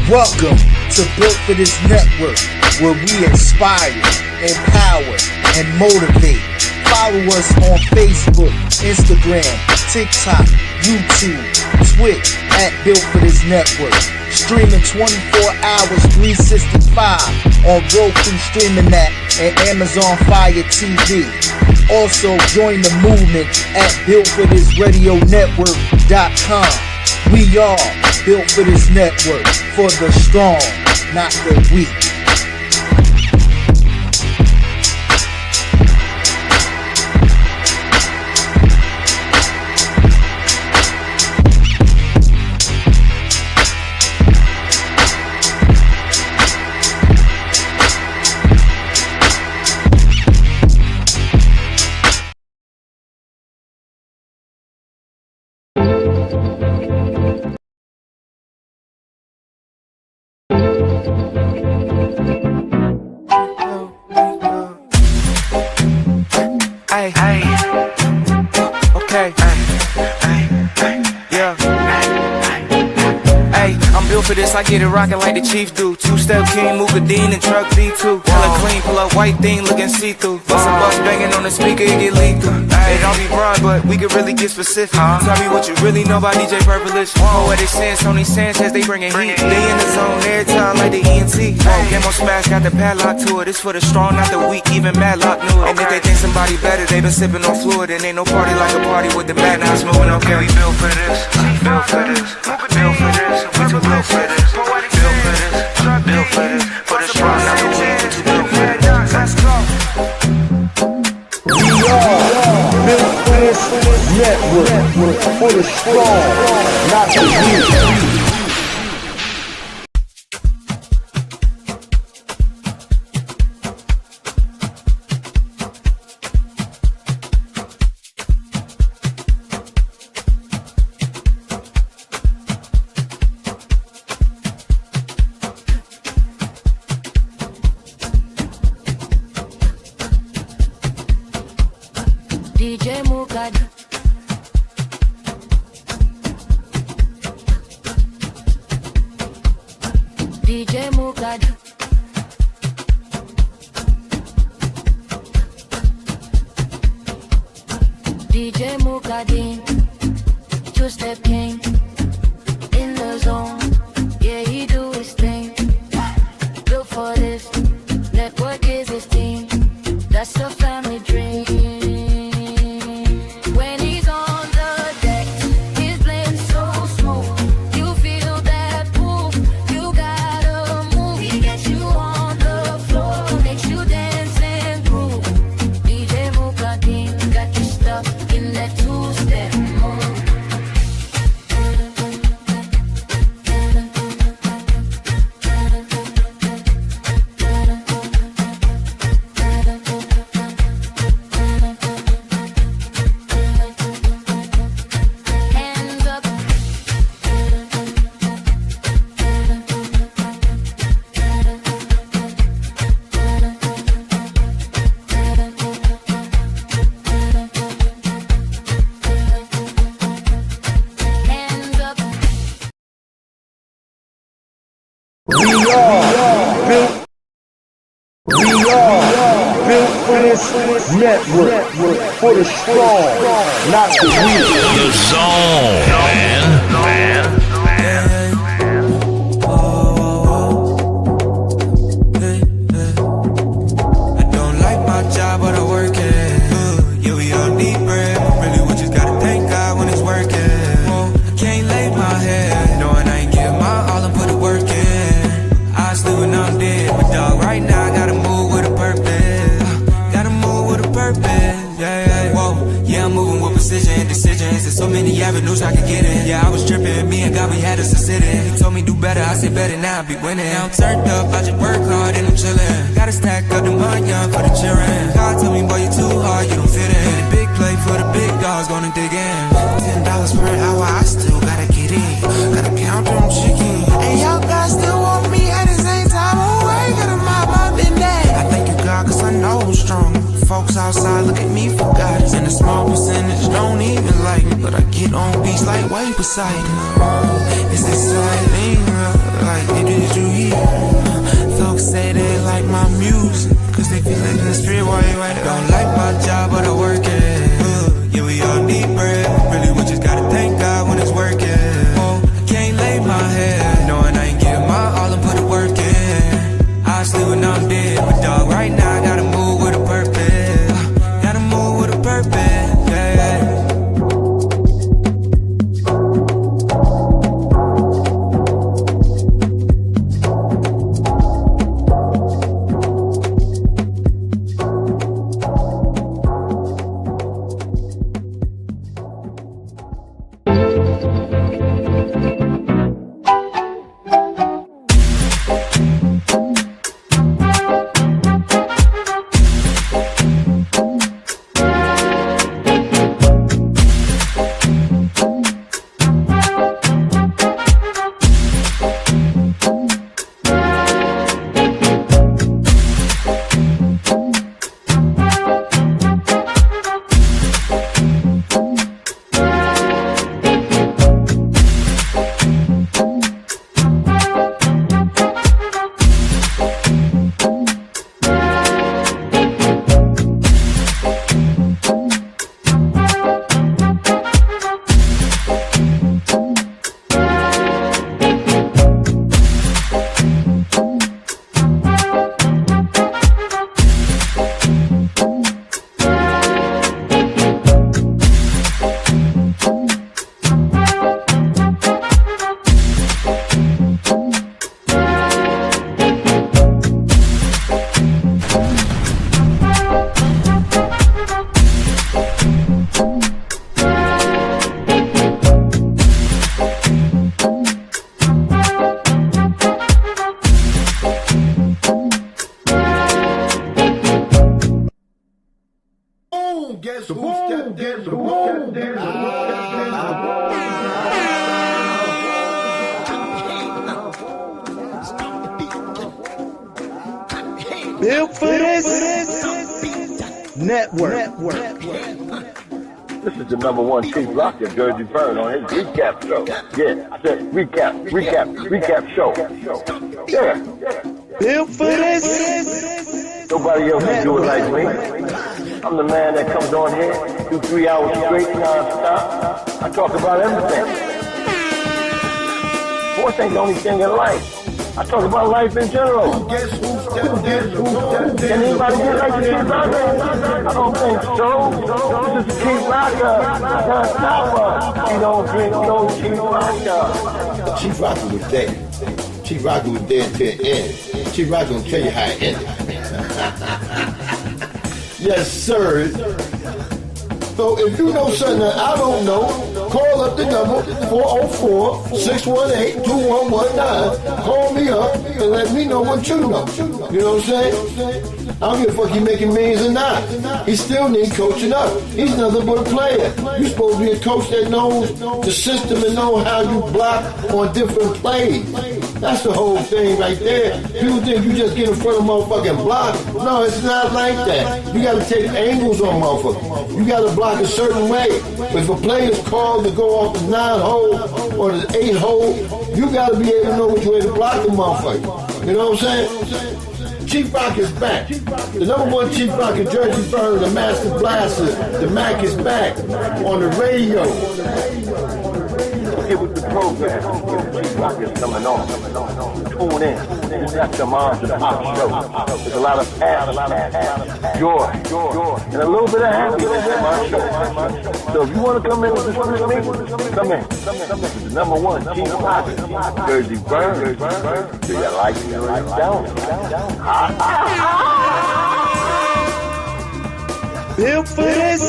Welcome to Built for This Network, where we inspire, empower, and motivate. Follow us on Facebook, Instagram, TikTok, YouTube, Twitch at Built for This Network. Streaming 24 hours, 365 on Roku streaming app and Amazon Fire TV. Also join the movement at BuiltForThisRadioNetwork.com. We are Built for This Network, for the strong, not the weak. For this, I get it rockin' like the Chief do. Two-step king, Mugadeen and truck B2. Hella clean, pull up white thing, looking see-through. Bust a bus banging on the speaker, it get lethal. It don't be broad, but we can really get specific. Tell me what you really know about DJ Purplish. Poetic sense, Tony Sanchez, they bringin' heat. They in the zone every time like the ENT. Game on Smash, got the padlock to it. It's for the strong, not the weak, even Madlock knew it. And if they think somebody better, they been sippin' on fluid. And ain't no party like a party with the madhouse moving. Okay, we built for this, built for this, built for this, we too built for this, built for this, for the strong, not the weak, built for this. Let's go. We are Built for This Network, for the strong, not the weak. DJ Mugad, DJ Mugad, DJ Mugadin, two-step king, in the zone, yeah he do his thing. Built for this, network is his team, that's the family dream. Network for the strong, not the weak. The zone, man. I don't like my job, but I work it. Yeah, we all need bread, but really we just gotta thank God when it's working. I can't lay my head, knowing I ain't give my all and put the work in. I sleep when I'm dead, but dog, right now I gotta move with a purpose. I'm moving with precision and decisions. There's so many avenues I could get in. Yeah, I was tripping, me and God, we had us to sit in. He told me do better, I said better, now I be winning. Now I'm turned up, I just work hard and I'm chillin'. Gotta stack up the money young for the children. God told me, boy, you too hard, you don't fit in. The big play for the big dogs, gonna dig in. $10 per hour, I still gotta get in. Gotta count them chickens. And y'all guys still want me at the same time. Oh, I ain't gotta mob up in that. I thank you, God, cause I know I'm strong. Folks outside look at me for guidance, and a small percentage don't even like me, but I get on beats like way beside you. It's exciting, like did you hear? Folks say they like my music, cause they feel it in the spirit while you write it. Don't like my job, but I work it. Yeah, we all need bread. Really, we just gotta thank God when it's working. Oh, I can't lay my head, knowing I ain't getting my all and put the work in. I sleep when I'm dead, but dog, right now I gotta move with a purpose. Gotta move with a purpose, yeah. Built for this network. This is the #1 Chief Rocka, Jerseyvern, on his recap show. Yeah, I said recap show. Yeah. Built for this. Nobody else can do it like me. I'm the man that comes on here, do 3 hours straight, non-stop. I talk about everything. Sports ain't the only thing in life. I talk about life in general. Can anybody get like the Chief Rocka? I don't think so. This is Chief Rocka. Non-stopper. You don't drink no Chief Rocka. Chief Rocka was there. Chief Rocka was there till the end. Chief Rocka gonna tell you how it ended. Yes, sir. So if you know something that I don't know, call up the number 404-618-2119. Call me up and let me know what you know. You know what I'm saying? I don't give a fuck he making millions or not. He still needs coaching up. He's nothing but a player. You're supposed to be a coach that knows the system and know how you block on different plays. That's the whole thing right there. People think you just get in front of motherfucking block. No, it's not like that. You gotta take angles on motherfuckers. You gotta block a certain way. If a play is called to go off the 9-hole or the 8-hole, you gotta be able to know which way to block the motherfucker. You know what I'm saying? Chief Rock is back. The #1 Chief Rock in Jerseyvern, the Master Blaster, the Mac is back on the radio. Get with the program. Chief Rocka is coming on. Tune in. It's not the Moms and Pop show. There's a lot of passion, joy, and a little bit of happiness in my show. So if you want to come in and discuss with me, come in. This is the #1 Chief Rocka, Jerseyvern. Do you like me or don't? Built for this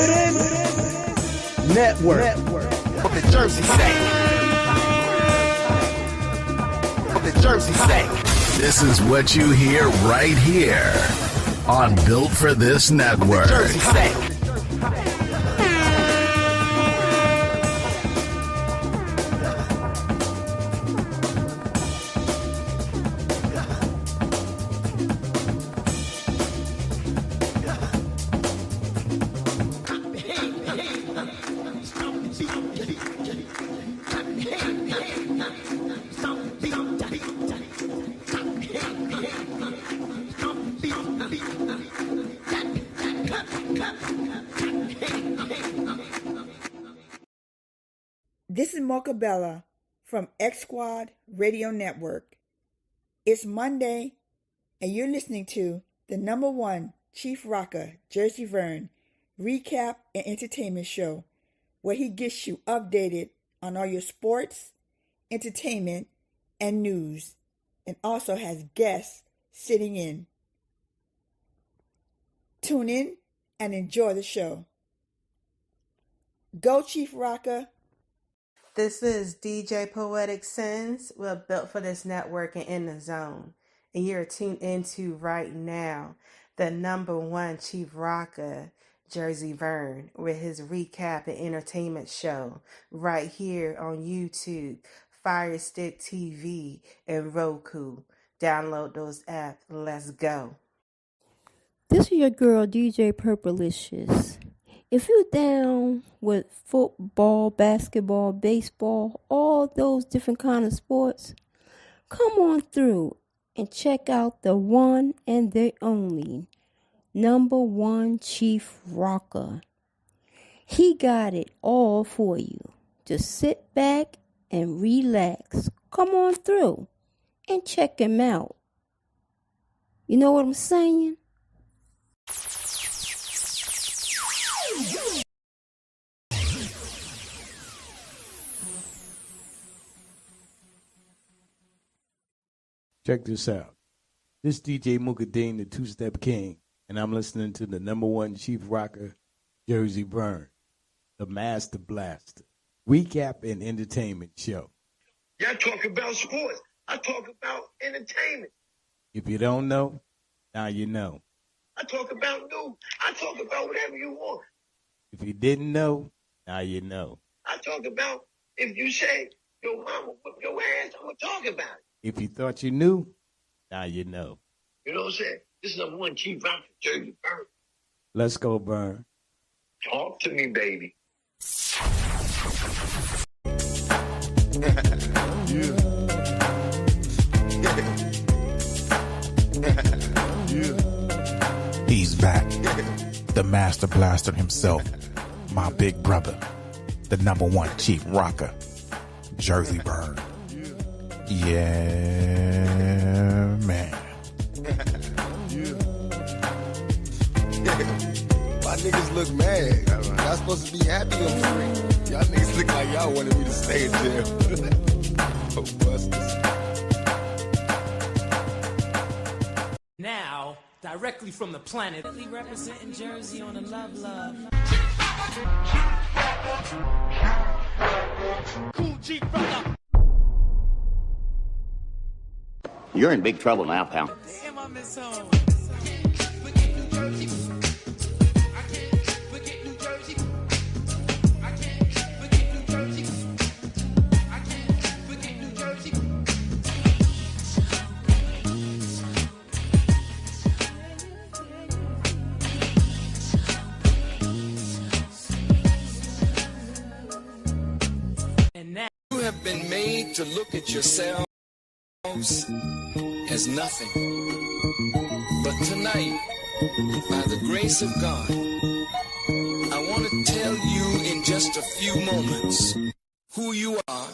network. From the Jersey state. From the Jersey state. This is what you hear right here on Built for This Network. Jersey state. Mocha Bella from X Squad Radio Network. It's Monday, and you're listening to the number one Chief Rocka, Jerseyvern, recap and entertainment show, where he gets you updated on all your sports, entertainment, and news, and also has guests sitting in. Tune in and enjoy the show. Go Chief Rocka. This is DJ Poetic Sins. We're built for this network and in the zone. And you're tuned into right now the number one Chief Rocka, Jerseyvern, with his recap and entertainment show right here on YouTube, Fire Stick TV, and Roku. Download those apps. Let's go. This is your girl, DJ Purplicious. If you're down with football, basketball, baseball, all those different kind of sports, come on through and check out the one and the only number one Chief Rocka. He got it all for you. Just sit back and relax. Come on through and check him out. You know what I'm saying? Check this out. This DJ Mukadeen, the two-step king, and I'm listening to the number one Chief Rocka, Jerseyvern, the Master Blaster, recap and entertainment show. Y'all talk about sports. I talk about entertainment. If you don't know, now you know. I talk about news. I talk about whatever you want. If you didn't know, now you know. I talk about if you say your mama whipped your ass, I'm going to talk about it. If you thought you knew, now you know. You know what I'm saying? This is number one Chief Rocka, Jerseyvern. Let's go, Burn. Talk to me, baby. He's back. The Master Blaster himself. My big brother. The number one Chief Rocka, Jerseyvern. Yeah, man. My niggas look mad. Y'all supposed to be happy I'm free. Y'all niggas look like y'all wanted me to stay in jail. Oh, busters. Now, directly from the planet, representing Jersey on the Love. Cool Chief Rocka. You're in big trouble now, pal. Damn, I miss home. You have been made to look at yourselves as nothing. But tonight, by the grace of God, I want to tell you in just a few moments who you are,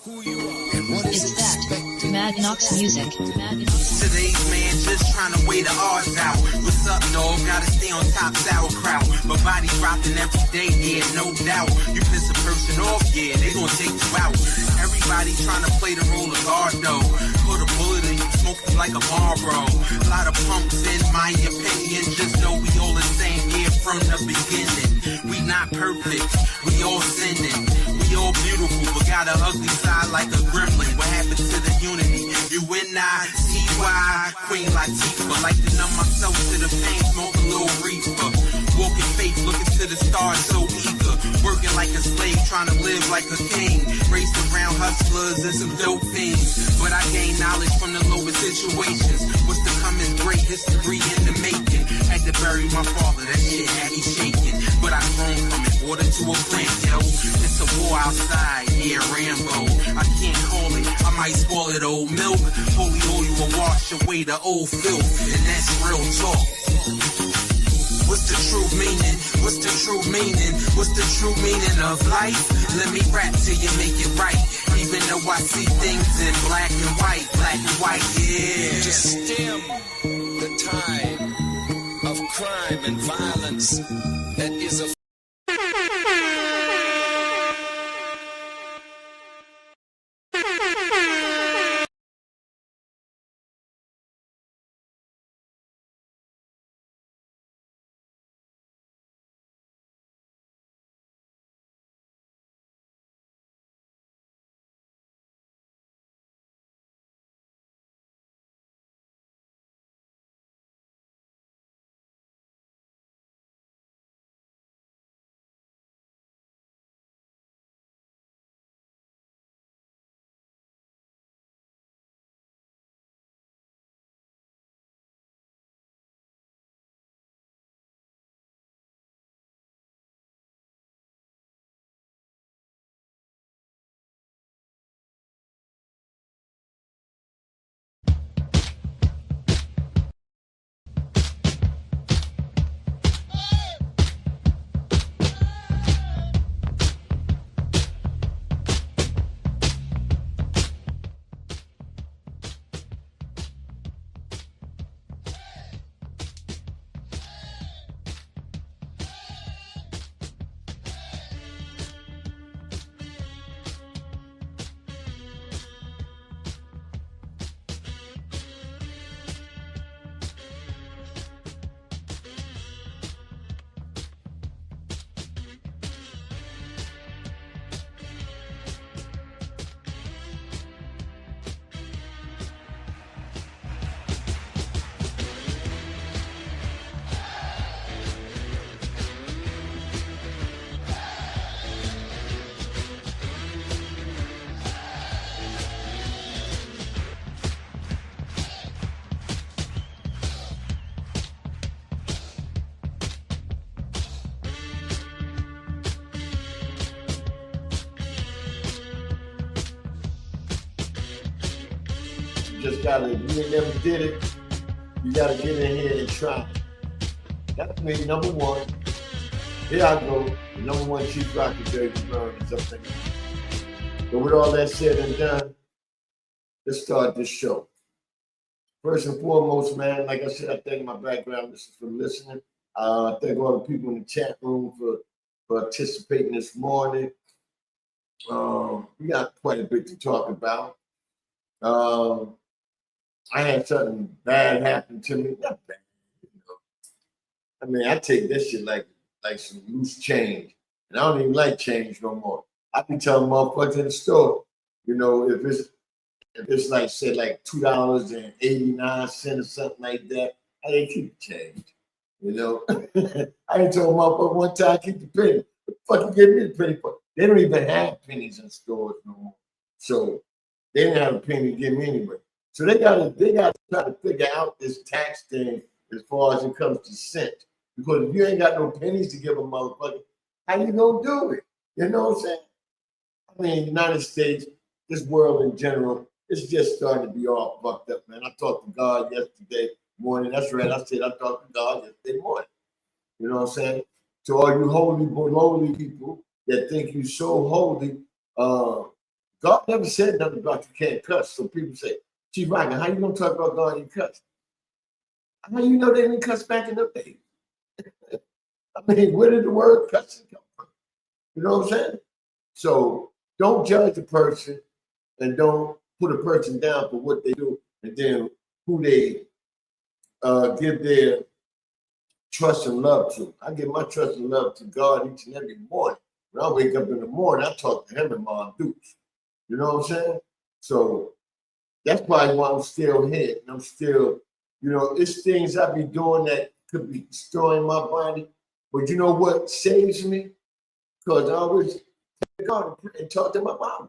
and what is expected. Mad Knox Music. Today's man just trying to weigh the odds out. What's up, dog? Gotta stay on top, sauerkraut. But body dropping every day, yeah, no doubt. You piss a person off, yeah, they gon' take you out. Everybody trying to play the role of guard, though. Put a bullet in you, smoke you like a Marlboro. A lot of pumps in my opinion. Just know we all the same here from the beginning. We not perfect, we all sinning. We all beautiful, but got an ugly side like a gremlin. What happened to the unity? You and I, T.Y., Queen Latifah. Like to numb myself to the pain, smoke a little reefer. Walking faith, looking to the stars, so eager. Working like a slave, trying to live like a king. Raised around hustlers and some dope things. But I gained knowledge from the lowest situations. What's to come is great history in the making. Had to bury my father, that shit had me shaking. But I grown from it, water to a plant, yo. It's a war outside, yeah, Rambo. I can't call it, I might spoil it, old milk. Holy oil will wash away the old filth, and that's real talk. What's the true meaning? What's the true meaning? What's the true meaning of life? Let me rap till you make it right. Even though I see things in black and white, yeah. To stem the tide of crime and violence that is a just gotta, if you ain't never did it, you gotta get in here and try. That's me, number one. Here I go, the number one Chief Rocker, Jerseyvern is up there. But with all that said and done, let's start this show. First and foremost, man, like I said, I thank my background for listening. I thank all the people in the chat room for participating this morning. We got quite a bit to talk about. I had something bad happen to me. Not bad, you know. I mean, I take this shit like some loose change. And I don't even like change no more. I be telling motherfuckers in the store, you know, if it's like, say, like $2.89 or something like that, I ain't keep the change. You know? I ain't told motherfucker one time, keep the penny. What the fuck you give me the penny for? They don't even have pennies in stores no more. So they didn't have a penny to give me anyway. So they gotta try to figure out this tax thing as far as it comes to cent. Because if you ain't got no pennies to give a motherfucker, how you gonna do it? You know what I'm saying? I mean, United States, this world in general, it's just starting to be all fucked up, man. I talked to God yesterday morning. That's right. I said I talked to God yesterday morning. You know what I'm saying? To all you holy people that think you so holy, God never said nothing about you can't cuss. So people say, Chief Rocker, how you gonna talk about God and cuss? How you know they didn't cuss back in the day? I mean, where did the word cussing come from? You know what I'm saying? So don't judge a person and don't put a person down for what they do and then who they give their trust and love to. I give my trust and love to God each and every morning. When I wake up in the morning, I talk to him and Mom Dukes. You know what I'm saying? So that's probably why I'm still here. And I'm still, you know, it's things I be doing that could be destroying my body. But you know what saves me? Because I always take God and talk to my mom.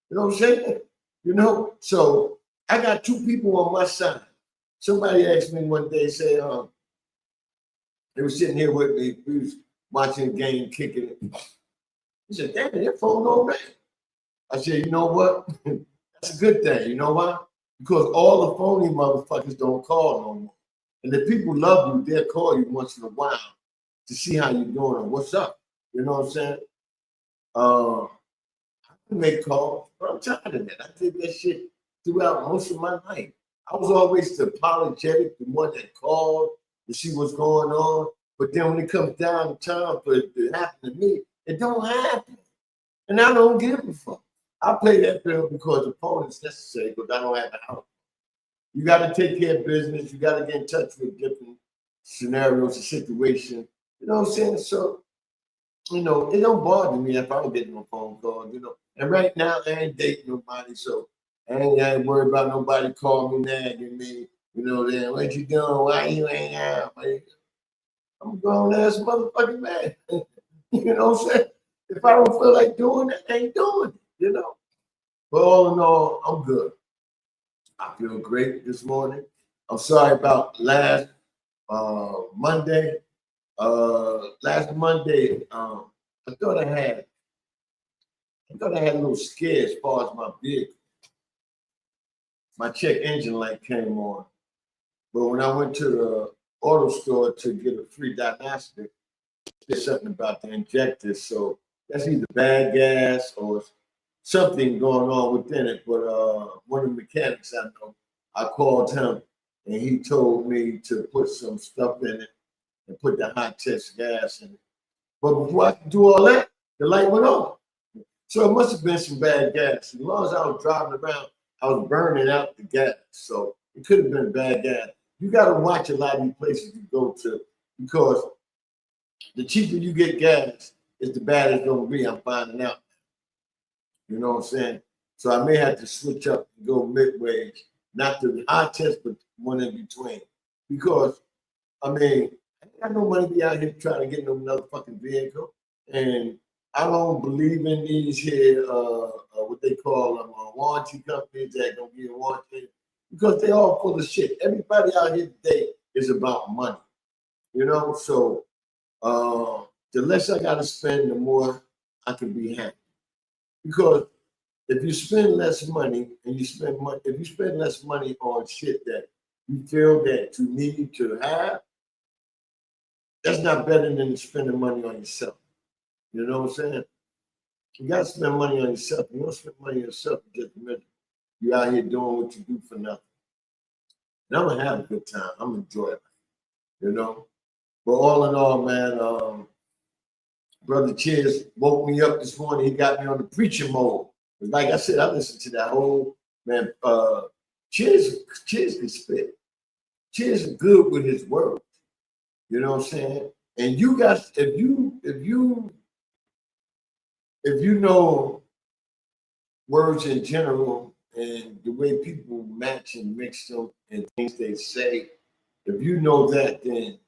You know what I'm saying? You know? So I got two people on my side. Somebody asked me one day, say, they were sitting here with me, we was watching the game, kicking it. He said, damn, their phone don't ring. I said, you know what? That's a good thing. You know why? Because all the phony motherfuckers don't call no more. And if people love you, they'll call you once in a while to see how you're doing and what's up. You know what I'm saying? I can make calls, but I'm tired of that. I did that shit throughout most of my life. I was always the apologetic, the one that called to see what's going on. But then when it comes down to time for it to happen to me, it don't happen. And I don't give a fuck. I pay that bill because the phone is necessary because I don't have a house. You got to take care of business. You got to get in touch with different scenarios and situations. You know what I'm saying? So, it don't bother me if I don't get no phone calls. And right now, I ain't dating nobody, so I ain't worried about nobody calling me, nagging me. Then what you doing? Why you ain't out? I'm a grown ass motherfucking man. You know what I'm saying? If I don't feel like doing it, I ain't doing it. But all in all, I'm good. I feel great this morning. I'm sorry about last Monday. Last Monday, I thought I had a little scare as far as my vehicle. My check engine light came on. But when I went to the auto store to get a free diagnostic, there's something about the injector. So that's either bad gas or something going on within it. But one of the mechanics I know, I called him and he told me to put some stuff in it and put the hot test gas in it. But before I could do all that, the light went on. So it must have been some bad gas. As long as I was driving around, I was burning out the gas. So it could have been bad gas. You got to watch a lot of these places you go to because the cheaper you get gas, is the bad it's going to be. I'm finding out. You know what I'm saying? So I may have to switch up and go midway, not the high test, but one in between. Because, I got no money to be out here trying to get another fucking vehicle. And I don't believe in these here, what they call them, warranty companies that don't give a warranty because they all full of shit. Everybody out here today is about money, So the less I got to spend, the more I can be happy. Because if you spend less money and if you spend less money on shit that you feel that you need to have, that's not better than spending money on yourself. You know what I'm saying? You got to spend money on yourself. You don't spend money on yourself, you just miserable. You're out here doing what you do for nothing. And I'm going to have a good time. I'm going to enjoy it, But all in all, man, Brother Cheers woke me up this morning. He got me on the preaching mode. Like I said, I listened to that whole, man, Cheers can spit. Cheers is good with his words. You know what I'm saying? And you guys, if you know words in general and the way people match and mix them and things they say, if you know that, then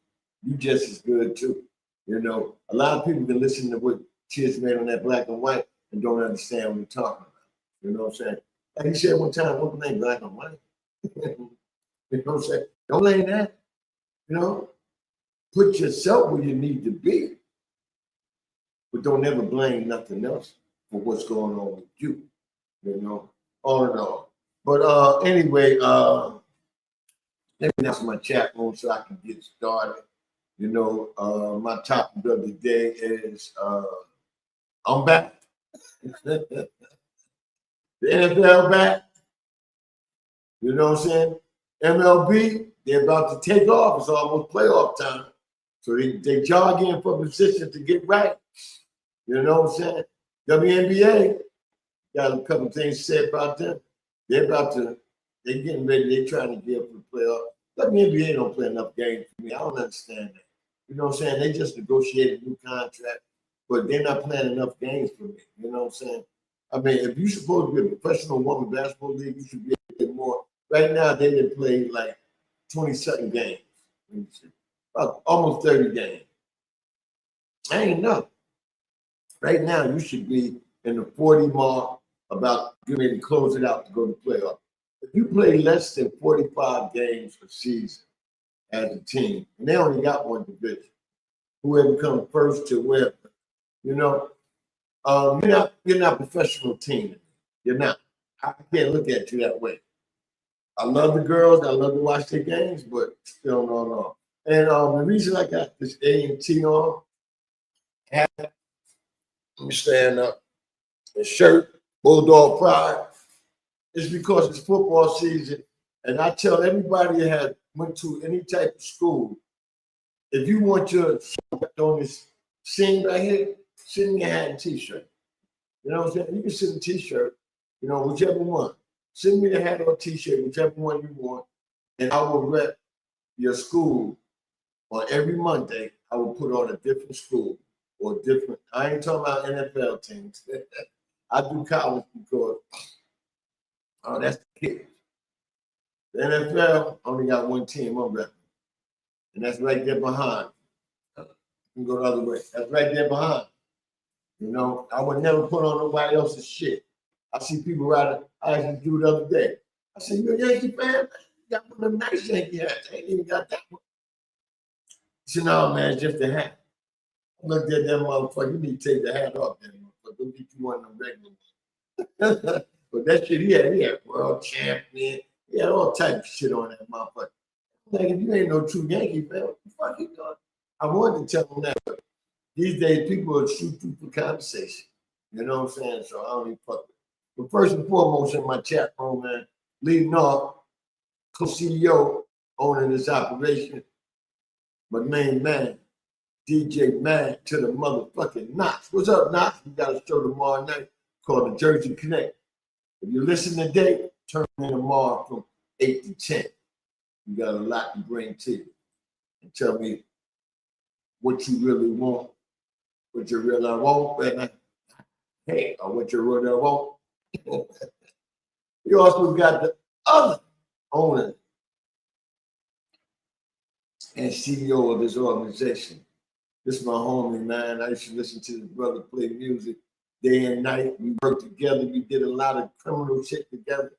you just as good too. A lot of people can listen to what Cheers made on that Black and White and don't understand what we're talking about. You know what I'm saying? Like he said one time, what blame Black and White? You know what I'm saying? Don't blame that. Put yourself where you need to be. But don't ever blame nothing else for what's going on with you. All in all. But anyway, let me announce my chat room so I can get started. My topic of the day is I'm back. The NFL back. You know what I'm saying? MLB, they're about to take off. It's almost playoff time. So they jogging for position to get right. You know what I'm saying? WNBA, got a couple things to say about them. They're getting ready. They're trying to get up for the playoff. WNBA don't play enough games for me. I don't understand that. You know what I'm saying? They just negotiated a new contract, but they're not playing enough games for me. You know what I'm saying? If you're supposed to be a professional woman basketball league, you should be able to get more. Right now, they didn't play like 20-something games. About almost 30 games. I ain't enough. Right now, you should be in the 40 mark, about getting ready to close it out to go to playoff. If you play less than 45 games a season as a team, and they only got one division, whoever comes first to wherever, you're not a professional team. You're not. I can't look at you that way. I love the girls. I love to watch their games, but still, no. And the reason I got this A&T on, hat, let me stand up, and shirt, Bulldog Pride, is because it's football season. And I tell everybody that has went to any type of school, if you want your shirt on this scene right here, send me a hat and t-shirt. You know what I'm saying? You can send a t-shirt, you know, whichever one. Send me the hat or t-shirt, whichever one you want, and I will rep your school on every Monday. I will put on a different school or different. I ain't talking about NFL teams. I do college because that's the kids. The NFL only got one team I'm repping, and that's right there behind. You can go the other way. That's right there behind. You know, I would never put on nobody else's shit. I see people riding. I actually do the other day. I said, "You a Yankee fan? You got one of them nice Yankee hats. I ain't even got that one." He said, "No, man, it's just a hat." I looked at that motherfucker. You need to take the hat off, that motherfucker. Don't get you one of them regular ones. But that shit, he had world champion. He had all type of shit on that motherfucker. Like, if you ain't no true Yankee fan, what the fuck you doing? I wanted to tell him that, but these days people will shoot you for conversation. You know what I'm saying? So I don't even fuck with it. But first and foremost in my chat room, man, leading off, co-CEO owning this operation, my main man, DJ Man to the motherfucking Knox. What's up, Knox? We got a show tomorrow night called the Jersey Connect. If you listen today, turn in tomorrow from 8 to 10. You got a lot to bring to you. And tell me what you really want, what you really want, and or what you really want. We also got the other owner and CEO of this organization. This is my homie, man. I used to listen to his brother play music day and night. We worked together. We did a lot of criminal shit together.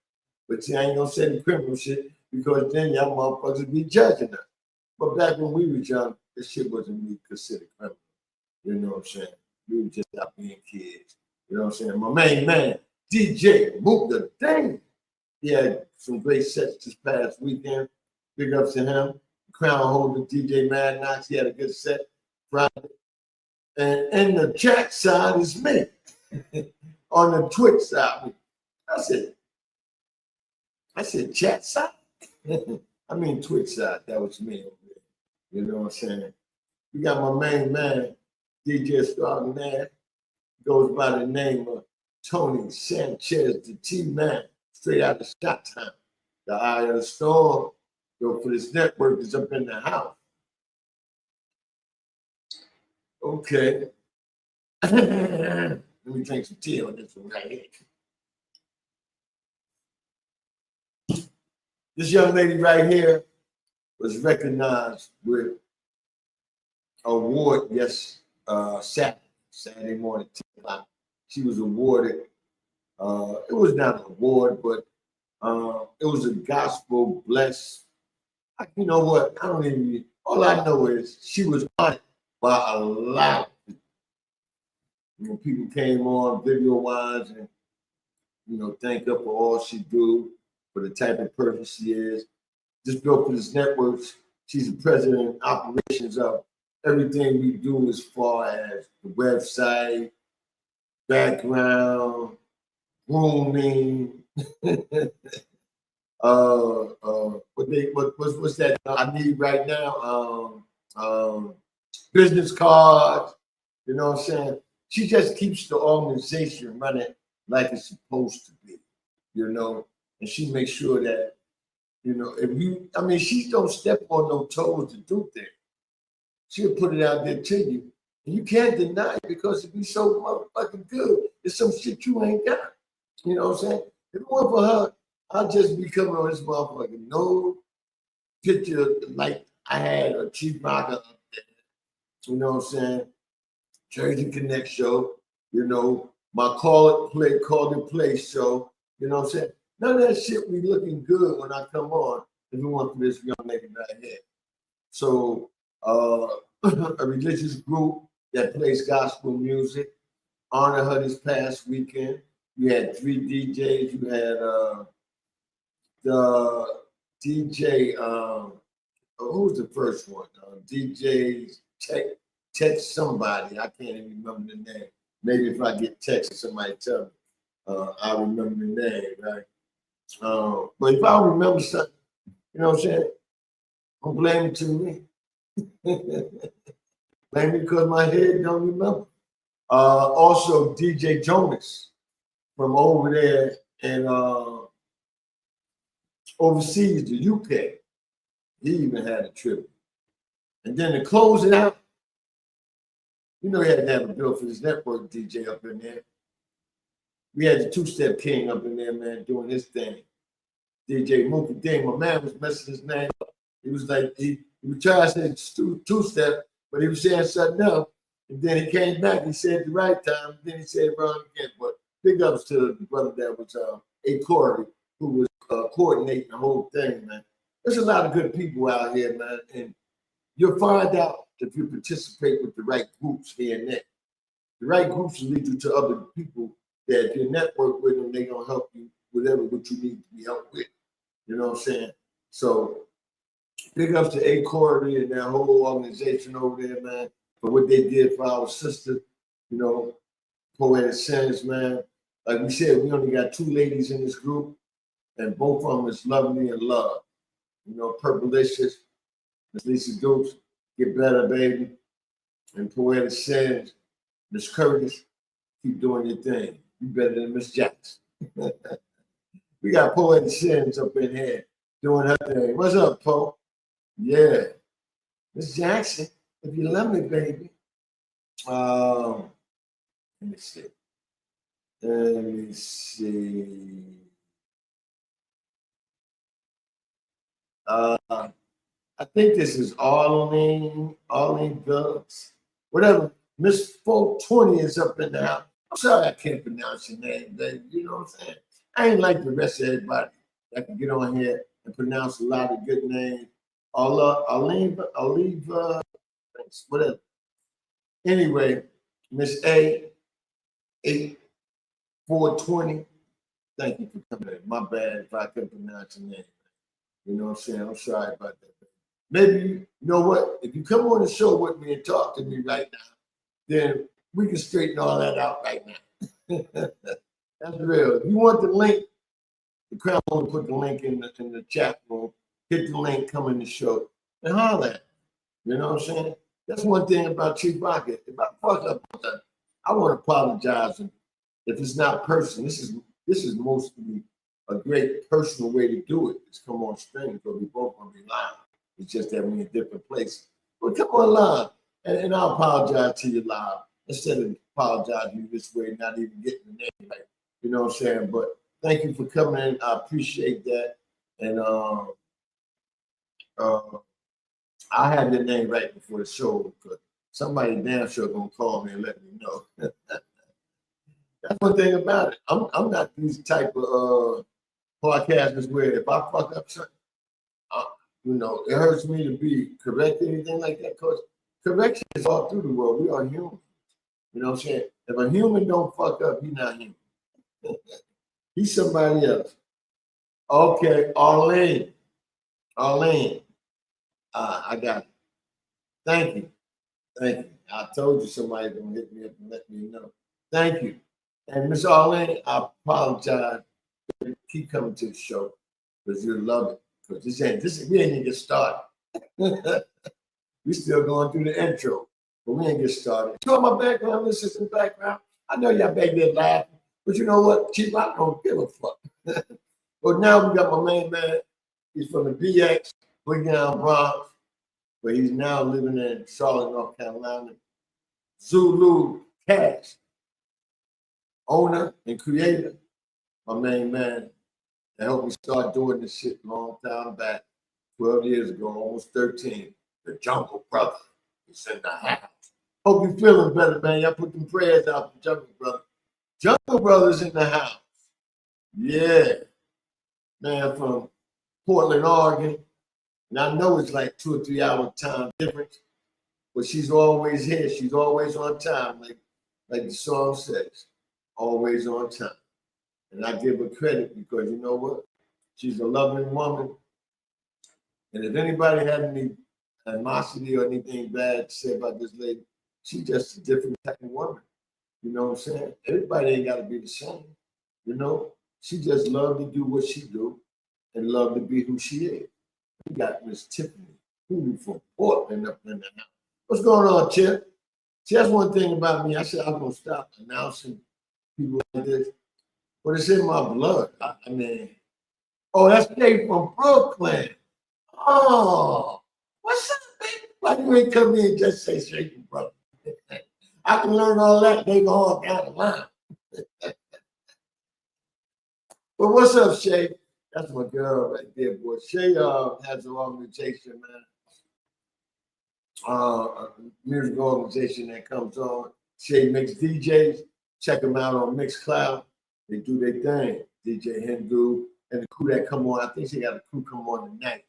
But see, I ain't gonna say the criminal shit because then y'all motherfuckers be judging us. But back when we was young, this shit wasn't really considered criminal. You know what I'm saying? We were just out being kids. You know what I'm saying? My main man, DJ Mook the Thing. He had some great sets this past weekend. Big ups to him. Crown holder DJ Mad Knox. He had a good set Friday. And in the chat side is me. On the Twitch side. I said chat side? I mean Twitch side. That was me over there. You know what I'm saying? We got my main man, DJ Extraordinaire. Goes by the name of Tony Sanchez, the T-Man, straight out of Shot Town. The eye of the storm. Yo, for this network is up in the house. Okay. Let me drink some tea on this one right here. This young lady right here was recognized with an award Saturday morning, 10 o'clock. She was awarded, it was not an award, but it was a gospel blessed. You know what? I don't even, all I know is she was honored by a lot of people. You know, people came on video-wise and, you know, thank her for all she do, for the type of person she is. Just built for this network. She's the president of operations of everything we do as far as the website, background, grooming. What's that I need right now? Business cards. You know what I'm saying? She just keeps the organization running like it's supposed to be, you know, and she makes sure that, you know, she don't step on no toes to do things. She'll put it out there to you. And you can't deny it because it be so motherfucking good. It's some shit you ain't got. You know what I'm saying? If it weren't for her, I'll just be coming on this motherfucker. No picture like I had a Chief Rocka up there. You know what I'm saying? Jersey Connect show, you know, my call it play show. You know what I'm saying? None of that shit be looking good when I come on if it weren't for this young lady right here. So a religious group that plays gospel music honored her this past weekend. You had 3 DJs. You had the DJ who's the first one? DJs text somebody. I can't even remember the name. Maybe if I get texted, somebody tell me. I remember the name, right? But if I remember something, you know what I'm saying? Don't blame it to me. Blame me because my head don't remember. Also, DJ Jonas from over there in overseas, the UK. He even had a trip. And then to close it out, you know, he had to have a bill for his network DJ up in there. We had the Two-Step King up in there, man, doing his thing. DJ Mookie Ding, my man was messing his name up. He was like, he was trying to say two-step, but he was saying something else. And then he came back, he said the right time, then he said wrong again. But big ups to the brother that was A. Corey, who was coordinating the whole thing, man. There's a lot of good people out here, man. And you'll find out if you participate with the right groups here and there. The right groups will lead you to other people that if you network with them, they're going to help you what you need to be helped with. You know what I'm saying? So big ups to A. Corey and that whole organization over there, man, for what they did for our sister, you know, Poetic Sins, man. Like we said, we only got 2 ladies in this group, and both of them is lovely and love. You know, Purplicious, Miss Lisa Dukes, Get Better, Baby, and Poetic Sins, Miss Curtis, keep doing your thing. You better than Miss Jackson. We got Poetic Sins up in here doing her thing. What's up, Poe? Yeah. Miss Jackson, if you love me, baby. Let me see. I think this is Arlene Billups. Whatever. Miss 420 is up in the house. I'm sorry I can't pronounce your name, baby. You know what I'm saying? I ain't like the rest of everybody that can get on here and pronounce a lot of good names. I'll leave, whatever. Anyway, Miss A, 8420, thank you for coming in. My bad if I couldn't pronounce your name. You know what I'm saying? I'm sorry about that. Maybe, you know what? If you come on the show with me and talk to me right now, then we can straighten all that out right now. That's real. If you want the link, the Crown will put the link in the chat room. Hit the link, come in the show, and holler at me. You know what I'm saying? That's one thing about Chief Rocket. If I fuck up, I want to apologize. And if it's not personal, this is mostly a great personal way to do it. Is come on stream because we both gonna be live. It's just that we're in different places. But come on live, and I'll apologize to you live instead of apologizing you this way, not even getting the name right. You know what I'm saying? But thank you for coming in. I appreciate that. And I had the name right before the show because somebody damn sure gonna call me and let me know. That's one thing about it. I'm not these type of podcasters where if I fuck up something, you know, it hurts me to be correct or anything like that. Because correction is all through the world. We are human. You know what I'm saying? If a human don't fuck up, he's not human. He's somebody else. Okay, Arlene, I got it. Thank you. I told you somebody gonna hit me up and let me know. Thank you. And Miss Arlene, I apologize. Keep coming to the show because you love it. Because we ain't even get started. We still going through the intro, but we ain't get started. You know my background, this is the background. I know y'all back there laughing, but you know what? Chief, I don't give a fuck. But now we got my main man. He's from the BX, Bring Down Bronx, but he's now living in Charlotte, North Carolina. Zulu Cash, owner and creator, my main man, that helped me start doing this shit a long time back, 12 years ago, almost 13. The Jungle Brother is in the house. Hope you're feeling better, man. Y'all put them prayers out for Jungle Brother. Jungle Brother's in the house. Yeah. Man, from Portland, Oregon. And I know it's like 2 or 3 hour time difference, but she's always here. She's always on time, like the song says. Always on time. And I give her credit because you know what? She's a loving woman. And if anybody had any animosity or anything bad to say about this lady, she's just a different type of woman. You know what I'm saying? Everybody ain't got to be the same. You know, she just love to do what she do and love to be who she is. We got Miss Tiffany Hooley from Portland up in the house. What's going on, Chip? See, that's one thing about me. I said I'm gonna stop announcing people like this, but it's in my blood. I mean, oh, that's Dave from Brooklyn. Oh, what's up, baby? Why you ain't come in and just say straight from Brooklyn? I can learn all that later on down the line. But what's up, Shay? That's my girl right there, boy. Shay has an organization, man. A music organization that comes on. Shay Mix DJs. Check them out on Mixcloud. They do their thing. DJ Hindu and the crew that come on. I think she got a crew come on tonight.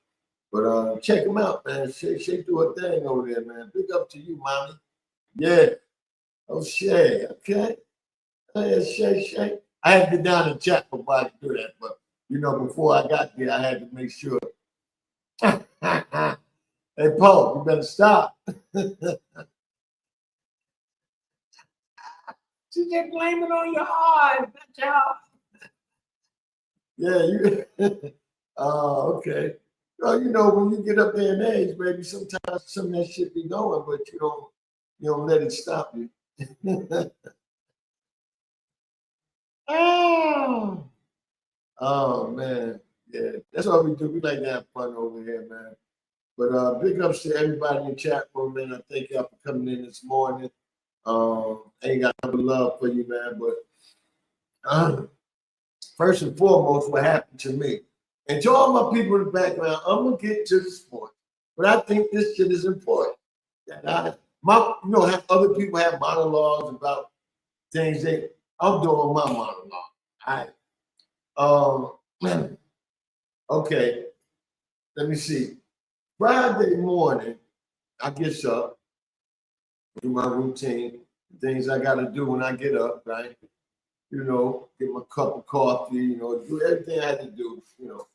But check them out, man. Shay do her thing over there, man. Big up to you, mommy. Yeah. Oh, Shay. Okay. Yeah, Shay. I had to get down and chat before I could do that, but you know, before I got there, I had to make sure. Hey, Paul, you better stop. She just blaming on your eyes, y'all. Yeah, you. Okay. Well, you know, when you get up there in age, baby, sometimes some of that shit be going, but you don't let it stop you. Oh man, yeah, that's what we do. We like to have fun over here, man. But big ups to everybody in the chat room, man. I thank y'all for coming in this morning. I ain't got no love for you, man. But first and foremost, what happened to me, and to all my people in the background, I'm gonna get to the sport. But I think this shit is important. That have other people have monologues about things I'm doing my monologue. All right. Okay. Let me see. Friday morning, I get up, do my routine, things I got to do when I get up, right? You know, get my cup of coffee, you know, do everything I had to do, you know,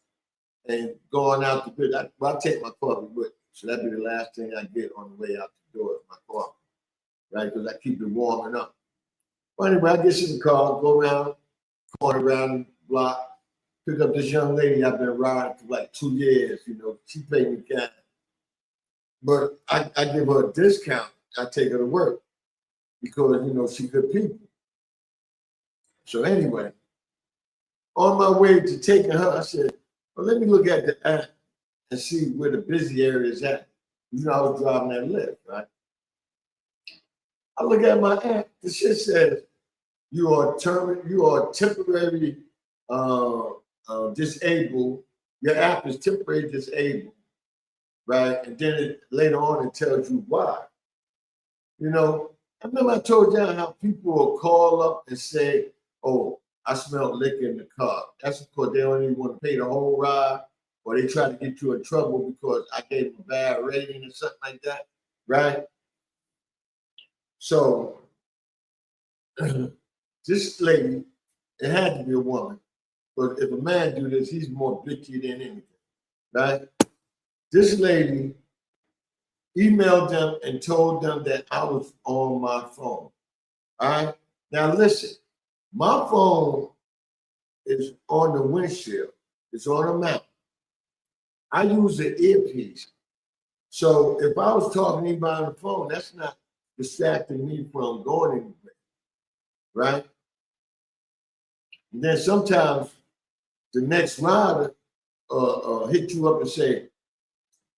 and going out the bed. I take my coffee with me, so that'd be the last thing I get on the way out the door is my coffee, right? Because I keep it warming up. But anyway, I get in the car, go around the block, pick up this young lady I've been riding for like 2 years, you know, she paid me cash. But I give her a discount. I take her to work because, you know, she's good people. So anyway, on my way to taking her, I said, well, let me look at the app and see where the busy area is at. You know, I was driving that Lyft, right? I look at my app, the shit says, you are temporary disabled. Your app is temporarily disabled, right? And then later on it tells you why. You know, I remember I told y'all how people will call up and say, oh, I smell liquor in the car. That's because they don't even want to pay the whole ride, or they try to get you in trouble because I gave them a bad rating or something like that, right? So this lady, it had to be a woman, but if a man do this, he's more bitchy than anything, right? This lady emailed them and told them that I was on my phone. All right. Now listen, my phone is on the windshield. It's on a mount. I use the earpiece. So if I was talking to anybody on the phone, that's not distracting me from going anywhere, right? And then sometimes the next rider hit you up and say,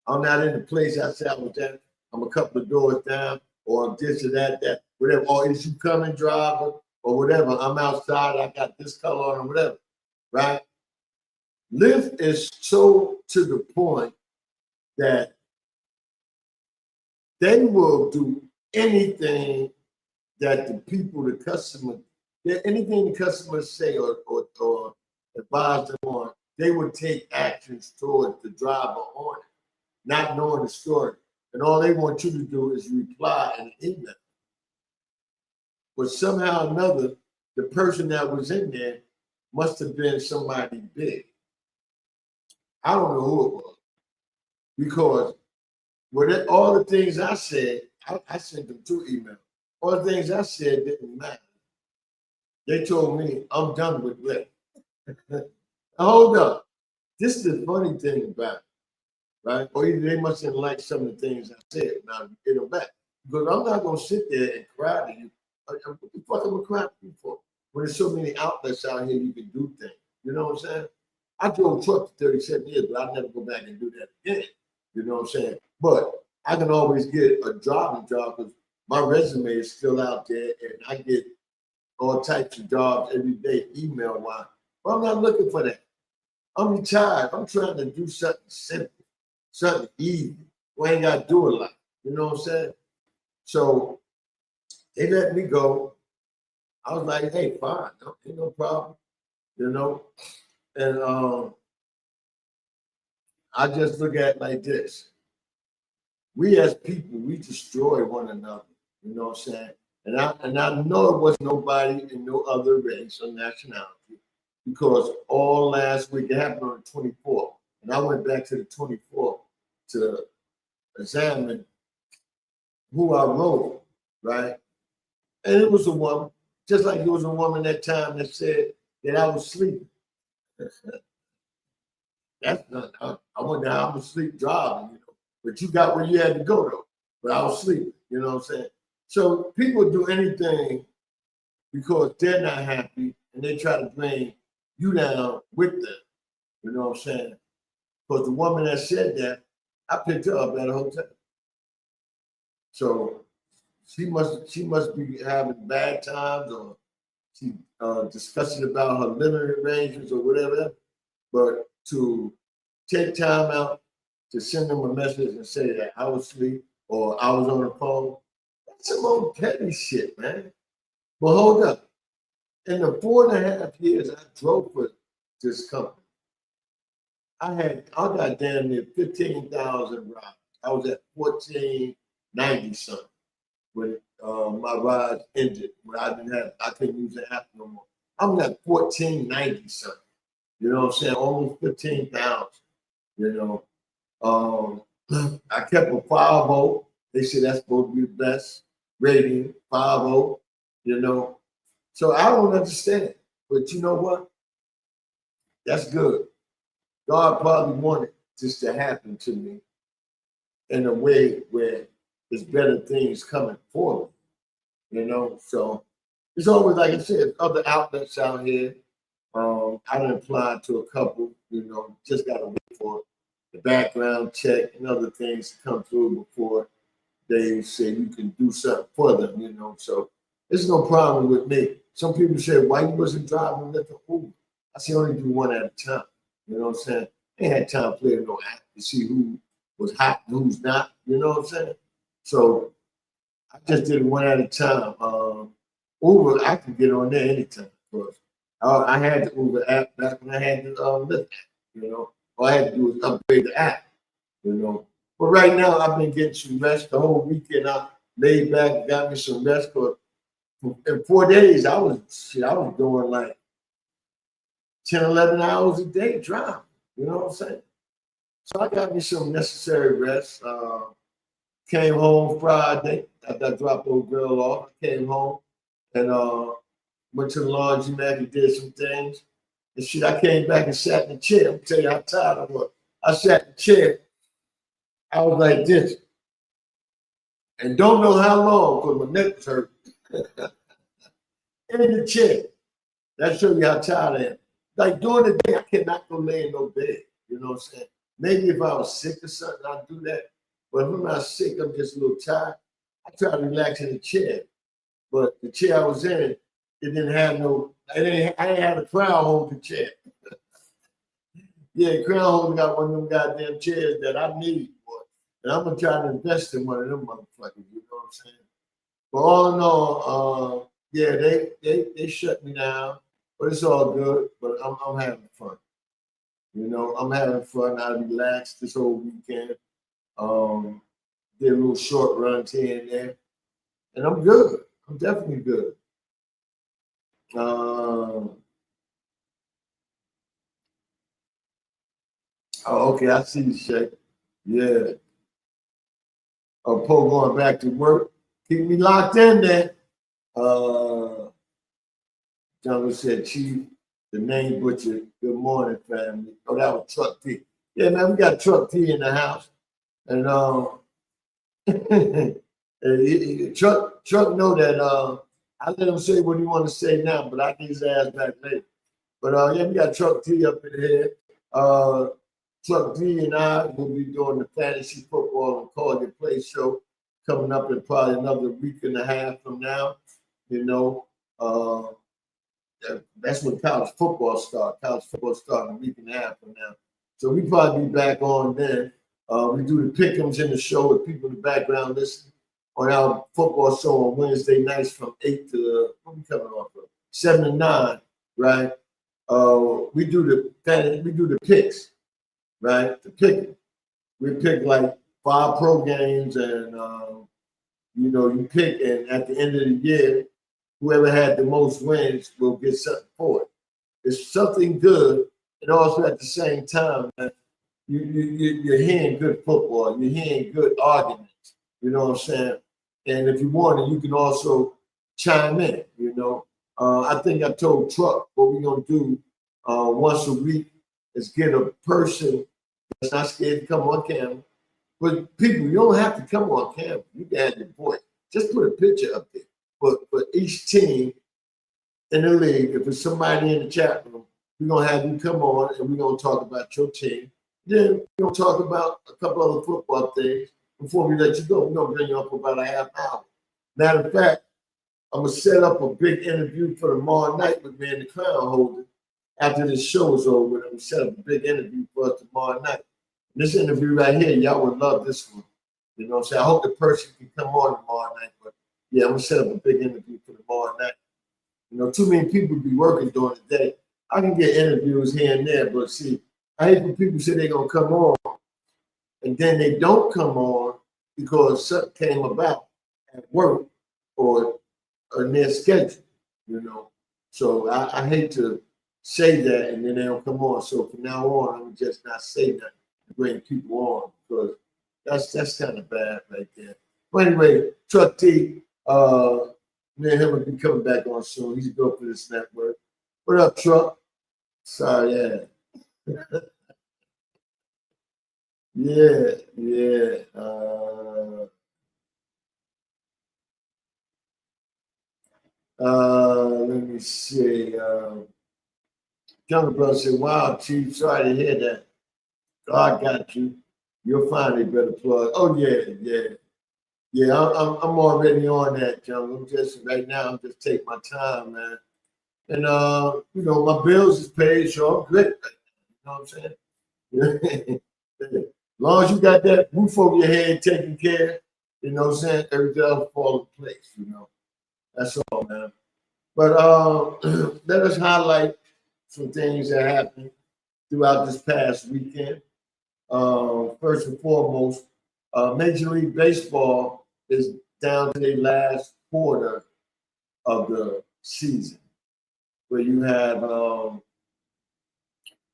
I'm not in the place I said I was at. I'm a couple of doors down, or I'm this or that, whatever. Or is you coming, driver, or whatever. I'm outside. I got this color on, or whatever, right? Lyft is so to the point that they will do anything that the customer, anything the customers say or advise them on, they would take actions towards the driver on it, not knowing the story. And all they want you to do is reply in an email. But somehow or another, the person that was in there must have been somebody big. I don't know who it was. because all the things I said, I sent them 2 emails. All the things I said didn't matter. They told me I'm done with Rick. Hold up. This is the funny thing about it, right? Or either they must have liked some of the things I said. Now get them back. Because I'm not gonna sit there and cry to you. What the fuck am I crying to you for? When there's so many outlets out here you can do things. You know what I'm saying? I drove truck for 37 years, but I'll never go back and do that again. You know what I'm saying? But I can always get a job because my resume is still out there and I get all types of jobs every day, email wise. But I'm not looking for that. I'm retired. I'm trying to do something simple, something easy. We ain't got to do a lot. You know what I'm saying? So they let me go. I was like, hey, fine. No, ain't no problem. You know? And I just look at it like this. We as people, we destroy one another. You know what I'm saying? And I know it was nobody in no other race or nationality because all last week it happened on the 24th. And I went back to the 24th to examine who I wrote, right? And it was a woman, just like there was a woman that time that said that I was sleeping. That's not, I went down, I was sleep driving, you know. But you got where you had to go though. But I was sleeping, you know what I'm saying? So people do anything because they're not happy and they try to bring you down with them. You know what I'm saying? Because the woman that said that, I picked her up at a hotel. So she must be having bad times or she discussing about her living arrangements or whatever. But to take time out to send them a message and say that I was asleep or I was on the phone, that's some old petty shit, man. But hold up. In the 4.5 years I drove for this company, I got damn near 15,000 rides. I was at 1490 something when my ride ended, when I couldn't use the app no more. I'm at 1490 something. You know what I'm saying? Almost 15,000. You know, I kept a 5.0. They said that's supposed to be the best rating, 5.0. You know, so I don't understand. But you know what? That's good. God probably wanted this to happen to me in a way where there's better things coming for me. You know, so it's always like I said, other outlets out here. I done applied to a couple, you know, just gotta wait for the background check and other things to come through before they say you can do something for them, you know. So there's no problem with me. Some people say, why you wasn't driving Lyft or Uber? I say only do one at a time. You know what I'm saying? I ain't had time to play no app to see who was hot and who's not. You know what I'm saying? So I just did it one at a time. Uber, I can get on there anytime. Of I had the Uber app back when I had the Lyft app, you know. All I had to do was upgrade the app, you know. But right now, I've been getting some rest the whole weekend. I laid back, got me some rest. But in 4 days, I was doing like 10, 11 hours a day driving. You know what I'm saying? So I got me some necessary rest. Came home Friday. I dropped the old girl off. I came home and went to the laundromat and did some things. And shit, I came back and sat in the chair. I'm tell you how tired I was. I sat in the chair. I was like this. And don't know how long because my neck was hurt. In the chair. That shows you how tired I am. Like during the day, I cannot go lay in no bed. You know what I'm saying? Maybe if I was sick or something, I'd do that. But if I'm not sick, I'm just a little tired. I try to relax in the chair. But the chair I was in, it didn't have no, I didn't have a crown holding chair. Yeah, crown holder got one of them goddamn chairs that I need, boy. And I'm gonna try to invest in one of them motherfuckers, you know what I'm saying? But all in all, yeah, they shut me down, but it's all good. But I'm having fun. You know, I'm having fun. I relaxed this whole weekend. Did a little short runs here and there, and I'm good. I'm definitely good. Oh, okay, I see you, Shay. Yeah. Poe going back to work. Keep me locked in there. Jungle said, Chief, the name butcher. Good morning, family. Oh, that was Truck T. Yeah, man, we got Truck T in the house. And Truck know that I let him say what he want to say now, but I get his ass back later. But yeah, we got Truck T up in here. Truck T and I will be doing the fantasy football and call your play show coming up in probably another week and a half from now. You know, that's when college football starts. College football starts in a week and a half from now. So we probably be back on then. We do the pick'ems in the show with people in the background listening on our football show on Wednesday nights from 8 to what we coming off of? 7 to 9, right? We do the picks, right? The pick. We pick like 5 pro games, and you pick, and at the end of the year, whoever had the most wins will get something for it. It's something good, and also at the same time, you're hearing good football. You're hearing good arguments. You know what I'm saying? And if you want it, you can also chime in. I think I told Truck what we're gonna do once a week is get a person that's not scared to come on camera. But people, you don't have to come on camera. You can have your voice. Just put a picture up there. But for each team in the league, if it's somebody in the chat room, we're gonna have you come on and we're gonna talk about your team. Then we're gonna talk about a couple other football things before we let you go. We're gonna bring you up for about a half hour. Matter of fact, I'm gonna set up a big interview for tomorrow night with me and the Crown Holder. After this show is over, I'm gonna set up a big interview for us tomorrow night. And this interview right here, y'all would love this one. You know what I'm saying? I hope the person can come on tomorrow night, but yeah, I'm gonna set up a big interview for tomorrow night. Too many people be working during the day. I can get interviews here and there, but see, I hate when people say they're gonna come on and then they don't come on because something came about at work or in their schedule, So I hate to say that and then they don't come on. So from now on, I'm just not say nothing to bring people on because that's kind of bad right there. But anyway, Truck T, me and him will be coming back on soon. He's built for this network. What up, Truck? Sorry, yeah. Yeah. Let me see. Younger brother said, "Wow, Chief, sorry to hear that. God got you. You'll find a better plug." Oh yeah. I'm already on that, John. I'm just right now. I'm just taking my time, man. And my bills is paid, so I'm good. You know what I'm saying? As long as you got that roof over your head taken care, you know what I'm saying? Everything else fall in place, That's all, man. But let us highlight some things that happened throughout this past weekend. First and foremost, Major League Baseball is down to the last quarter of the season, where you have,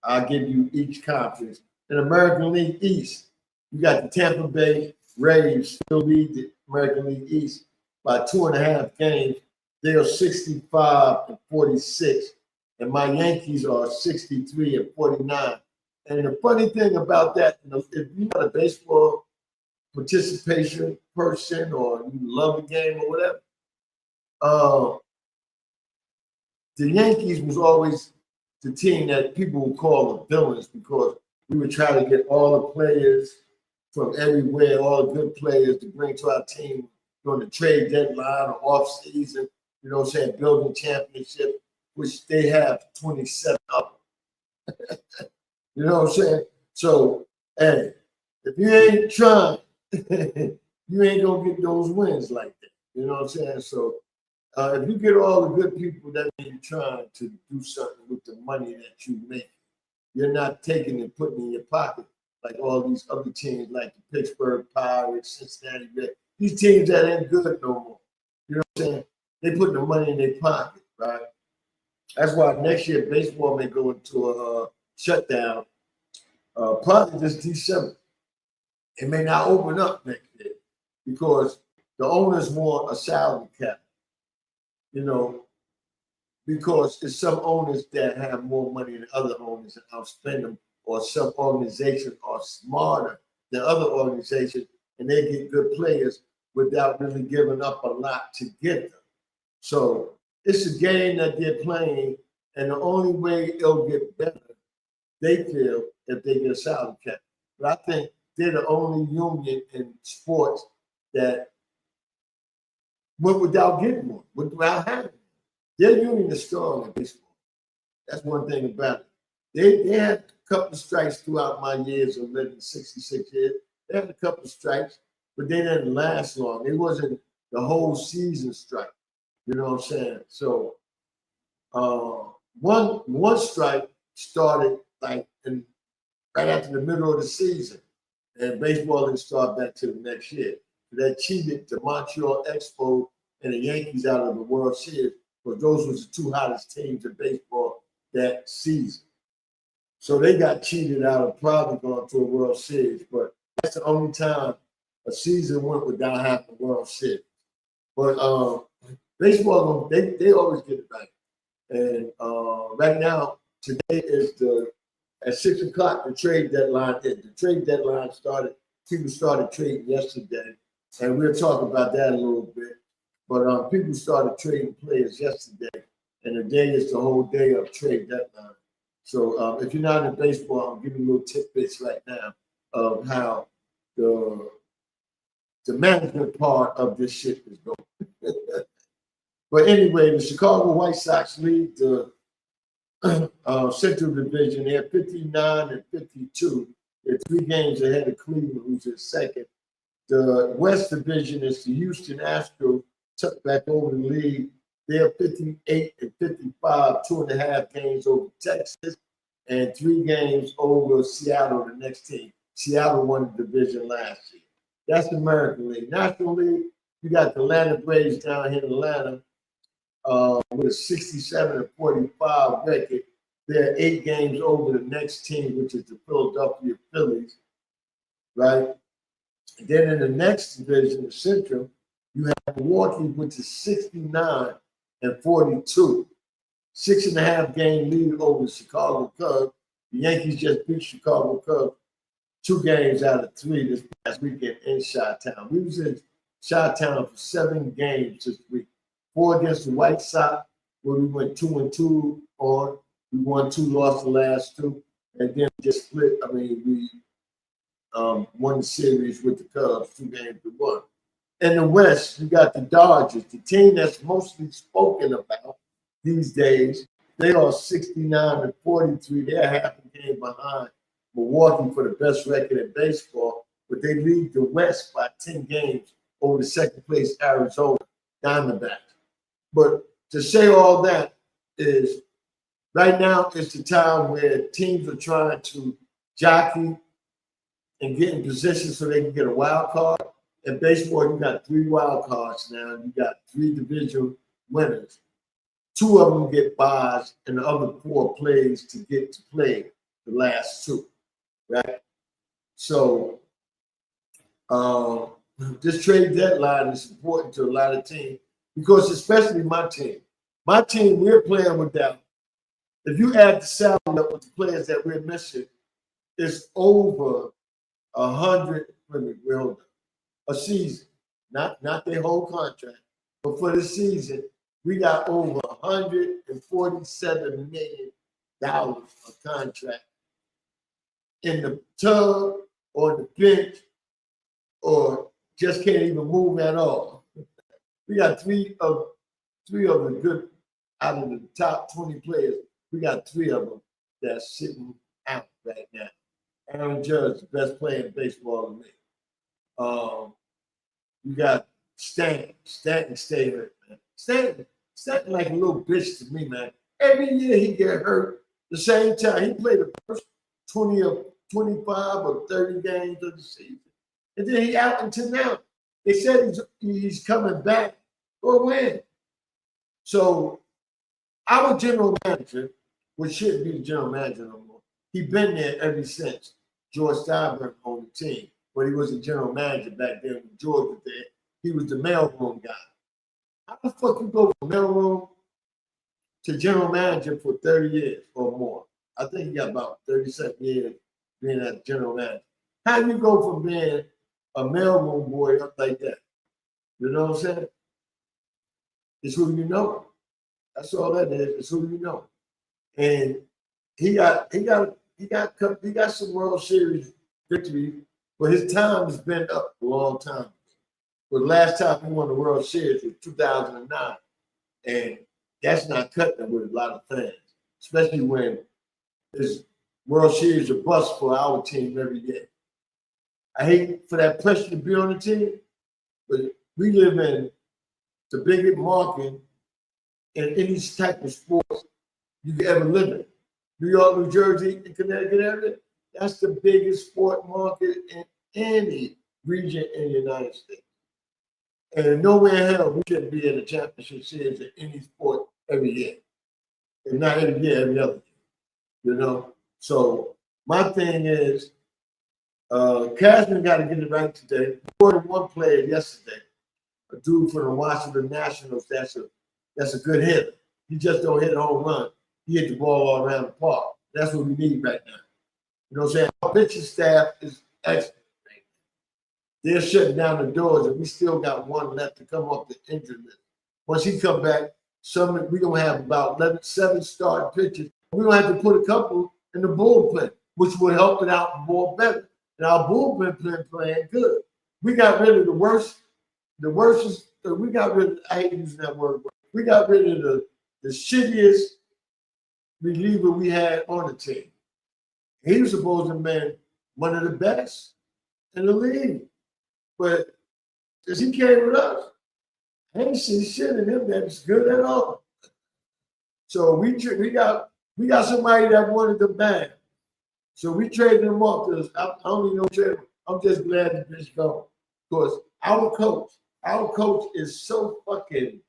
I'll give you each conference. In American League East, you got the Tampa Bay Rays still lead the American League East by 2.5 games. They are 65-46, and my Yankees are 63-49. And the funny thing about that, if you're not a baseball participation person or you love the game or whatever, the Yankees was always the team that people would call the villains because we would try to get all the players from everywhere, all the good players to bring to our team during the trade deadline or off season, building championship, which they have 27 of them. You know what I'm saying? So, hey, if you ain't trying, you ain't gonna get those wins like that. You know what I'm saying? So, if you get all the good people, that means you're trying to do something with the money that you make. You're not taking and putting in your pocket like all these other teams, like the Pittsburgh Pirates, Cincinnati Reds. These teams that ain't good no more. You know what I'm saying? They put the money in their pocket, right? That's why next year baseball may go into a shutdown, probably this December. It may not open up next year because the owners want a salary cap, you know, because it's some owners that have more money than other owners and outspend them, or some organizations are smarter than other organizations and they get good players without really giving up a lot to get them. So it's a game that they're playing, and the only way it'll get better, they feel, if they get a salary cap. But I think they're the only union in sports that went without getting one, without having one. Their union is strong in baseball. That's one thing about it. They had a couple of strikes throughout my years of living, 66 years. They had a couple of strikes, but they didn't last long. It wasn't the whole season strike. You know what I'm saying? So one strike started like right after the middle of the season, and baseball didn't start back to the next year. That cheated the Montreal Expos and the Yankees out of the World Series, because those was the two hottest teams in baseball that season. So they got cheated out of probably going to a World Series, but that's the only time a season went without having a World Series. But baseball, they always get it back. And right now, today is at 6 o'clock, the trade deadline. The trade deadline started, people started trading yesterday, and we'll talk about that a little bit. But people started trading players yesterday, and today is the whole day of trade deadline. So if you're not in baseball, I'm giving you little tidbits right now of how the management part of this shit is going. But anyway, the Chicago White Sox lead the Central Division. They're 59 and 52. They're 3 games ahead of Cleveland, who's in second. The West Division is the Houston Astros, took back over the lead. They're 58 and 55, 2.5 games over Texas, and 3 games over Seattle, the next team. Seattle won the division last year. That's the American League. National League, you got the Atlanta Braves down here in Atlanta with a 67 and 45 record. They're 8 games over the next team, which is the Philadelphia Phillies, right? And then in the next division, the Central, you have Milwaukee, which is 69 and 42. 6.5 game lead over the Chicago Cubs. The Yankees just beat Chicago Cubs 2 games out of 3 this past weekend in Chi-Town. We was in Chi-Town for 7 games this week. 4 against the White Sox, where we went 2-2 on. We won 2, lost the last 2, and then just split. I mean, we won the series with the Cubs 2-1. In the West, you got the Dodgers, the team that's mostly spoken about these days. They are 69 and 43. They're half a game behind Milwaukee for the best record in baseball, but they lead the West by 10 games over the second place Arizona Diamondbacks. But to say all that is, right now it's the time where teams are trying to jockey and get in position so they can get a wild card. In baseball, you got 3 wild cards now. You got 3 division winners. 2 of them get buys, and the other 4 plays to get to play the last 2, right? So this trade deadline is important to a lot of teams, because especially my team, we're playing without. If you add the salary up with the players that we're missing, it's over 100. A season, not their whole contract, but for the season, we got over $147 million of contract in the tub or the bench, or just can't even move at all. We got 3 of the good, out of the top 20 players, we got 3 of them that's sitting out right now. Aaron Judge, the best player in baseball to me. You got Stanton stay hurt, man. Stanton like a little bitch to me, man. Every year he get hurt the same time. He played the first 20 or 25 or 30 games of the season. And then he out until now. They said he's coming back for a win. So our general manager, which shouldn't be the general manager no more, he's been there ever since George Steinbrenner owned the team. but he was a general manager back then when George was there. He was the mailroom guy. How the fuck you go from mailroom to general manager for 30 years or more? I think he got about 37 years being a general manager. How do you go from being a mailroom boy up like that? You know what I'm saying? It's who you know. That's all that is. It's who you know. And he got some World Series victory, but his time has been up a long time. But the last time he won the World Series was 2009, and that's not cutting it with a lot of fans, especially when this World Series a bust for our team every year. I hate for that pressure to be on the team, but we live in the biggest market in any type of sports you could ever live in. New York, New Jersey, and Connecticut area, that's the biggest sport market in any region in the United States. And nowhere in hell we shouldn't be in the championship series in any sport every year. And not every year, every other year. You know? So my thing is, Cashman got to get it right today. More than one player yesterday, a dude from the Washington Nationals, that's a good hitter. He just don't hit a home run. He hit the ball all around the park. That's what we need right now. You know what I'm saying? Our pitching staff is excellent. They're shutting down the doors, and we still got one left to come off the injury list. Once he come back, we're going to have about 7 starting pitchers. We're going to have to put a couple in the bullpen, which will help it out more better. And our bullpen playing good. We got rid of the worst, we got rid of, I hate using that word, we got rid of the shittiest reliever we had on the team. He was supposed to be one of the best in the league. But as he came with us, I ain't seen shit in him that's good at all. So we got somebody that wanted the bag. So we traded him off because I don't even know trade him. I'm just glad that this gone. Because our coach is so fucking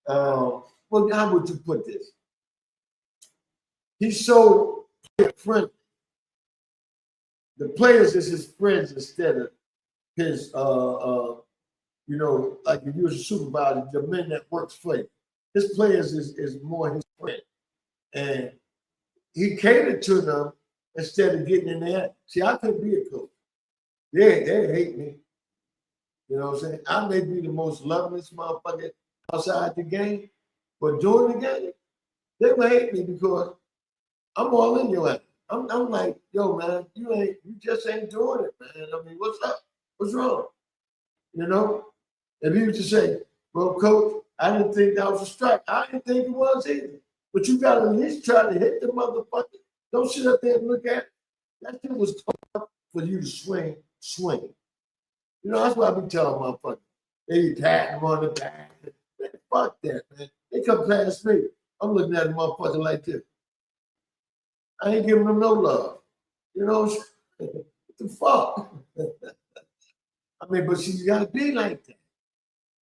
well, how would you put this? He's so friendly. The players is his friends instead of his you know, like if you was a supervisor, the men that works for you. His players is more his friend. And he catered to them instead of getting in there. See, I couldn't be a coach. They hate me. You know what I'm saying? I may be the most lovingest motherfucker outside the game, but during the game, they would hate me because I'm all in your ass. I'm like, yo, man, you just ain't doing it, man. I mean, what's up? What's wrong? You know? If you just say, well, coach, I didn't think that was a strike. I didn't think it was either. But you got to at least try to hit the motherfucker. Don't sit up there and look at it. That shit was tough for you to swing. You know, that's what I be telling motherfuckers. They pat him on the back. Man, fuck that, man. They come past me. I'm looking at the motherfucker like this. I ain't giving them no love. You know, what the fuck? I mean, but see, you got to be like that.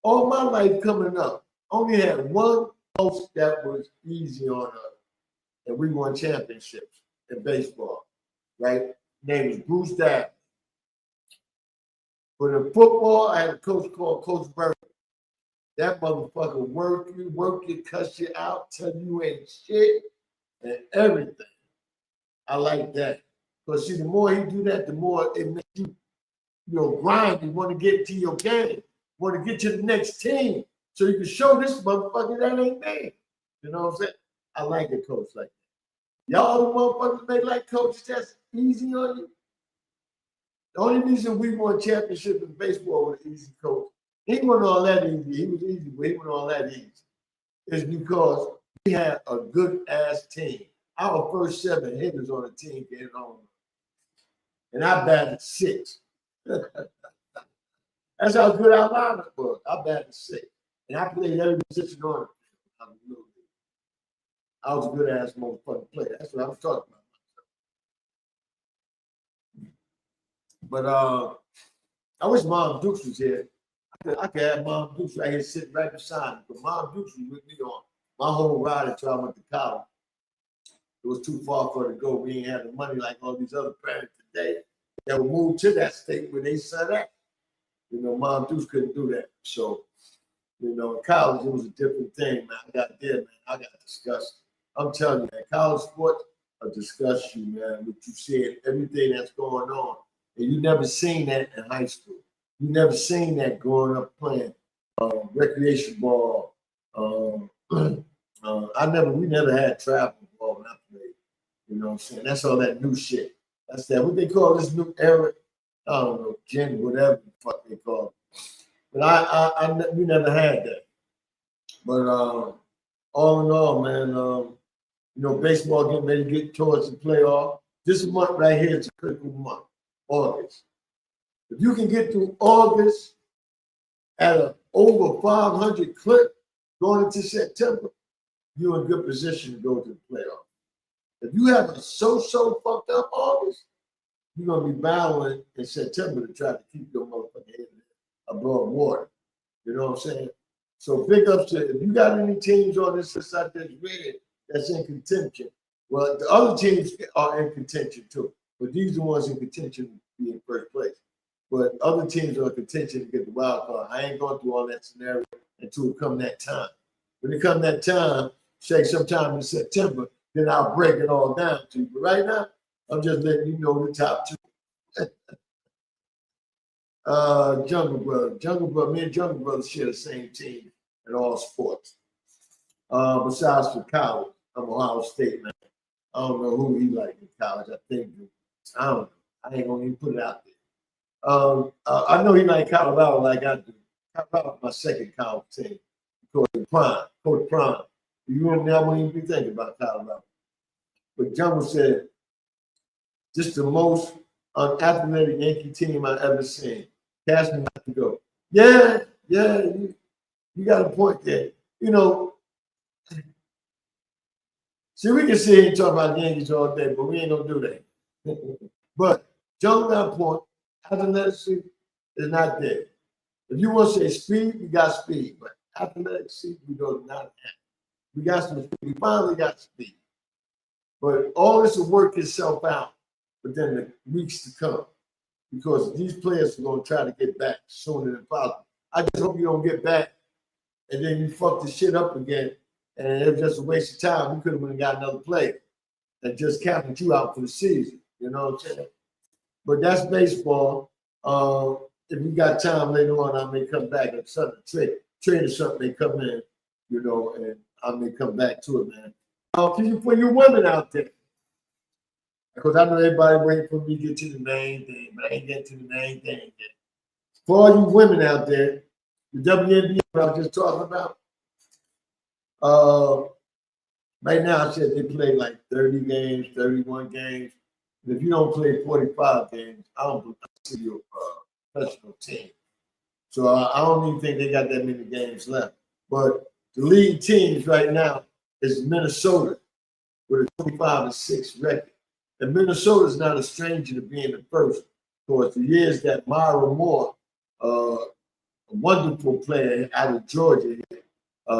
All my life coming up, only had one coach that was easy on us, and we won championships in baseball, right? His name is Bruce Dabb. But in football, I had a coach called Coach Burke. That motherfucker work you, cuss you out, tell you ain't shit, and everything. I like that. Because see, the more he do that, the more it makes you, grind. You want to get to your game. Want to get to the next team so you can show this motherfucker that ain't me. You know what I'm saying? I like a coach like that. Y'all the motherfuckers make like coaches that's easy on you. The only reason we won championship in baseball with an easy coach, he wasn't all that easy. He was easy, but he wasn't all that easy. It's because we had a good ass team. Our first 7 hitters on the team came home. And I batted 6. That's how good our lineup was. I batted 6. And I played every position on it. I was a good ass motherfucking player. That's what I was talking about. But I wish Mom Dukes was here. I could have Mom Dukes right here sitting right beside me. But Mom Dukes was with me on my whole ride until I went to college. It was too far for her to go. We ain't have the money like all these other parents today. that would move to that state where they set up. You know, Mom Deuce couldn't do that. So, you know, in college, it was a different thing, man. I got there, man. I got disgusted. I'm telling you, man, college sports will disgust you, man. What you said, everything that's going on. And you never seen that in high school. You never seen that growing up playing recreation ball. We never had travel ball when I played. You know what I'm saying? That's all that new shit. That's that, what they call this new era. I don't know, gen, whatever the fuck they call it. But we never had that. But all in all, man, you know, baseball getting ready to get towards the playoff. This month right here is a critical month, August. If you can get through August at an over 500 clip going into September, you're in good position to go to the playoff. If you have a so-so fucked up August, you're going to be battling in September to try to keep your motherfucking head above water. You know what I'm saying? So big ups to, if you got any teams on this side that's ready, that's in contention, well, the other teams are in contention too. But these are the ones in contention to be in first place. But other teams are in contention to get the wild card. I ain't going through all that scenario until it come that time. When it come that time, say sometime in September, then I'll break it all down to you. But right now, I'm just letting you know the top two. Jungle Brother, me and Jungle Brother share the same team in all sports. Besides for college, I'm Ohio State, man. I don't know who he like in college. I don't know. I ain't gonna even put it out there. I know he like Colorado like I do. Colorado's my second college team. Coach Prime. You and I won't even be thinking about Colorado. But Jungle said, just the most unathletic Yankee team I've ever seen. Cast me not to go. Yeah, you got a point there. You know, see, we can sit here and talk about the Yankees all day, but we ain't gonna do that. But Jungle got a point. Athleticism is not there. If you want to say speed, we got speed, but athleticism, we don't not have. We got some speed. We finally got speed. But all this will work itself out within the weeks to come, because these players are going to try to get back sooner than possible. I just hope you don't get back and then you fuck the shit up again, and it was just a waste of time. We could have got another player and just counted you out for the season. You know what I'm saying? But that's baseball. If you got time later on, I may come back and something trade or something may come in, you know, and I may come back to it, man. For you women out there, because I know everybody waiting for me to get to the main thing, but I ain't getting to the main thing yet. For all you women out there, the WNBA I was just talking about, right now I said they play like 30 games, 31 games. And if you don't play 45 games, I don't see your professional team. So I don't even think they got that many games left. But the lead teams right now is Minnesota with a 25-6 record. And Minnesota is not a stranger to being the first. For the years that Myra Moore, a wonderful player out of Georgia,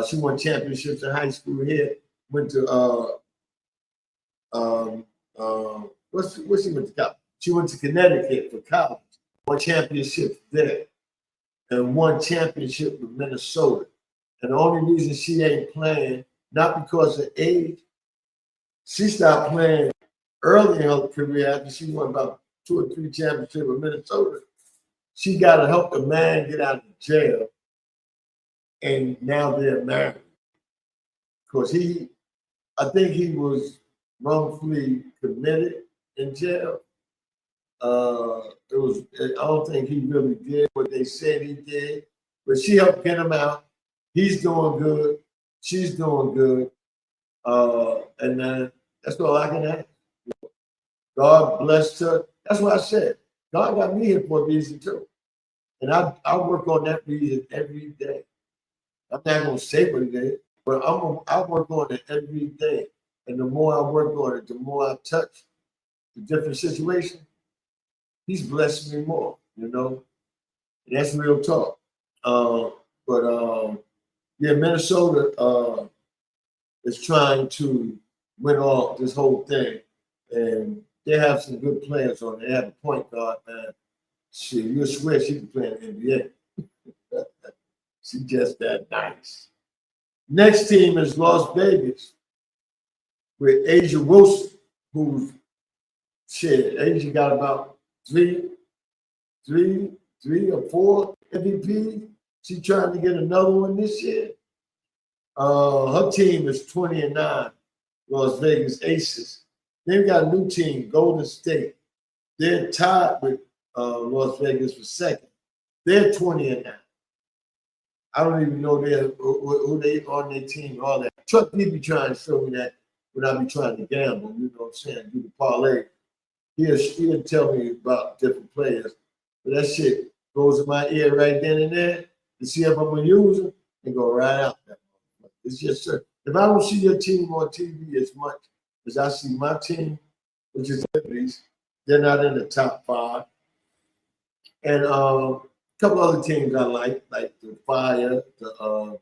she won championships in high school here. Went to what she went to college? She went to Connecticut for college. Won championships there, and won championship with Minnesota. And the only reason she ain't playing, not because of age, she stopped playing early in her career after she won about 2 or 3 championships with Minnesota. She got to help the man get out of jail, and now they're married. Because I think he was wrongfully committed in jail. I don't think he really did what they said he did, but she helped get him out. He's doing good. She's doing good. And that's all I can ask. God blessed her. That's what I said. God got me here for a reason too. And I work on that reason every day. I'm not going to say what it is, but I work on it every day. And the more I work on it, the more I touch the different situations, he's blessing me more, you know? And that's real talk. Yeah, Minnesota is trying to win off this whole thing. And they have some good players on. They have a point guard, man. Shit, you swear she can play in the NBA. She just that nice. Next team is Las Vegas with Asia Wilson, who's shit. Asia got about three or four MVP. She trying to get another one this year. Her team is 20-9, Las Vegas Aces. Then we got a new team, Golden State. They're tied with Las Vegas for second. They're 20-9. I don't even know who they on their team, all that. Chuck B be trying to show me that when I be trying to gamble, you know what I'm saying, do the parlay. He'll tell me about different players. But that shit goes in my ear right then and there to see if I'm going to use them and go right out there. It's just, if I don't see your team on TV as much as I see my team, which is Liberties, they're not in the top 5. And a couple other teams I like the Fire, the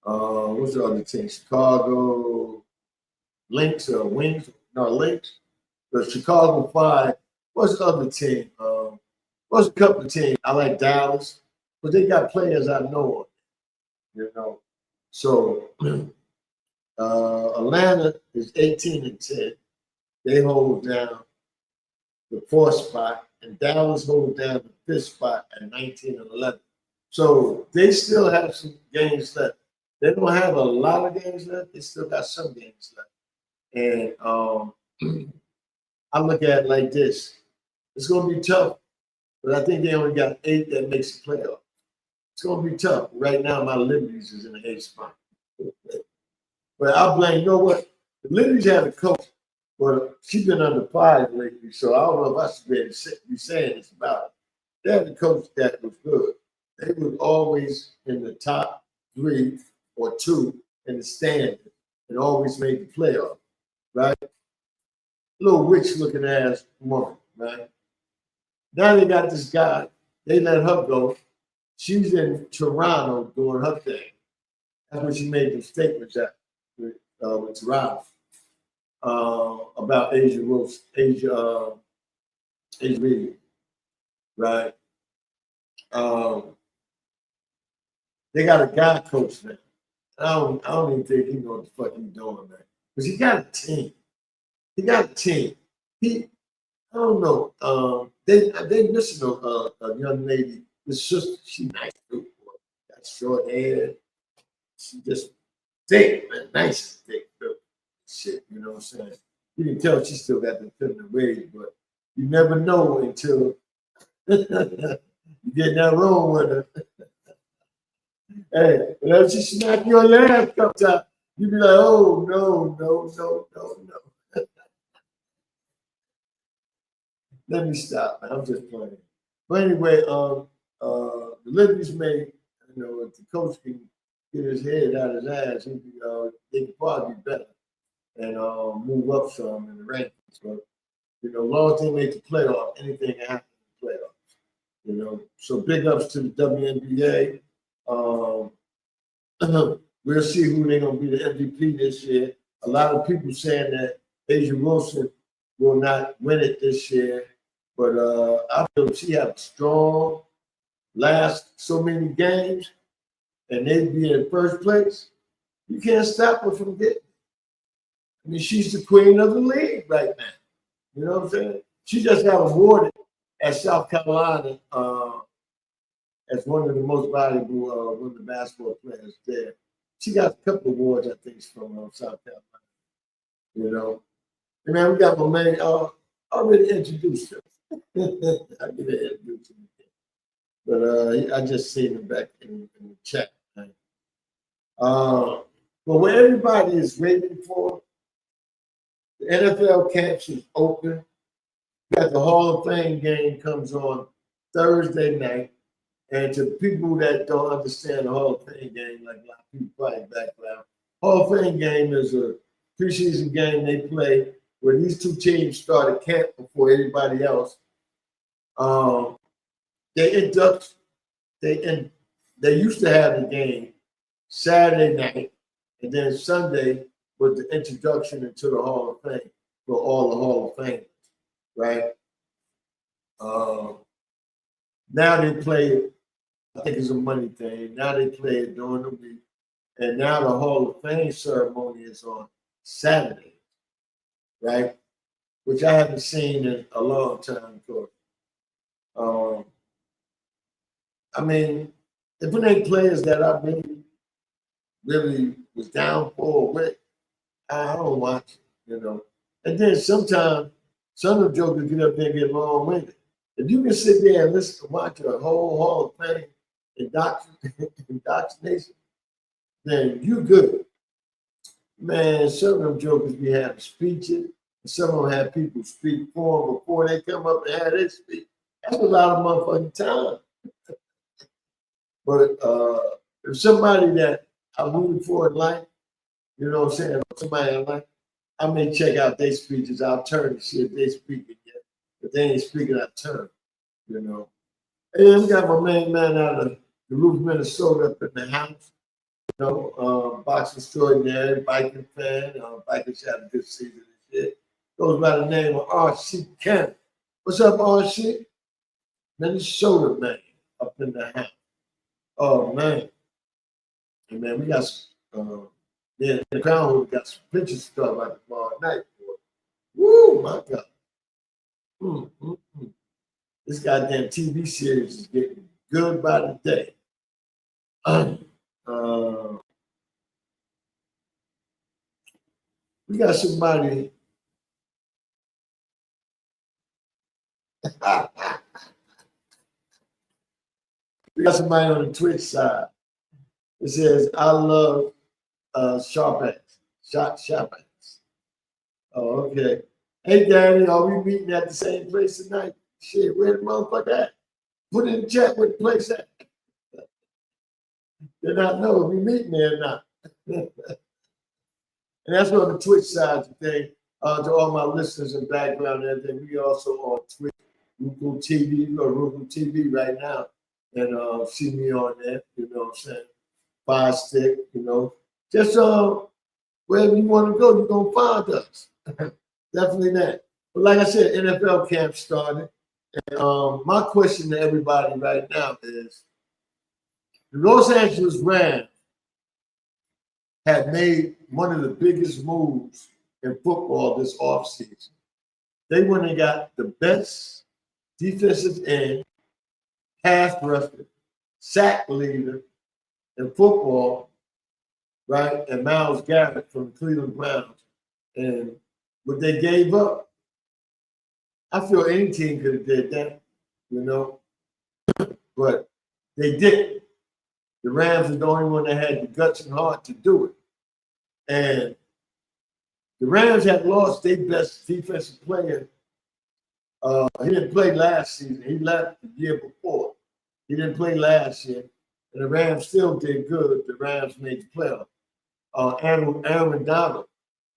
what's the other team? Chicago Lynx or Wings? No, Lynx. The Chicago Fire. What's the other team? What's a couple of teams? I like Dallas, but they got players I know of, you know. So Atlanta is 18-10. They hold down the 4th spot, and Dallas holds down the 5th spot at 19-11. So they still have some games left. They don't have a lot of games left. They still got some games left. And I look at it like this. It's going to be tough, but I think they only got 8 that makes the playoff. It's going to be tough. Right now, my Liberties is in the 8th spot. But I blame, you know what? The Liberties had a coach, but she's been under fire lately, so I don't know if I should be saying this about it. They had a coach that was good. They was always in the top 3 or 2 in the standing and always made the playoff, right? Little rich-looking ass woman, right? Now they got this guy. They let her go. She's in Toronto doing her thing. That's when she made the statements at with Toronto about Asia Wilson, Asia Reed, right? They got a guy coach now. I don't even think he knows what the fuck he's doing, man. Because he got a team. I don't know. They missing a young lady. His sister, she nice too. Got short hair. She just thick, man. Nice thick too. Shit, you know what I'm saying? You can tell she still got the feminine ways, but you never know until you get in that room with her. Hey, whenever she smack your leg sometimes, you be like, oh no. Let me stop, man. I'm just playing. But anyway, the Liberties made, you know, if the coach can get his head out of his ass, they could probably be better and move up some in the rankings. But, you know, as long as they make the playoff, anything can happen in the playoffs. You know, so big ups to the WNBA. We'll see who they're going to be the MVP this year. A lot of people saying that Asia Wilson will not win it this year. But I feel she have a strong last so many games, and they'd be in first place. You can't stop her from getting it. I mean, she's the queen of the league right now. You know what I'm saying? She just got awarded at South Carolina as one of the most valuable women basketball players there. She got a couple of awards, I think, from South Carolina. You know, and man, we got my man already introduced her. I get it, but I just seen him back in the chat. But what everybody is waiting for, the NFL camps is open. We got the Hall of Fame game comes on Thursday night, and to people that don't understand the Hall of Fame game, like a lot of people probably background, Hall of Fame game is a preseason game they play where these two teams started camp before everybody else. They used to have the game Saturday night, and then Sunday was the introduction into the Hall of Fame. for all the Hall of Famers, right? Now they play it, I think it's a money thing. Now they play it during the week. And now the Hall of Fame ceremony is on Saturday, right? Which I haven't seen in a long time. I mean, if it ain't players that I really was down for with, I don't watch it, And then sometimes some of the jokers get up there and get long winded. If you can sit there and listen to watch a whole Hall of Fame indoctrination, then you good. Man, some of them jokers be having speeches, and some of them have people speak for them before they come up and have their speech. That's a lot of motherfucking time. But if somebody that I'm rooting for in life, you know what I'm saying, somebody in life, I may check out their speeches. I'll turn to see if they speaking yet. If they ain't speaking, I turn, And we got my main man out of Duluth, Minnesota up in the house. Boxing extraordinary, Viking fan. Vikings had a good season and shit. Goes by the name of R.C. Kemp. What's up, R.C.? Minnesota man up in the house. Oh, man. And man, we got some, the Crown Hole got some pictures to talk about tomorrow night. Boy. Woo, my God. This goddamn TV series is getting good by the day. We got somebody. We got somebody on the Twitch side. It says, I love sharp ass. Sharp ass. Oh, okay. Hey, Danny, are we meeting at the same place tonight? Shit, where the motherfucker at? Put in the chat where the place at. Did not know if we meeting there or not. And that's on the Twitch side today. To all my listeners and background and everything, we also on Twitch, Roku TV right now. And see me on there, you know what I'm saying? Fire Stick, Just wherever you want to go, you're going to find us. Definitely that. But like I said, NFL camp started. And my question to everybody right now is, the Los Angeles Rams had made one of the biggest moves in football this offseason. They went and got the best defensive end, pass rusher, sack leader in football, right? And Myles Garrett from the Cleveland Browns. And what they gave up, I feel any team could have did that, but they didn't. The Rams are the only one that had the guts and heart to do it. And the Rams had lost their best defensive player. He didn't play last season. He left the year before. He didn't play last year. And the Rams still did good. The Rams made the playoff. Aaron Donald,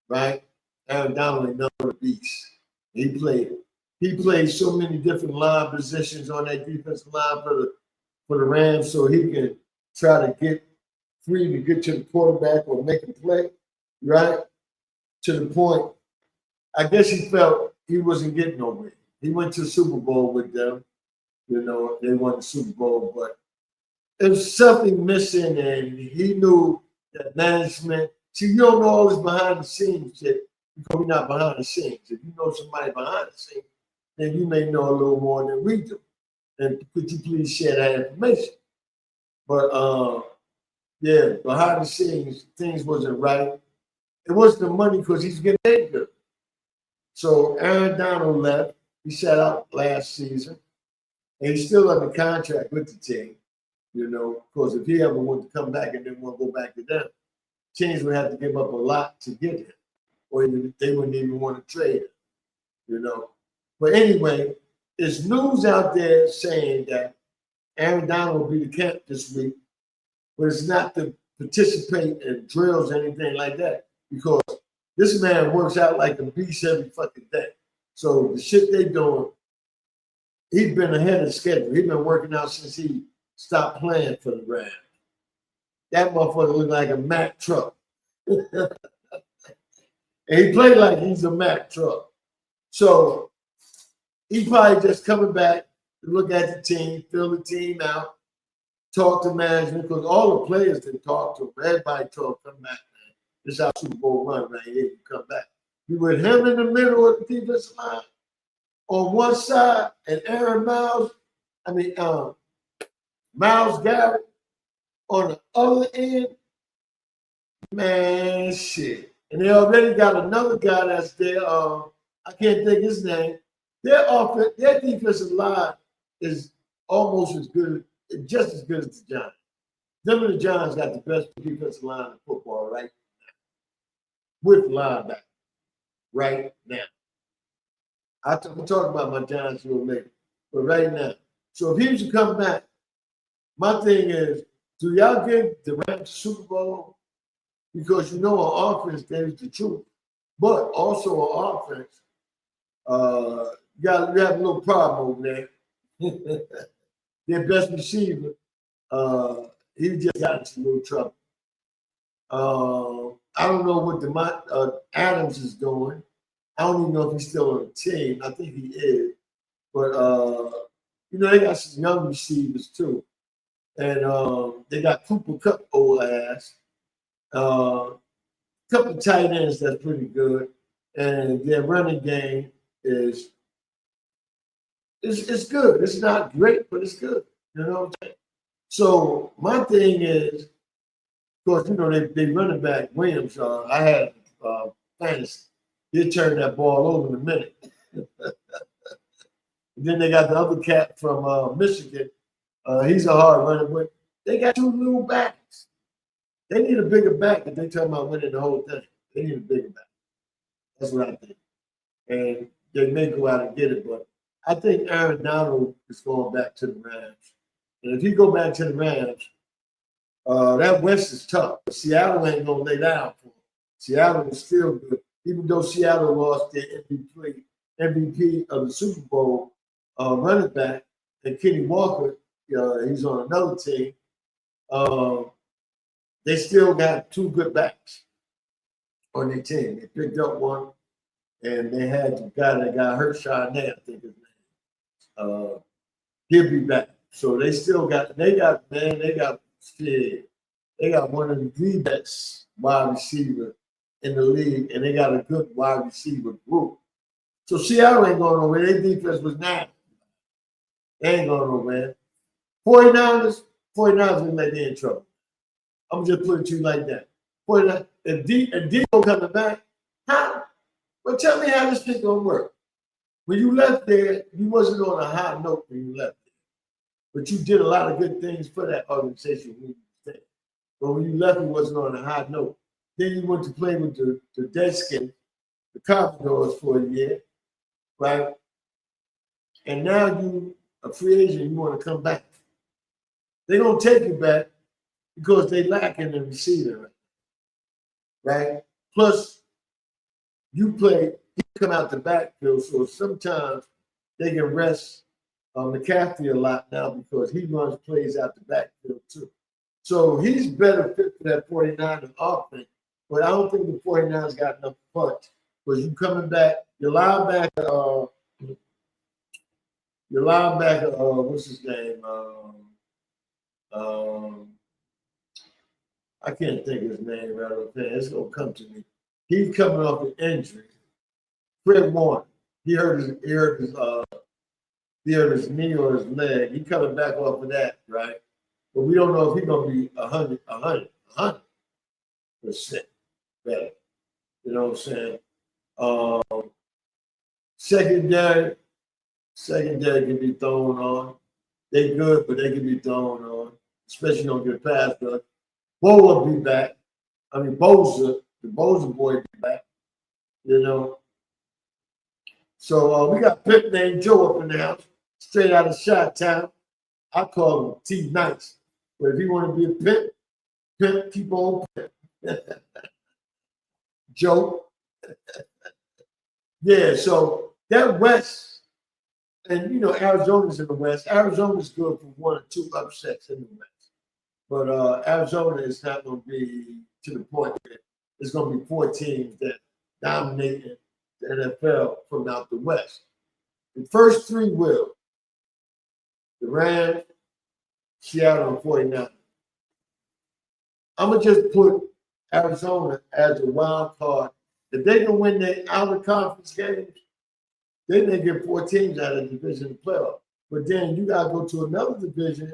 right? Aaron Donald, another beast. He played so many different line positions on that defensive line for the Rams so he can try to get free to get to the quarterback or make a play, right? To the point, I guess he felt he wasn't getting nowhere. He went to the Super Bowl with them. They won the Super Bowl, but there was something missing, and he knew that management. See, you don't know all this behind the scenes shit because we're not behind the scenes. If you know somebody behind the scenes, then you may know a little more than we do. And could you please share that information? But yeah, behind the scenes, things wasn't right. It wasn't the money because he's getting paid good. So Aaron Donald left. He sat out last season. And he's still under contract with the team, because if he ever wanted to come back and didn't want to go back to them, teams would have to give up a lot to get him. Or they wouldn't even want to trade him, But anyway, there's news out there saying that Aaron Donald will be the camp this week, but it's not to participate in drills or anything like that because this man works out like a beast every fucking day. So the shit they doing, he's been ahead of schedule. He's been working out since he stopped playing for the Rams. That motherfucker looked like a Mack truck. And he played like he's a Mack truck. So he probably just coming back to look at the team, fill the team out, talk to management, because all the players didn't talk to him. Everybody told him, come back, man. This is our Super Bowl run right here. You come back. You with him in the middle of the defensive line on one side and Miles Garrett on the other end. Man, shit. And they already got another guy that's there. I can't think his name. Their defensive line is almost as good, just as good as the Giants. Them and the Giants got the best defensive line in football right now. With linebacker right now. I'm talking about my Giants a little later, but right now. So if he was to come back, my thing is, do y'all give the Rams Super Bowl? Because you know on offense, there's the truth. But also on offense, you have a little problem over there. Their best receiver, he just got into a little trouble. I don't know what Adams is doing. I don't even know if he's still on the team. I think he is. But, they got some young receivers too. And they got Cooper Kupp, old ass. Couple of tight ends that's pretty good. And their running game is it's good. It's not great, but it's good. You know what I'm saying? So my thing is, of course, they running back Williams. I had fantasy. He'll turn that ball over in a minute. Then they got the other cat from Michigan. He's a hard runner, but they got two little backs. They need a bigger back if they talking about winning the whole thing. They need a bigger back. That's what I think. And they may go out and get it, but I think Aaron Donald is going back to the Rams. And if he go back to the Rams, that West is tough. Seattle ain't going to lay down for him. Seattle is still good. Even though Seattle lost their MVP of the Super Bowl running back, and Kenny Walker, he's on another team, they still got two good backs on their team. They picked up one, and they had the guy that got hurt, Chardonnay, I think his name. He'll be back. So they still got one of the best wide receiver in the league, and they got a good wide receiver group. So Seattle ain't going nowhere. Their defense was nasty. They ain't going nowhere. 49ers will make they in trouble. I'm just putting it to you like that. 49ers, if Debo coming back, how? Well, tell me how this shit gonna work. When you left there, you wasn't on a high note when you left there. But you did a lot of good things for that organization when you stayed. But when you left, you wasn't on a high note. Then you went to play with the Redskins, the Commodores for a year, right? And now you a free agent, you want to come back. They're going to take you back because they lack in the receiver, right? Plus, you come out the backfield, so sometimes they can rest McCaffrey a lot now because he runs plays out the backfield too. So he's better fit for that 49ers offense, but I don't think the 49ers got enough punch. Because you coming back, your linebacker, what's his name? I can't think of his name right off there. It's gonna come to me. He's coming off an injury. Fred Warner. He hurt his knee or his leg. He coming back off of that, right? But we don't know if he's gonna be 100% better. You know what I'm saying? Secondary can be thrown on. They good, but they can be thrown on, especially don't get pass rush. Bo will be back. I mean, the Bosa boy will be back. So we got a pimp named Joe up in the house, straight out of Chi-Town. I call him T Nice. But if you want to be a pimp, keep on pimp. Joe. Yeah, so that West, and Arizona's in the West. Arizona's good for one or two upsets in the West. But Arizona is not going to be to the point that it's going to be 4 teams that dominating the NFL from out the West. The first three will. The Rams, Seattle, and 49ers. I'm going to just put Arizona as a wild card. If they can win their out-of-conference games, then they get 4 teams out of the division playoff. But then you got to go to another division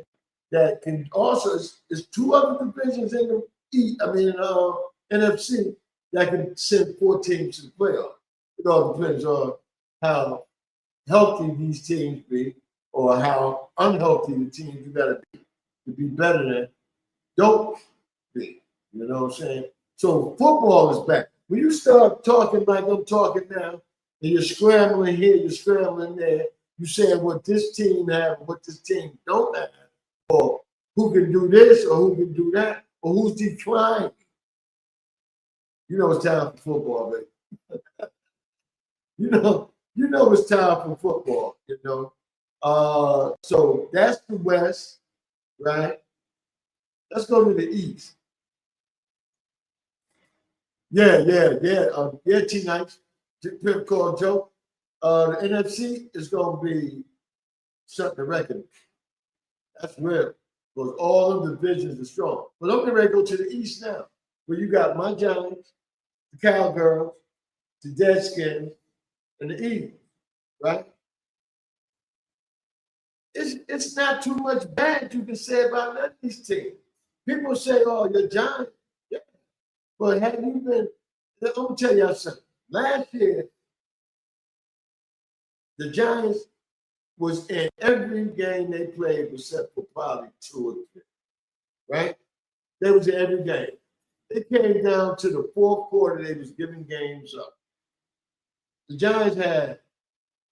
that can also, is 2 other divisions in the NFC that can send 4 teams to the playoff. It all depends on how healthy these teams be or how unhealthy the teams you got to be better than don't be. You know what I'm saying? So football is back. When you start talking like I'm talking now, and you're scrambling here, you're scrambling there, you saying what this team have and what this team don't have, or who can do this or who can do that, or who's declining. You know it's time for football, baby. you know it's time for football, you know. So that's the West, right? Let's go to the East. Yeah, T-Nights. Pimp called Joe. The NFC is going to be something to reckon with. That's real. Because all of the divisions are strong. But I'm going to go to the East now, where you got my Giants, the Cowgirls, the Deadskins, and the Eagles, right? It's not too much bad you can say about none of these teams. People say, oh, you're Giants. Yeah. But have you been, let me tell y'all something. Last year, the Giants was in every game they played except for probably 2 or 3, right? They was in every game. It came down to the 4th quarter, they was giving games up. The Giants had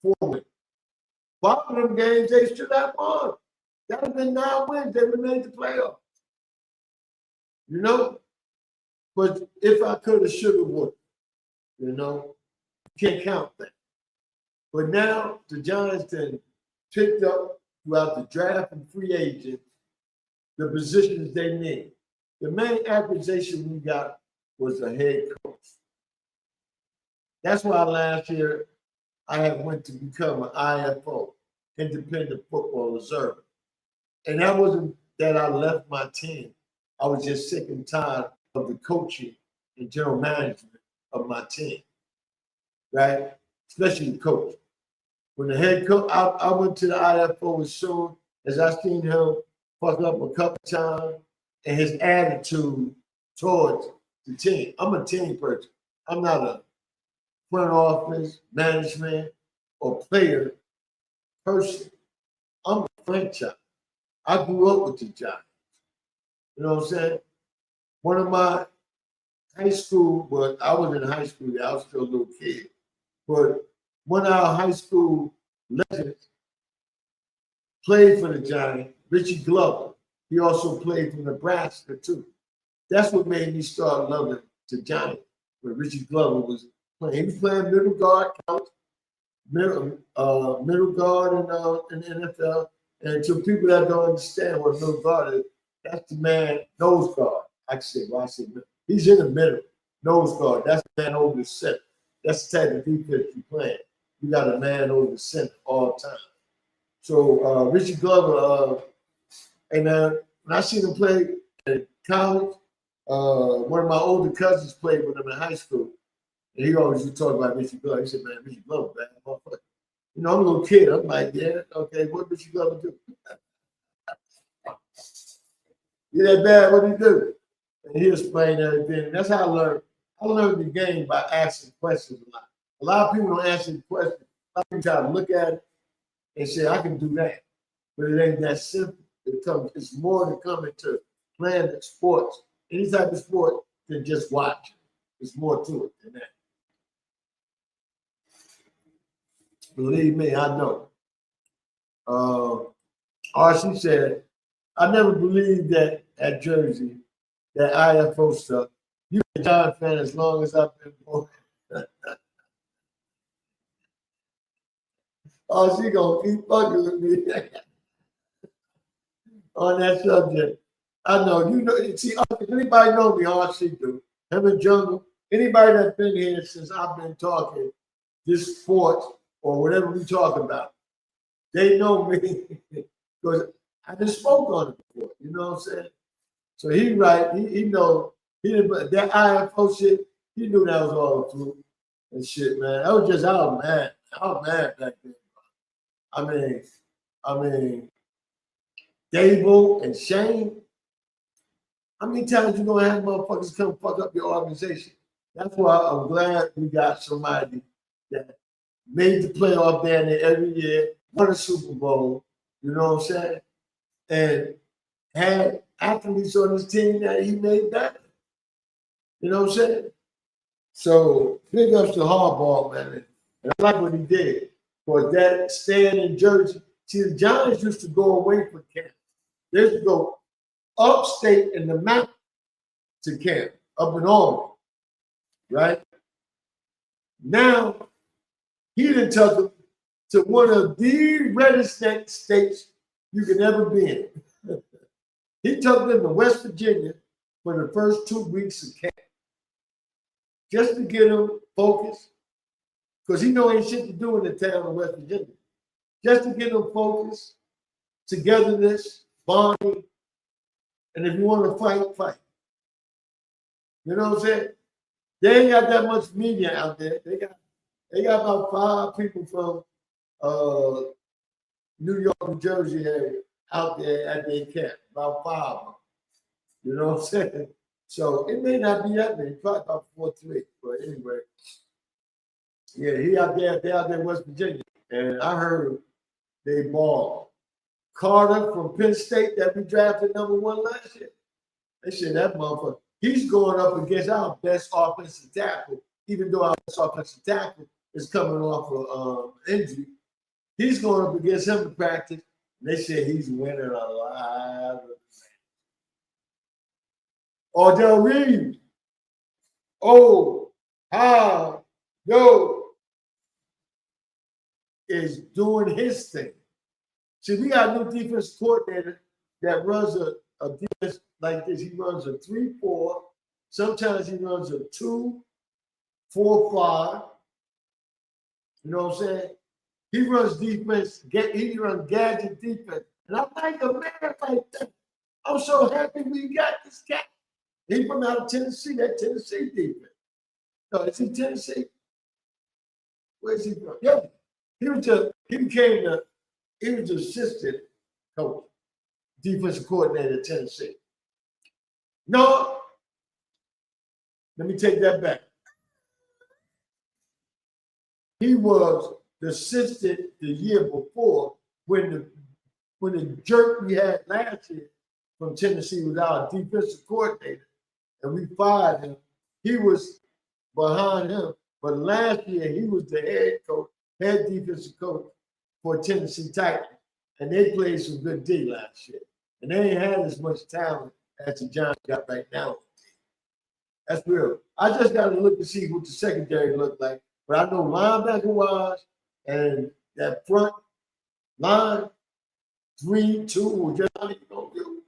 4 wins. 5 of them games they should have won. That would have been 9 wins. They would have made the playoffs. You know? But if I could have, should have, would. You know? You can't count that. But now the Giants then picked up throughout the draft and free agents the positions they need. The main acquisition we got was a head coach. That's why last year I had went to become an IFO, Independent Football Observer. And that wasn't that I left my team. I was just sick and tired of the coaching and general management of my team, right? Especially the coach. When the head coach, I went to the IFO as soon as I seen him fuck up a couple times and his attitude towards the team. I'm a team person. I'm not a front office, management, or player person. I'm a franchise. I grew up with the Giants. You know what I'm saying? One of my high school, but I was in high school, I was still a little kid. But one of our high school legends played for the Giants, Richie Glover. He also played for Nebraska, too. That's what made me start loving the Giants, when Richie Glover was playing. He was playing middle guard, college, middle guard in the NFL. And to people that don't understand what middle guard is, that's the man, nose guard. I say middle. He's in the middle, nose guard. That's the man over the center. That's the type of defense you're playing. You got a man over the center all the time. So Richie Glover, and when I seen him play at college, one of my older cousins played with him in high school. And he always used to talk about Richie Glover. He said, man, Richie Glover, bad motherfucker. You know, I'm a little kid. I'm like, yeah, okay, what did Richie Glover do? You that bad, what did he do? And he explained everything. And that's how I learned. I learned the game by asking questions a lot. A lot of people don't answer the question. A lot of people try to look at it and say, I can do that. But it ain't that simple. It's more to come into playing sports, any type of sport, than just watching. There's more to it than that. Believe me, I know. RC said, I never believed that at Jersey, that IFO stuff. You've been a Giant fan as long as I've been born. Oh, she gonna keep fucking with me on that subject. I know, you know. See, if anybody know me, all she do, him and Jungle, Anybody that's been here since I've been talking this sports or whatever we talk about, they know me because I just spoke on it before. You know what I'm saying? So he right. He know he didn't that IFO shit. He knew that was all a fluke and shit, man. I was just I was mad. I was mad back then. I mean, Dable and Shane. How many times you gonna have motherfuckers come fuck up your organization? That's why I'm glad we got somebody that made the playoff down there every year, won a Super Bowl, you know what I'm saying? And had athletes on his team that he made better. You know what I'm saying? So big ups to Harbaugh, man. And I like what he did. For that staying in Jersey. See, the Giants used to go away from camp. They used to go upstate in the mountain to camp, up in Albany, right? Now, he done took them to one of the reddest states you could ever be in. He took them to West Virginia for the first 2 weeks of camp, just to get them focused, because he know ain't shit to do in the town of West Virginia. Just to get them focused, togetherness, bonding, and if you want to fight, fight. You know what I'm saying? They ain't got that much media out there. They got about 5 people from New York, New Jersey area out there at their camp. About 5 of them. You know what I'm saying? So it may not be that many, probably about 4 3. But anyway, yeah, they out there in West Virginia. And I heard they ball. Carter from Penn State that we drafted #1 last year. They said that motherfucker, he's going up against our best offensive tackle, even though our best offensive tackle is coming off of injury. He's going up against him to practice. And they said he's winning a lot of matches. Odell Reed. Is doing his thing. See, we got a new defense coordinator that runs a defense like this. He runs a 3-4. Sometimes he runs a 2-4-5. You know what I'm saying? He runs defense. He runs gadget defense. And I'm like a man like that. I'm so happy we got this guy. He from out of Tennessee, that Tennessee defense. No, is he Tennessee? Where's he from? Yeah. He was the assistant coach, defensive coordinator at Tennessee. No, let me take that back. He was the assistant the year before when the jerk we had last year from Tennessee was our defensive coordinator, and we fired him. He was behind him, but last year he was the head defensive coach for Tennessee Titans, and they played some good D last year. And they ain't had as much talent as the Giants got right now. That's real. I just got to look to see what the secondary looked like. But I know linebacker-wise and that front line, 3-2, just how you gonna do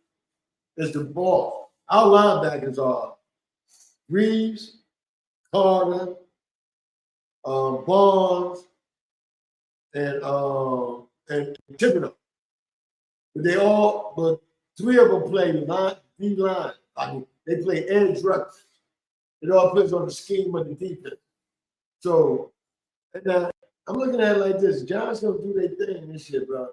is the ball. Our linebackers are Reeves, Carter, Barnes, and Thibodeau. But 3 of them play D-line. I mean, they play edge rush. It all depends on the scheme of the defense. So, and I'm looking at it like this. Giants gonna do their thing this year, bro.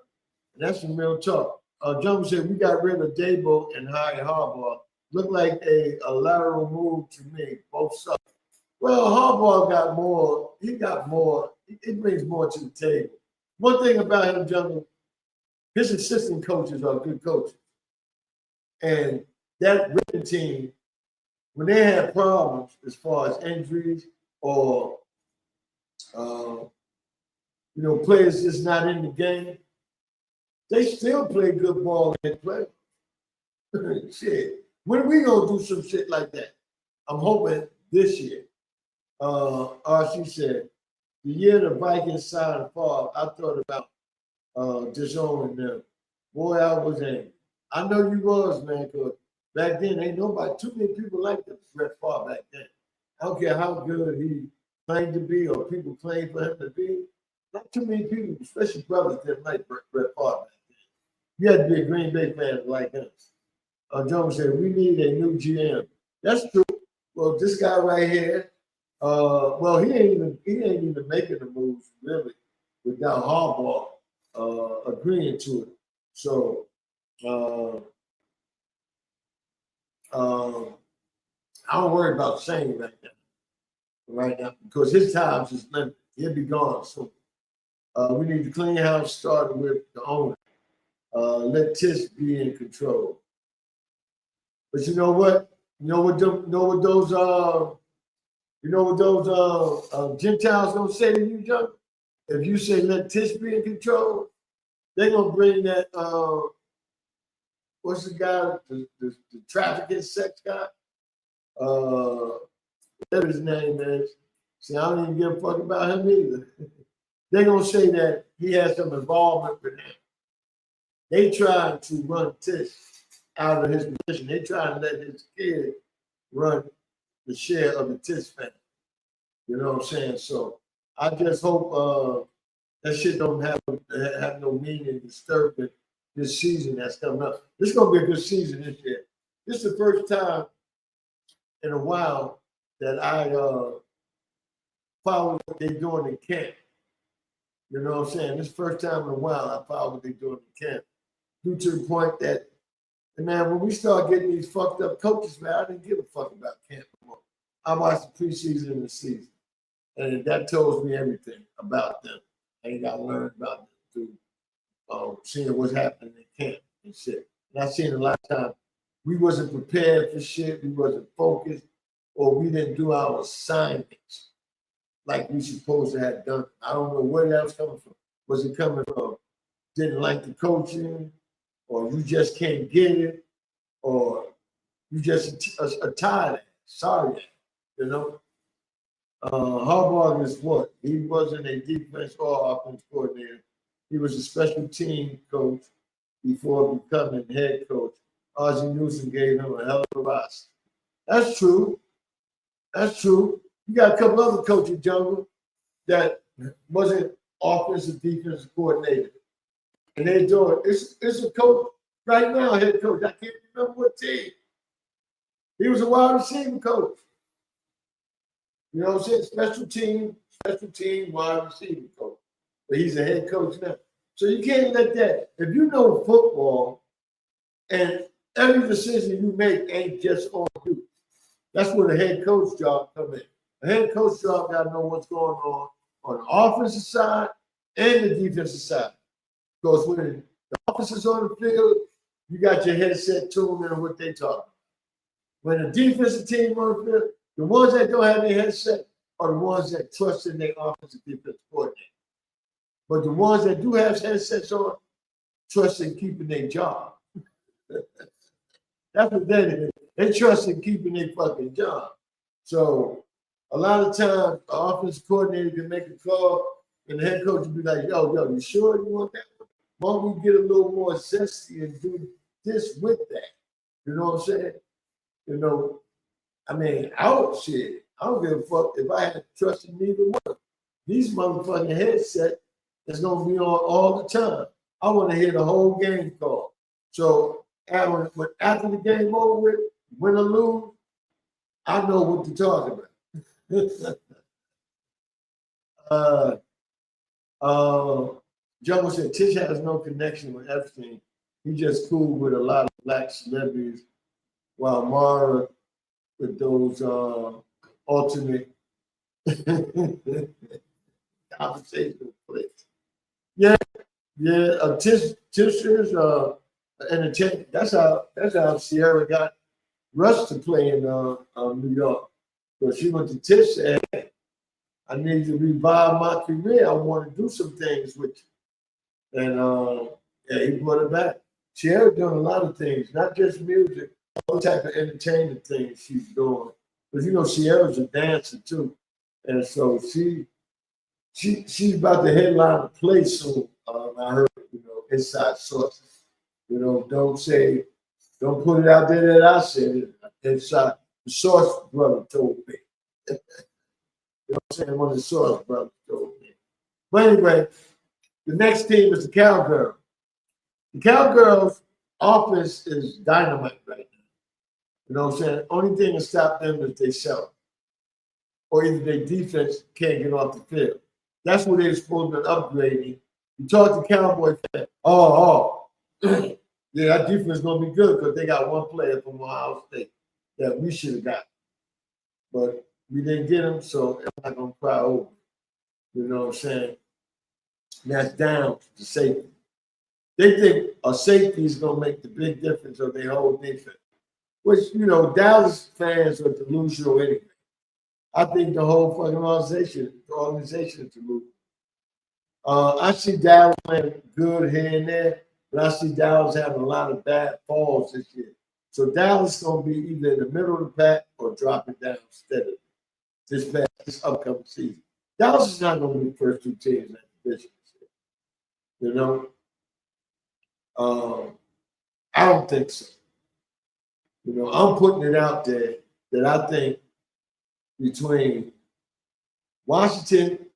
And that's some real talk. John said we got rid of Dable and hired Harbaugh. Looked like a lateral move to me. Both suck. Well, Harbaugh got more. He got more. He brings more to the table. One thing about him, gentlemen, his assistant coaches are good coaches. And that written team, when they have problems as far as injuries or players just not in the game, they still play good ball and play. Shit. When are we gonna do some shit like that? I'm hoping this year. RC said, the year the Vikings signed Favre, I thought about disowning them. Boy, I was angry. I know you was, man, because back then ain't nobody, too many people like the Brett Favre back then. I don't care how good he claimed to be or people claim for him to be. Not too many people, especially brothers, didn't like Brett Favre. You had to be a Green Bay fan to like him. Jones said, we need a new GM. That's true. Well, this guy right here, well, he ain't even making the moves really without Harbaugh agreeing to it. So I don't worry about Shane right now, because his time's is limited. He'll be gone soon. We need to clean house, starting with the owner. Let Tish be in control. But you know what? You know what those Gentiles gonna say to you, John? If you say let Tish be in control, they're gonna bring that what's the guy, the trafficking sex guy? Whatever his name is. See, I don't even give a fuck about him either. They're gonna say that he has some involvement with him. They trying to run Tish out of his position. They trying to let his kid run the share of the Tish family. You know what I'm saying? So I just hope that shit don't have no meaning disturbing this season that's coming up. This is gonna be a good season this year. This is the first time in a while that I follow what they're doing in camp. You know what I'm saying? This is the first time in a while I follow what they're doing in camp. Due to the point that, man, when we start getting these fucked up coaches, man, I didn't give a fuck about camp anymore. I watched the preseason and the season. And that tells me everything about them. I ain't got to learn about them through seeing what's happening in camp and shit. And I've seen a lot of times we wasn't prepared for shit, we wasn't focused, or we didn't do our assignments like we supposed to have done. I don't know where that was coming from. Was it coming from didn't like the coaching, or you just can't get it, or you just are tired, sorry, you know? Harbaugh is what? He wasn't a defense or offense coordinator. He was a special team coach before becoming head coach. Ozzie Newsome gave him a hell of a roster. That's true. That's true. You got a couple other coaches, Jungle, that wasn't offensive defensive coordinator. And they're doing it's a coach right now, head coach. I can't remember what team. He was a wide receiver coach. You know what I'm saying? Special team, wide receiver coach. But he's a head coach now. So you can't let that. If you know football and every decision you make ain't just on you, that's where the head coach job come in. The head coach job got to know what's going on the offensive side and the defensive side. Because when the offense on the field, you got your headset tuned in on what they talk about. When the defensive team on the field, the ones that don't have their headset are the ones that trust in their offensive defensive coordinator. But the ones that do have headsets on, trust in keeping their job. That's what that is. They trust in keeping their fucking job. So a lot of times, the offensive coordinator can make a call, and the head coach will be like, yo, you sure you want that one? Why don't we get a little more zesty and do this with that? You know what I'm saying? You know, I mean, I don't give a fuck if I had trust in neither one. These motherfucking headsets is going to be on all the time. I want to hear the whole game call. So after the game over with, win or lose, I know what to talk about. Jungle said Tish has no connection with Epstein. He just cool with a lot of black celebrities, while Mara with those alternate conversational clips. Yeah. Tish is entertainment. That's how Sierra got Russ to play in New York. So she went to Tish and said, I need to revive my career. I want to do some things with you. And he brought it back. Sierra doing a lot of things, not just music, all type of entertainment things she's doing. Because you know Sierra's a dancer too. And so she's about to headline a play soon. I heard, inside sources. Don't put it out there that I said it. Inside the source brother told me. You know what I'm saying? One of the Source brothers told me. But anyway, the next team is the Cowgirls. The Cowgirls' offense is dynamite right now. You know what I'm saying? Only thing that stop them is they sell. Or either their defense can't get off the field. That's what they're supposed to be upgrading. You talk to Cowboy fans, yeah, that defense is going to be good because they got one player from Ohio State that we should have got. But we didn't get him, so I'm not going to cry over. You know what I'm saying? And that's down to safety. They think a safety is going to make the big difference of their whole defense, which, you know, Dallas fans are delusional anyway. I think the whole fucking organization is delusional. I see Dallas playing good here and there, but I see Dallas having a lot of bad falls this year. So Dallas is going to be either in the middle of the pack or dropping down steadily this upcoming season. Dallas is not going to be the first two teams in that division. You know? I don't think so. You know, I'm putting it out there that I think between Washington,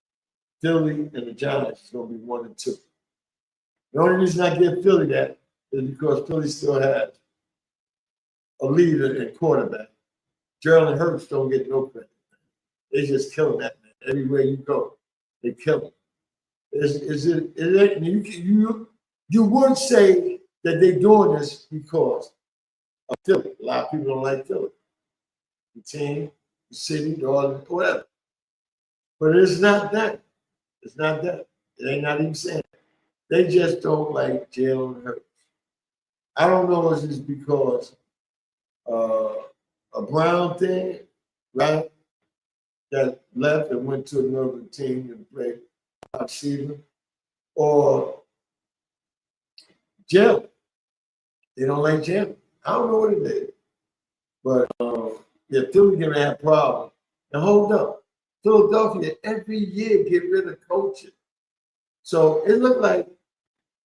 Philly, and the Giants is going to be 1 and 2. The only reason I give Philly that is because Philly still has a leader and quarterback. Jalen Hurts don't get no credit. They just kill that man everywhere you go. They kill him. You would say that they're doing this because of Philly. A lot of people don't like Philly. The team, the city, the order, whatever. But it's not that. It's not that. It ain't not even saying that. They just don't like Jalen Hurts. I don't know if it's because a Brown thing, right? That left and went to another team and played receiver, or Jalen. They don't like Jalen. I don't know what it is. But yeah, Philly gonna have problems. And hold up. Philadelphia every year get rid of coaches. So it looked like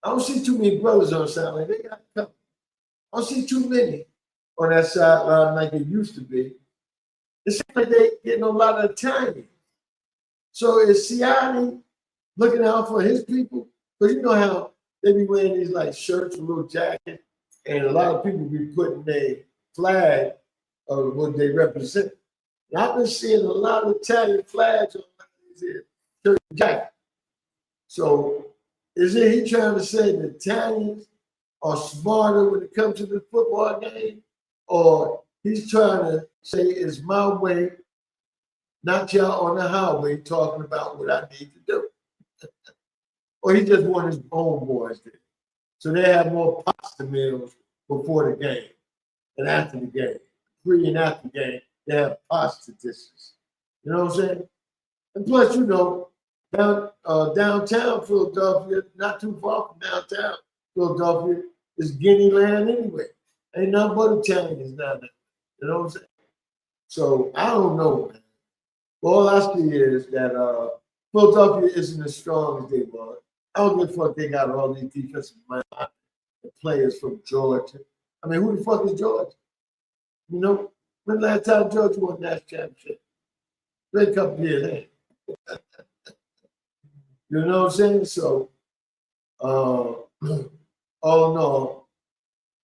I don't see too many brothers on the sideline. They got to come. I don't see too many on that sideline like it used to be. It seems like they're getting a lot of Italian. So is Siani looking out for his people? Because you know how they be wearing these like shirts and little jackets, and a lot of people be putting their flag of what they represent. And I've been seeing a lot of Italian flags on these shirt and jacket. So is it he trying to say the Italians are smarter when it comes to the football game? Or he's trying to say it's my way, not y'all on the highway talking about what I need to do? Or he just want his own boys there. So they have more pasta meals before the game and after the game. Pre and after the game, they have pasta dishes. You know what I'm saying? And plus, you know, downtown Philadelphia, not too far from downtown Philadelphia, is Guinea land anyway. Ain't nothing but Italians down there. You know what I'm saying? So I don't know, man. All I see is that Philadelphia isn't as strong as they were. I don't give a fuck they got all these defensive players from Georgia. I mean, who the fuck is Georgia? You know, when last time Georgia won that championship? Been a couple years, ain't you know what I'm saying? So, all in all,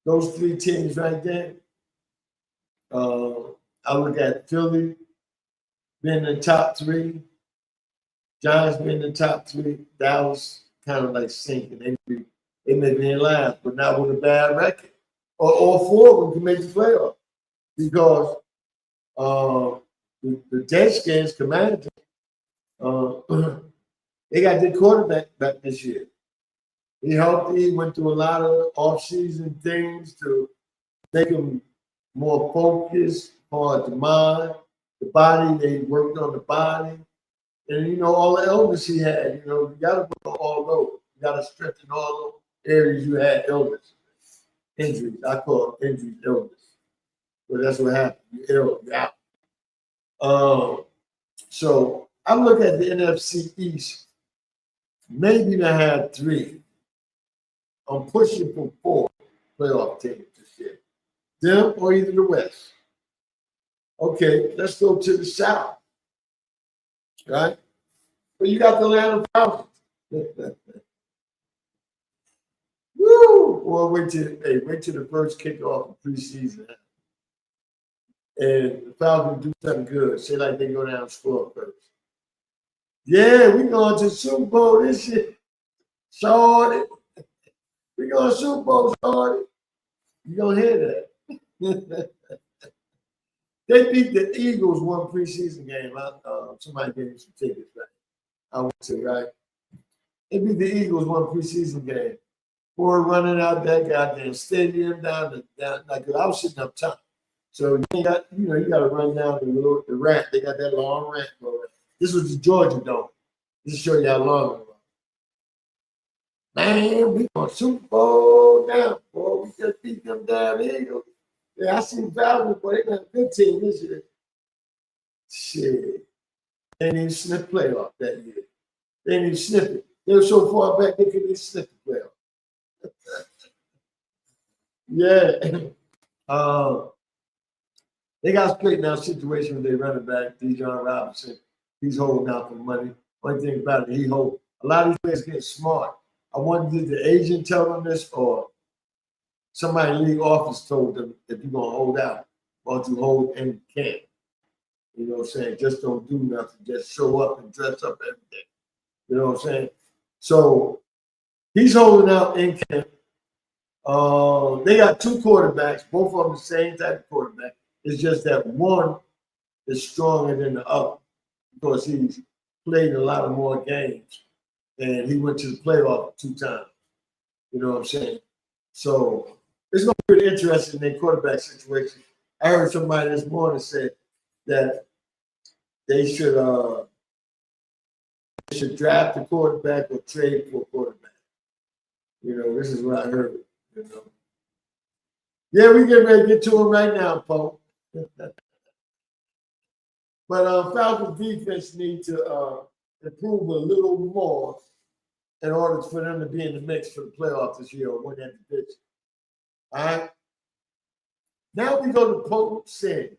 those three teams right there, I look at Philly being in the top three, Giants being in the top three, Dallas kind of like sinking. They may be in last, but not with a bad record. Or all four of them can make the playoff because the Redskins, Commanders, they got their quarterback back this year. He helped. He went through a lot of off-season things to make him more focused on the mind, the body. They worked on the body. And, you know, all the illness he had, you know, you got to work on all those. You got to strengthen all those areas you had illness, injuries. I call it injuries, illness. But that's what happened. You're ill, you're out. So I look at the NFC East. Maybe they had three. I'm pushing for 4 playoff teams this year. Them or either the West. Okay, let's go to the South. right? But you got the Atlanta Falcons. Woo! Well, wait till the first kickoff of preseason, and the Falcons do something good. Say like they go down and score first. Yeah, we going to the Super Bowl this year, shorty. We going to Super Bowl, shorty. You gonna hear that? They beat the Eagles one preseason game. Somebody gave me some tickets, right? I went to, right? They beat the Eagles one preseason game. Boy, running out that goddamn stadium down like I was sitting up top. So you got to run down the ramp. They got that long ramp going. This was the Georgia Dome. Just to show you how long it was. Man, we going Super Bowl now, boy. We just beat them damn Eagles. Yeah, I seen Falcons, boy. They got a good team this year. Shit. They didn't even sniff playoff that year. They didn't even sniff it. They were so far back they couldn't even sniff the playoff. Yeah. They got to straighten out situation with their running back, Bijan Robinson. He's holding out for money. One thing about it, a lot of these players get smart. I wonder, did the agent tell them this, or somebody in the league office told them, if you're going to hold out, why don't you hold in camp? You know what I'm saying? Just don't do nothing. Just show up and dress up every day. You know what I'm saying? So he's holding out in camp. They got two quarterbacks, both of them the same type of quarterback. It's just that one is stronger than the other because he's played a lot of more games and he went to the playoff 2 times. You know what I'm saying? So it's going to be pretty interesting in their quarterback situation. I heard somebody this morning say that they should draft a quarterback or trade for a quarterback. You know, this is what I heard. You know. Yeah, we get ready to get to him right now, Paul. But Falcons defense need to improve a little more in order for them to be in the mix for the playoffs this year or win that division. All right. Now we go to Poe Sings.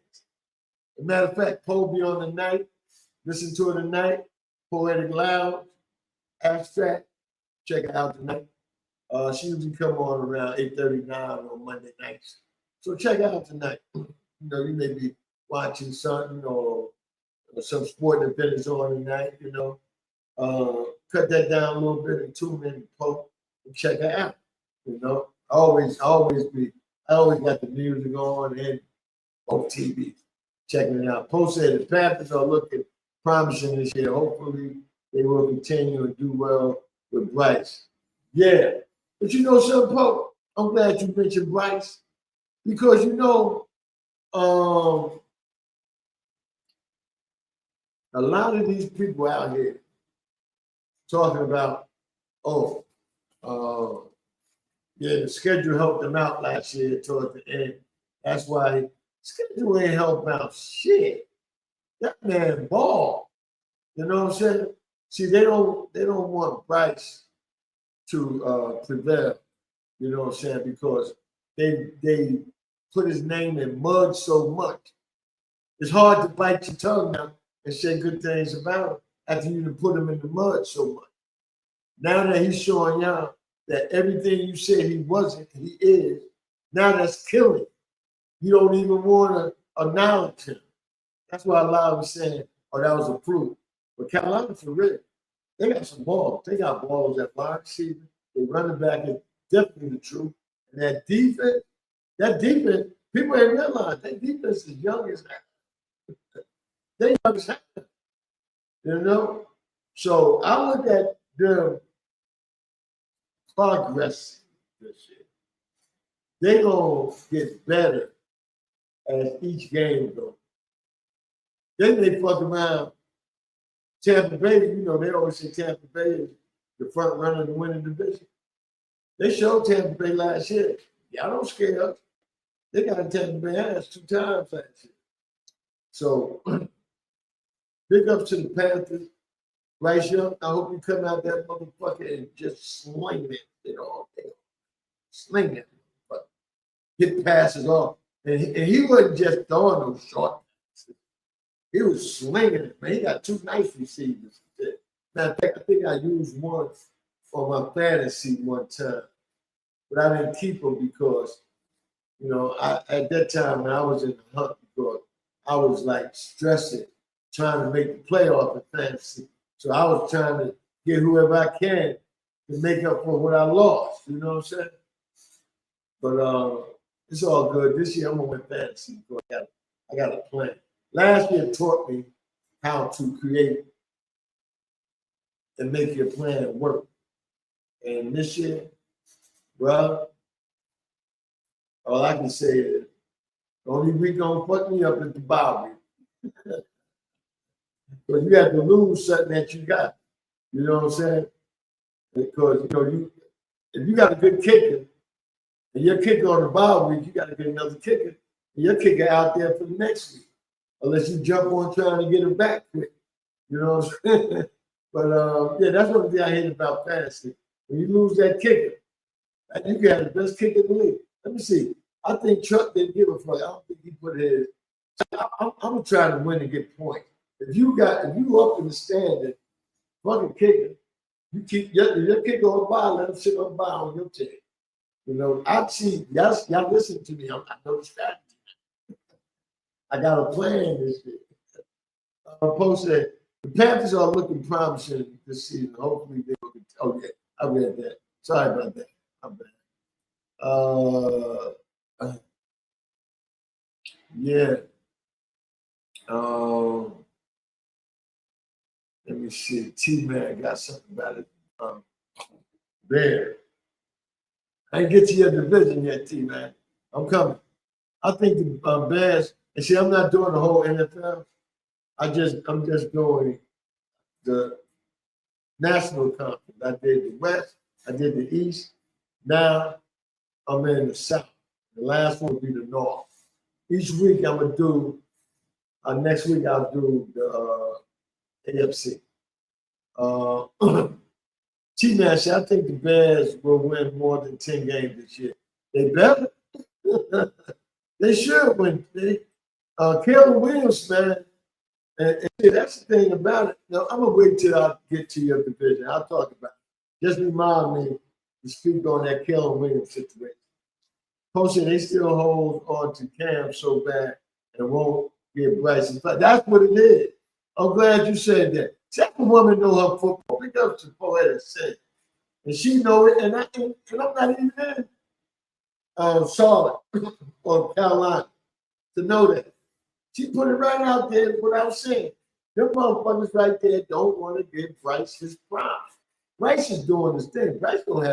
As a matter of fact, Poe be on the night. Listen to it tonight. Poetic Lounge, Abstract. Check it out tonight. She usually come on around 8:39 on Monday nights. So check it out tonight. You know, you may be watching something or some sporting event is on tonight, you know. Cut that down a little bit and tune in to Poe and check it out. You know, I always got the music on and on TV, checking it out. Poe said the Panthers are looking promising this year. Hopefully they will continue and do well with Bryce. Yeah. But you know something, Poe? I'm glad you mentioned Bryce because you know a lot of these people out here talking about, the schedule helped them out last year towards the end. That's why schedule ain't helped out shit. That man ball. You know what I'm saying? See, they don't want Bryce to prevail. You know what I'm saying? Because they put his name in mud so much. It's hard to bite your tongue now and say good things about him after you put him in the mud so much. Now that he's showing y'all that everything you said he wasn't, he is, now that's killing. You don't even want to acknowledge him. That's why a lot of them saying, oh, that was a proof. But Carolina, for real, they got some balls. They got balls at wide receiver. They running back is definitely the truth. And that defense, people ain't realize that defense is young as hell. They young as hell. You know? So I look at them progress this year. They gonna get better as each game goes. Then they fuck around. Tampa Bay, you know, they always say Tampa Bay is the front runner to win the division. They showed Tampa Bay last year. Y'all don't scare us. They got Tampa Bay ass 2 times last year. So big ups to the Panthers. Bryce Young, I hope you come out that motherfucker and just sling it all day. Sling it. Get passes off. And he wasn't just throwing those short passes. He was slinging it, man. He got two nice receivers. Matter of fact, I think I used one for my fantasy one time, but I didn't keep him because, you know, at that time when I was in the hunt because I was like stressing, trying to make the playoff in fantasy. So I was trying to get whoever I can to make up for what I lost. You know what I'm saying? But it's all good. This year I'm gonna win fantasy because I got a plan. Last year taught me how to create and make your plan work. And this year, bro, all I can say is the only week gonna fuck me up is the bye week. Because you have to lose something that you got. You know what I'm saying? Because if you got a good kicker and your kicker on the bye week, you got to get another kicker. And your kicker out there for the next week. Unless you jump on trying to get him back quick. You know what I'm saying? But yeah, that's one thing I hate about fantasy. When you lose that kicker, you can have the best kicker in the league. Let me see. I think Chuck didn't give a fuck. I don't think he put his. I'm gonna try to win and get points. If you up in the standing, fucking kicker, you keep your kicker on by, let him sit on by on your team. You know, I see y'all listen to me. I know the strategy. I got a plan this year. Post said the Panthers are looking promising this season. Hopefully they will. Oh yeah, I read that. Sorry about that. I'm bad. Yeah. Let me see. T-Man got something about it. Bear. I didn't get to your division yet, T-Man. I'm coming. I think the Bears, and see, I'm not doing the whole NFL. I'm just doing the National Conference. I did the West, I did the East. Now I'm in the South. The last one will be the North. Each week I'm gonna do. Next week I'll do the AFC. T-Man said, I think the Bears will win more than 10 games this year. They better. They should win. Caleb Williams, man. And see, that's the thing about it. Now, I'm going to wait till I get to your division. I'll talk about it. Just remind me to speak on that Caleb Williams situation. Posting, they still hold on to Cam so bad and won't get Bryson. That's what it is. I'm glad you said that. Second woman know her football. Pick up to Poetic said. And she know it, and I'm not even in Charlotte or Carolina to know that. She put it right out there without saying. Them motherfuckers right there don't want to give Bryce his props. Bryce is doing his thing. Bryce was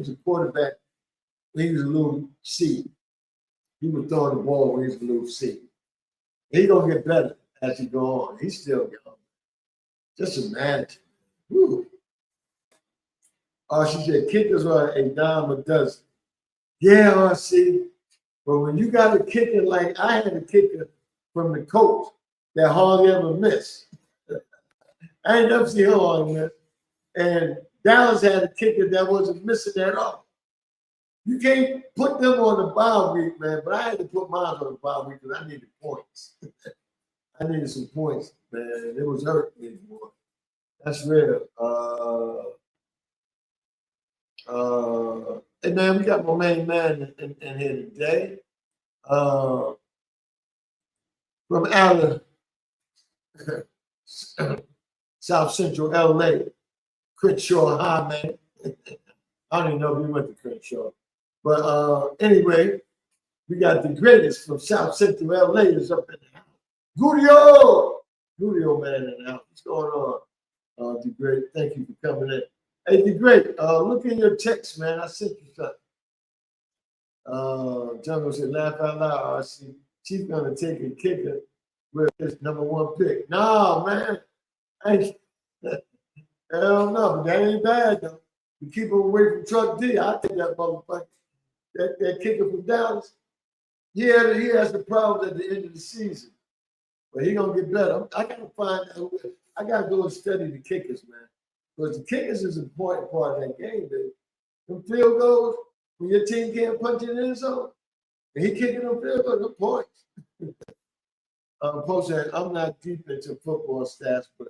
a quarterback when he was a little seed. He was throwing the ball when he was a little seed. He's going to get better as he go on. He's still young. Just imagine. Whew. She said, kickers are a dime a dozen. Yeah, see. But when you got a kicker like I had a kicker from the coach that hardly ever missed. I ain't never seen him hardly miss. And Dallas had a kicker that wasn't missing at all. You can't put them on the bye week, man. But I had to put mine on the bye week because I needed points. I needed some points, man. It was hurting me more. That's real. Hey man, we got my main man in here today. From Allen, South Central LA, Crenshaw High, man. I don't even know if we went to Crenshaw. But anyway, we got the greatest from South Central LA is up in the house. Gudio, man, in the house. What's going on? The great, thank you for coming in. Hey, the great, look in your text, man. I sent you something. Jungle said, laugh out loud. RC. She's gonna take a kicker with his #1 pick. No, man. Hell no, but that ain't bad though. You keep him away from Truck D. I think that motherfucker, that kicker from Dallas. He has the problem at the end of the season. But he gonna get better. I gotta find out. I gotta go and study the kickers, man. Because the kickers is an important part of that game, baby. Them field goals, when your team can't punch it in the zone, and he kicking them field goals, them points. Post that I'm not deep into football stats, but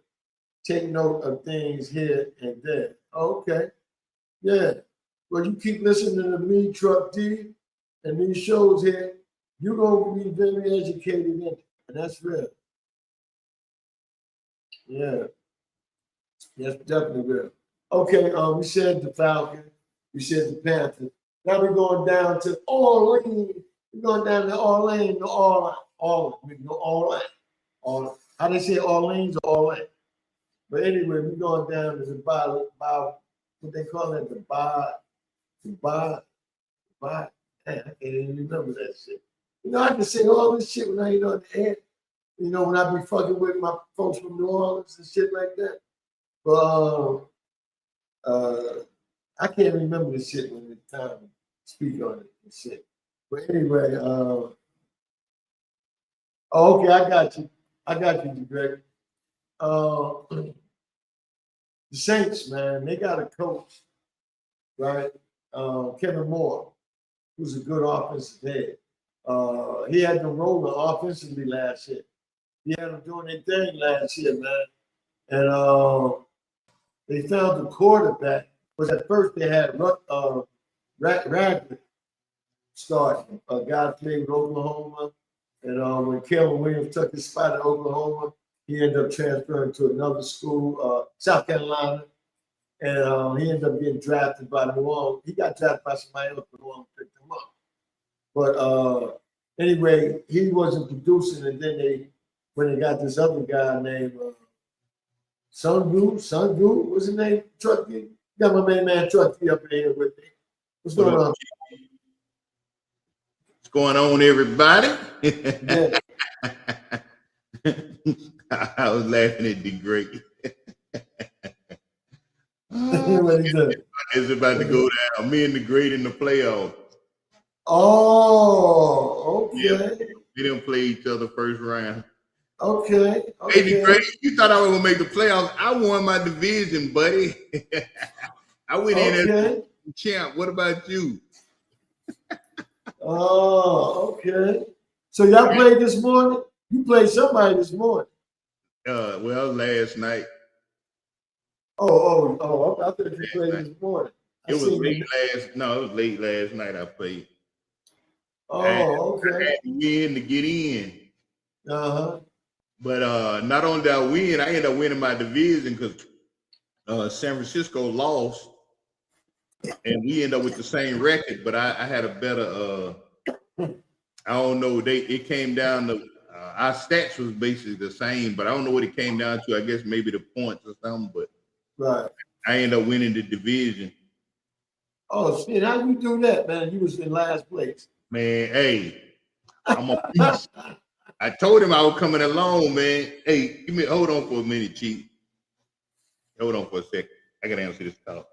take note of things here and there. Okay. Yeah. Well, you keep listening to me, Truck D, and these shows here, you're going to be very educated in it. And that's real. Yeah. That's definitely real. Okay, we said the Falcon. We said the Panthers. Now we're going down to Orleans. We're going down to Orleans, how they say Orleans or Orleans? But anyway, we're going down to the what they call it, damn, I can't even remember that shit. You know, I can say all this shit when I ain't on the air. You know, when I be fucking with my folks from New Orleans and shit like that. But I can't remember the shit when it's time to speak on it and shit. But anyway, okay, I got you, Greg. The Saints, man, they got a coach, right? Kevin Moore, who's a good offensive head. He had them rolling offensively last year. He had them doing their thing last year, man. And they found the quarterback. Was at first they had Radcliffe starting. A guy played with Oklahoma. And when Calvin Williams took his spot at Oklahoma, he ended up transferring to another school, South Carolina. And he ended up getting drafted by New Orleans. He got drafted by somebody else, but New Orleans picked him up. But anyway, he wasn't producing. And then when they got this other guy named Sungu, what's his name? Truckee. Got my main man Truckee up in here with me. What's going on? What's going on, everybody? Yeah. I was laughing at the great. It's about to go down. Me and the great in the playoffs. Oh, okay. Yeah, we didn't play each other first round. Okay. Hey, the great, you thought I was gonna make the playoffs? I won my division, buddy. I went in as champ. What about you? Oh, okay. So y'all played this morning? You played somebody this morning? Well, last night. Oh! I thought you played this morning. It was late last night. I played. Oh, okay. I had to win to get in. But not only did I win, I ended up winning my division because San Francisco lost, and we ended up with the same record. But I had a better. I don't know. It came down to our stats was basically the same, but I don't know what it came down to. I guess maybe the points or something. But I ended up winning the division. Oh shit! How you do that, man? You was in last place. Man, hey, I'm a beast. I told him I was coming along, man. Hey, hold on for a minute, Chief. Hold on for a second. I gotta answer this call.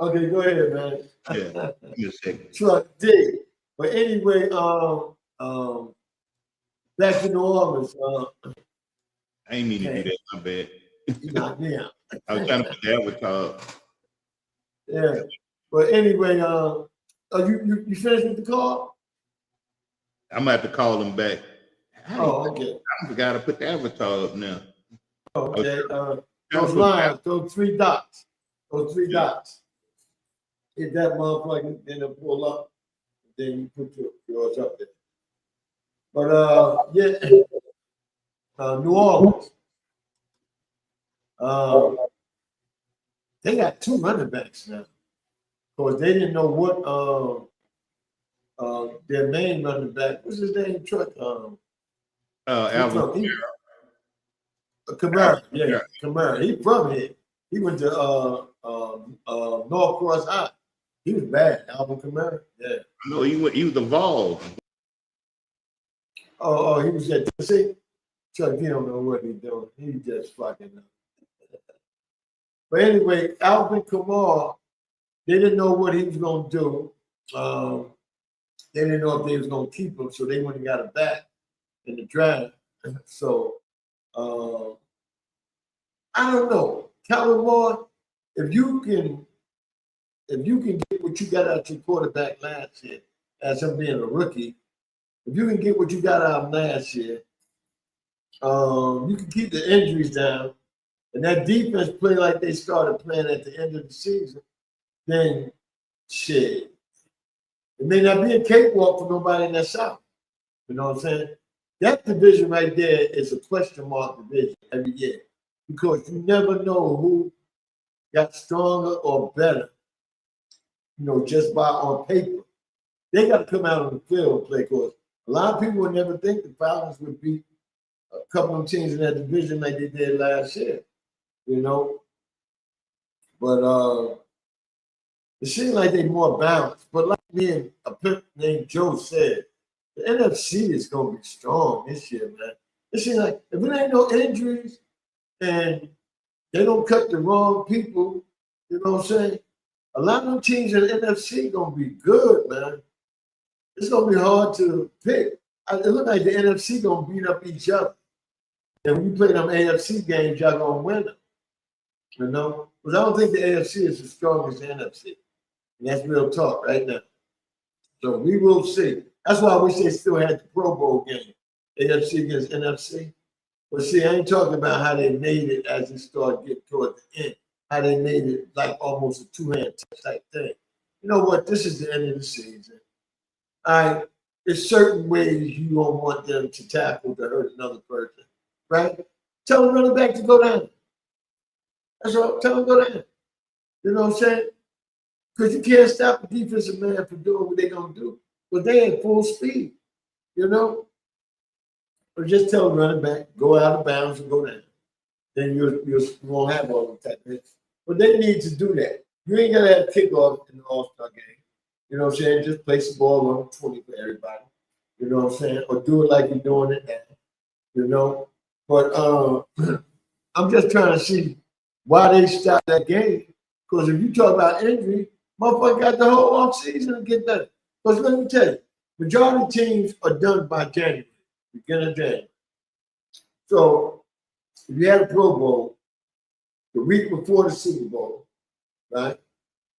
Okay, go ahead, man. Yeah, give me a second. Truck D. But anyway, back to New Orleans. I ain't mean to do that. My bad. Yeah. I was trying to put the avatar up. Yeah. But anyway, you finished with the call? I'm gonna have to call him back. Okay. I forgot to put the avatar up now. Okay. Those lines, those three dots. Hit that motherfucker, then it'll pull up. Then you put yours up there. But New Orleans. They got two running backs now. Because they didn't know what their main running back, what's his name? Alvin Kamara. Yeah, Kamara. He from here. He went to North Cross High. He was bad, Alvin Kamara. Yeah. No, he was evolved. Oh, he was at Tennessee. Chuck, he don't know what he's doing. He just fucking know. But anyway, Alvin Kamara, they didn't know what he was gonna do. They didn't know if they was gonna keep him, so they went and got a back in the draft. So I don't know. Kellen Moore, if you can get what you got out your quarterback last year, as him being a rookie, if you can get what you got out of him last year, You can keep the injuries down, and that defense play like they started playing at the end of the season, then shit. It may not be a cakewalk for nobody in that South. You know what I'm saying? That division right there is a question mark division every year because you never know who got stronger or better, just by on paper. They got to come out on the field and play because a lot of people would never think the Falcons would beat a couple of teams in that division like they did last year, But it seems like they're more balanced. But like me and a pimp named Joe said, the NFC is going to be strong this year, man. It seems like if it ain't no injuries and they don't cut the wrong people, you know what I'm saying? A lot of them teams in the NFC going to be good, man. It's going to be hard to pick. It looks like the NFC going to beat up each other. And when you play them AFC games, y'all going to win them. Because I don't think the AFC is as strong as the NFC. And that's real talk right now. So we will see. That's why I wish they still had the Pro Bowl game, AFC against NFC. But see, I ain't talking about how they made it as it started getting toward the end. How they made it like almost a two-hand touch type thing. You know what? This is the end of the season. There's certain ways you don't want them to tackle to hurt another person, right? Tell them running back to go down. That's all. Tell them to go down. You know what I'm saying? Because you can't stop the defensive man from doing what they're going to do. But they at full speed, Or just tell them running back, go out of bounds and go down. Then you won't have all the techniques. But they need to do that. You ain't going to have kickoff in the All-Star game. You know what I'm saying? Just place the ball on 20 for everybody. You know what I'm saying? Or do it like you're doing it now. But I'm just trying to see why they stopped that game. Because if you talk about injury, motherfucker got the whole offseason to get better. Because let me tell you, majority of teams are done by January, beginning of January. So if you had a Pro Bowl the week before the Super Bowl, right?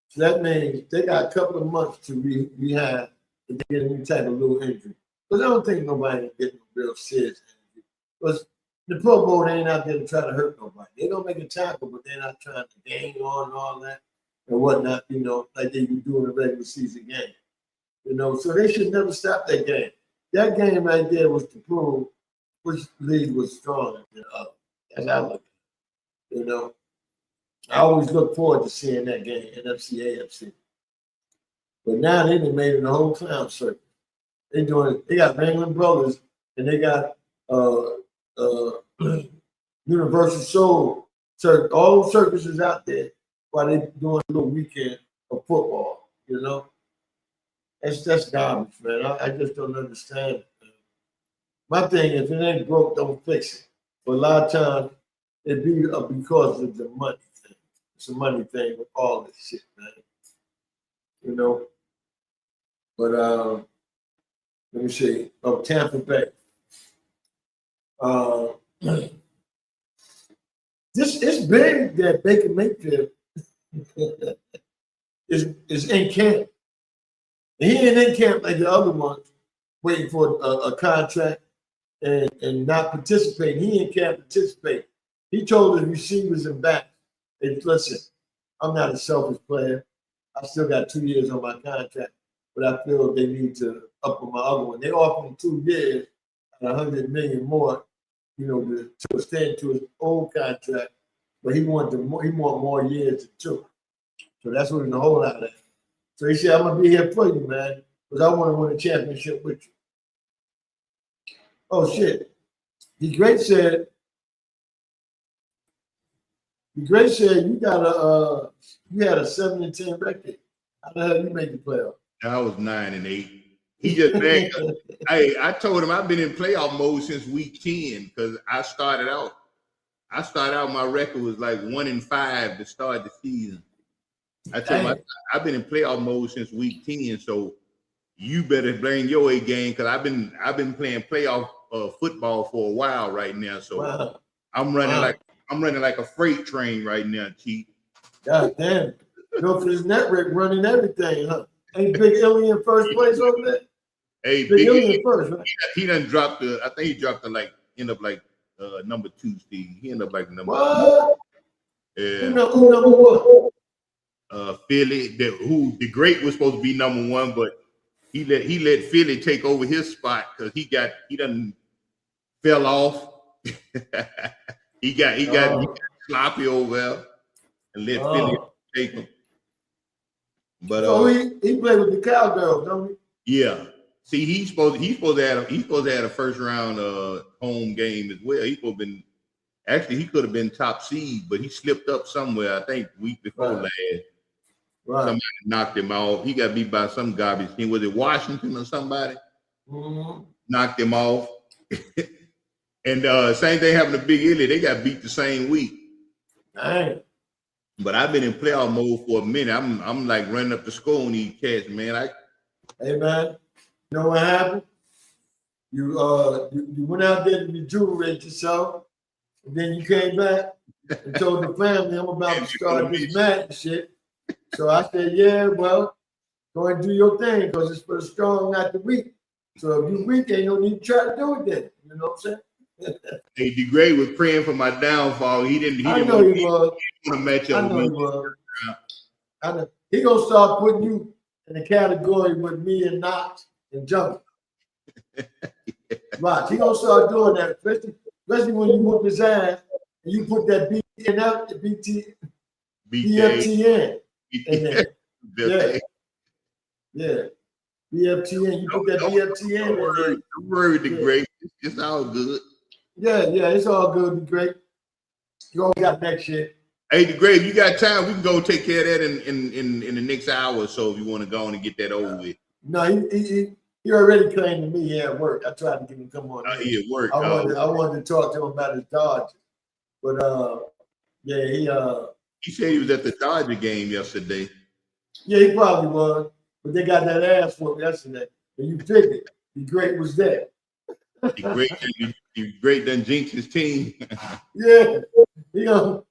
So that means they got a couple of months to rehab and get any type of little injury. Because I don't think nobody will get no real serious injury. Because the Pro Bowl, they ain't out there to try to hurt nobody. They don't make a tackle, but they're not trying to gang on and all that and whatnot, like they do in a regular season game. So they should never stop that game. That game right there was to prove which league was stronger than the other. As I look at it, I always look forward to seeing that game, NFC, AFC. But now they done made it a whole clown circuit. They got Ringling Brothers and they got Universal Soul Circus. All those circuses out there while they doing a little weekend of football, That's garbage, man. I just don't understand it, man. My thing is, if it ain't broke, don't fix it. But a lot of times, it be because of the money thing. It's a money thing with all this shit, man. But let me see. Tampa Bay. This is big that Baker Mayfield is in camp. He ain't in camp like the other ones, waiting for a contract and not participating. He ain't camp participating. He told his receivers and backs, hey, listen, I'm not a selfish player. I still got 2 years on my contract, but I feel they need to up on my other one. They offered him 2 years and $100 million more, to extend to his old contract, but he want more years than 2. So that's what in the whole out of that. So he said, I'm gonna be here for you, man, because I want to win a championship with you. Oh shit. The Great said you had a 7-10 record. How the hell you make the playoff? I was 9-8. He just mad. I told him I've been in playoff mode since week 10 because I started out. My record was like 1-5 to start the season. I told him I've been in playoff mode since week 10, so you better blame your A game because I've been playing playoff football for a while right now. So wow. I'm running like a freight train right now, Chief. God damn. For this network running everything, huh? Ain't Big Illy in first place over there? Hey, Big Illy first, right? He done dropped I think he dropped end up like number 2, Steve. He ended up like number what? 2. Yeah. Who number one? Philly, who the great was supposed to be number 1, but he let Philly take over his spot because he done fell off. he got sloppy over there and let Philly take him. But so he played with the Cowgirls, don't he? Yeah. See, he's supposed to have a first round home game as well. He could have been top seed, but he slipped up somewhere. I think week before last. Right. Somebody knocked him off. He got beat by some garbage team. Was it Washington or somebody? Mm-hmm. Knocked him off. And same thing happened to Big Illy. They got beat the same week. Dang. But I've been in playoff mode for a minute. I'm like running up the score on these cats, man. Hey man, you know what happened? You went out there to rejuvenate yourself, and then you came back and told the family I'm about to start this Madden shit. So I said, yeah, well, go and do your thing because it's for the strong, not the weak. So if you're weak, ain't no need to try to do it then. You know what I'm saying? Hey, DeGray was praying for my downfall. He didn't want to match up with me. I know. He gonna start putting you in the category with me and Knox and Junkie. Right. He gonna start doing that, especially when you whoop his ass and you put that BFTN in there. Yeah. BFTN. You put that BFTN in there. Don't worry, DeGray. It's all good. Yeah, it's all good, DeGray. You all got next year. Hey, DeGray, if you got time, we can go take care of that in the next hour or so if you want to go on and get that over with. No, he already claimed to me he had work. I tried to get him to come on. He at work. I wanted to talk to him about his Dodgers. But he said he was at the Dodger game yesterday. Yeah, he probably was. But they got that ass whooped yesterday. And you figured the great was there. The great done jinx his team. Yeah. He gonna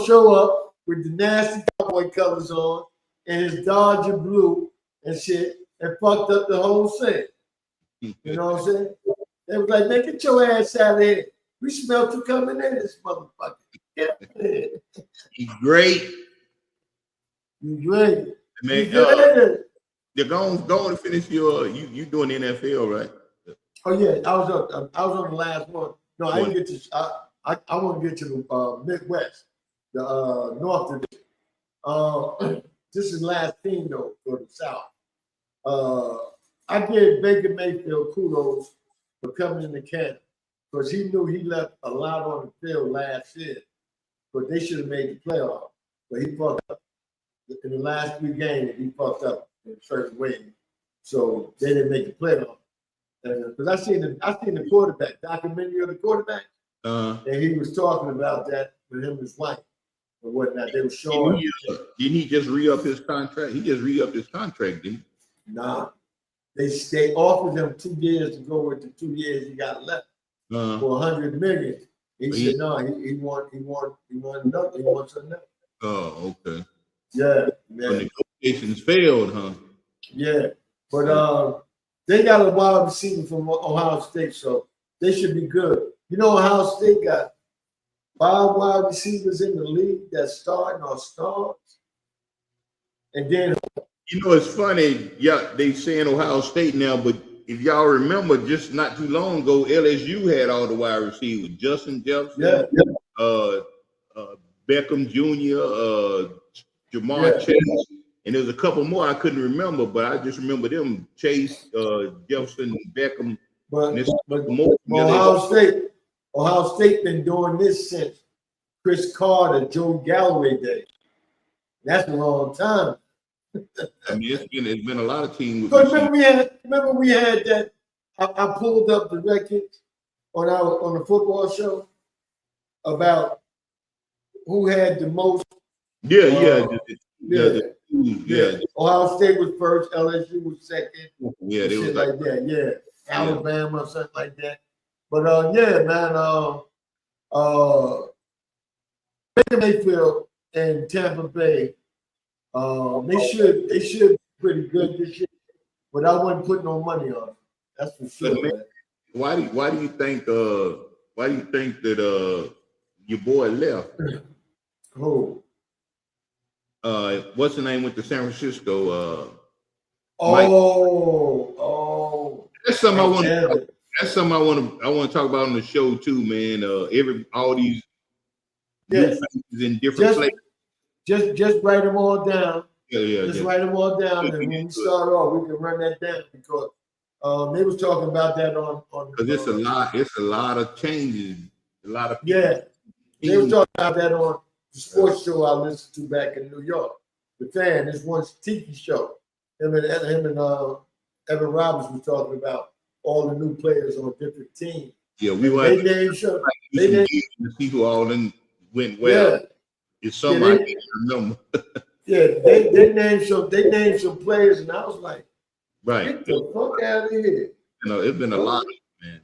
show up with the nasty cowboy colors on and his Dodger blue and shit and fucked up the whole thing. You know what I'm saying? They was like, man, get your ass out of here. We smelled you coming in this motherfucker. He's great. He's great. Man, you're going to finish your you doing the NFL, right? Oh yeah, I was on the last one. No, I didn't get to. I want to get to the Midwest, the North Division. This is the last team though for the South. I gave Baker Mayfield kudos for coming into camp because he knew he left a lot on the field last year, but they should have made the playoff. But he fucked up in the last 3 games. He fucked up in a certain way, so they didn't make the playoff. Because I seen the quarterback documentary of the quarterback, and he was talking about that with him and his wife and whatnot. They were showing. Didn't he just re-up his contract? He just re-upped his contract, didn't he? Nah, they offered him 2 years to go with the 2 years he got left for $100 million. He said no, he wants nothing. He wants nothing. Oh, okay. Yeah, man. The negotiations failed, huh? Yeah, but they got a wide receiver from Ohio State, so they should be good. You know, Ohio State got 5 wide receivers in the league that starting or stars. And then, you know, it's funny. Yeah, they saying Ohio State now, but if y'all remember, just not too long ago, LSU had all the wide receivers: Justin Jefferson, Beckham Jr., Jamar Chase. And there's a couple more I couldn't remember, but I just remember them: Chase, Jefferson, Beckham. But Ohio State been doing this since Chris Carter, Joe Galloway days. That's a long time. I mean, it's been a lot of teams. Remember we had that. I pulled up the records on the football show about who had the most. Yeah. Ohio State was first, LSU was second. Yeah, they was like that. Yeah, Alabama or something like that. But yeah, man. Baker Mayfield and Tampa Bay, they should be pretty good this year. But I wouldn't put no money on them. That's for sure. Man, why do you think why do you think that your boy left? Who? What's the name with the San Francisco? Mike. That's something I want to. That's something I want to talk about on the show too, man. All these new faces in different places. Just write them all down. Yeah. Write them all down, and when we start off, we can run that down because they was talking about that on. Because it's a lot. It's a lot of changes. A lot of they were talking about that on the sports show I listened to back in New York. The Fan, this one tiki show. Him and Evan Roberts was talking about all the new players on different teams. Yeah, we were. They named show. To see who all them went well. It's something I can't remember. they named some players, and I was like, right, get the fuck out of here. It's been a lot, man.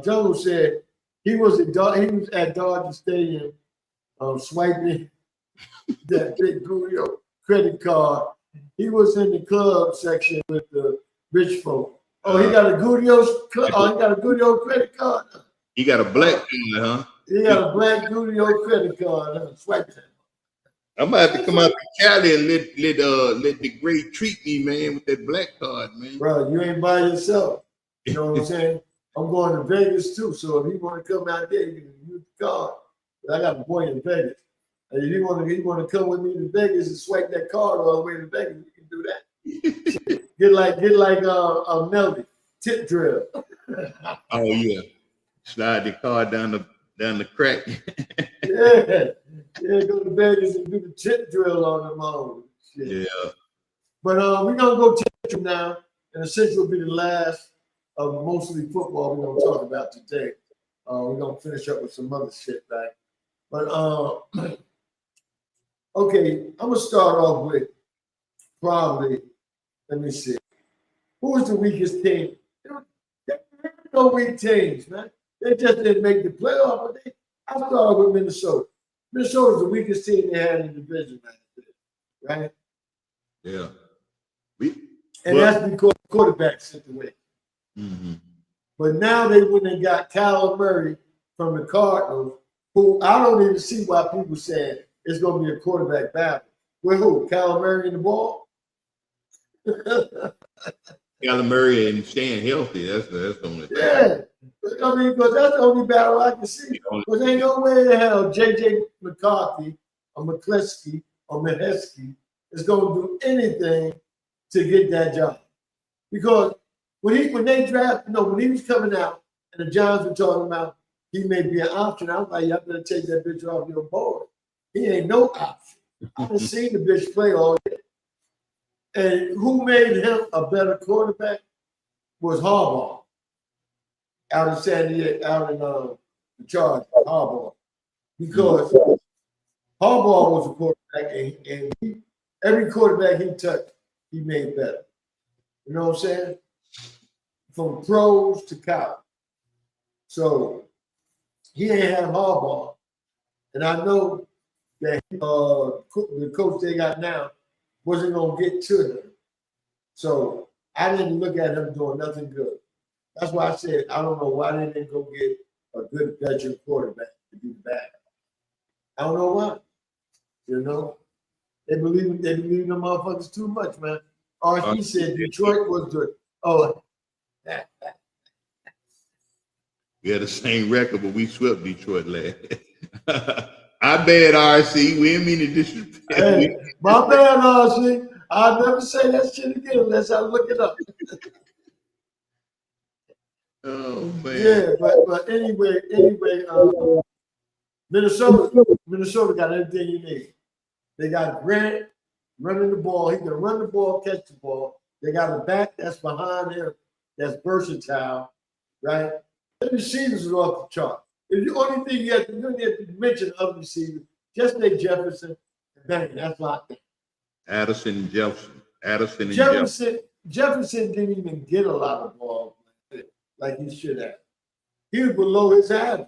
Jungle said he was at Dodger Stadium, swiping that big Gulio credit card. He was in the club section with the rich folk. He got a Gulio credit card. He got a black card, huh? He got a black Gulio credit card. Swipe that. I'm about to come out to Cali and let the great treat me, man, with that black card, man. Bro, you ain't by yourself. You know what I'm saying? I'm going to Vegas too, so if you want to come out there, you can use the card. But I got a boy in Vegas. And if you want to come with me to Vegas and swipe that card all the way to Vegas, you can do that. get like Melody, tip drill. Oh yeah, slide the card down the crack. yeah, go to Vegas and do the tip drill on them all. Shit. Yeah. But we're gonna go tip now, and essentially will be the last of mostly football we're gonna talk about today. We're gonna finish up with some other shit back. But okay, I'm gonna start off with probably. Let me see. Who was the weakest team? There were no weak teams, man. They just didn't make the playoff. But I started with Minnesota. Minnesota's the weakest team they had in the division, right? Yeah. That's because the quarterback situation. Mm-hmm. But now they went and got Kyler Murray from the Cardinals, who I don't even see why people saying it's going to be a quarterback battle. With who? Kyler Murray in the ball? Kyler Murray and staying healthy. That's the only thing. Yeah. I mean, because that's the only battle I can see. Because ain't no way in hell J.J. McCarthy or McCleskey or Mahesky is going to do anything to get that job. Because when he was coming out and the Giants were talking about he may be an option, I was like, y'all better take that bitch off your board. He ain't no option. I haven't seen the bitch play all day. And who made him a better quarterback was Harbaugh out in San Diego, out in the Chargers, Harbaugh. Because Harbaugh was a quarterback, and every quarterback he touched, he made better. You know what I'm saying? From pros to college. So he ain't had Harbaugh. And I know that the coach they got now wasn't going to get to him. So I didn't look at him doing nothing good. That's why I said I don't know why they didn't go get a good veteran quarterback to be the backup. I don't know why. You know? They believe in them motherfuckers too much, man. RC said Detroit was the We had the same record, but we swept Detroit last. I bad, RC. We didn't mean to disrespect. Hey, my bad, RC. I'll never say that shit again unless I look it up. Oh man. Yeah, but anyway, Minnesota got everything you need. They got Grant running the ball. He can run the ball, catch the ball. They got a back that's behind him that's versatile, right? The receivers are off the chart. If the only thing you have to mention of receivers, just say Jefferson and bang, that's locked in. Addison and Jefferson. Jefferson didn't even get a lot of balls like he should have. He was below his average.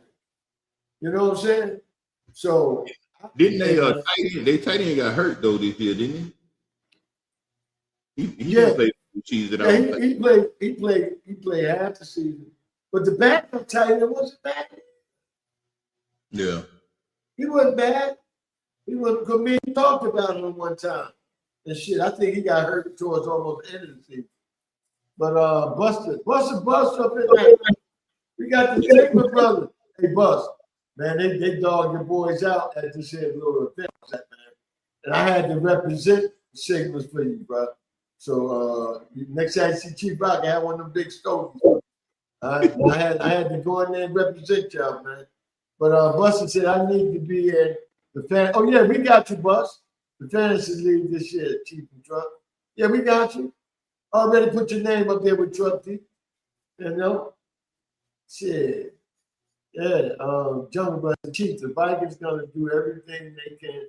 You know what I'm saying? So didn't they tight end got hurt though this year, didn't he? He didn't play the season. He played half the season But the backup tight end wasn't bad. Yeah. He wasn't bad. He wasn't good. Me talked about him one time. And shit, I think he got hurt towards almost the end of the season. But Buster up in there. We got the Sigma brothers. Hey, Bust. Man, they dog your boys out at this here little event, man. And I had to represent the Sigmas for you, bro. So next time you see Chief Rock, I had one of them big stories. I had to go in there and represent y'all, man. But Buster said I need to be in the fan. Oh yeah, we got you, Bust. The fantasy league this year, Chief and Truck. Yeah, we got you. Already put your name up there with Truck D. You know? Shit. Yeah, Jungle Brother Chief, the Vikings gonna do everything they can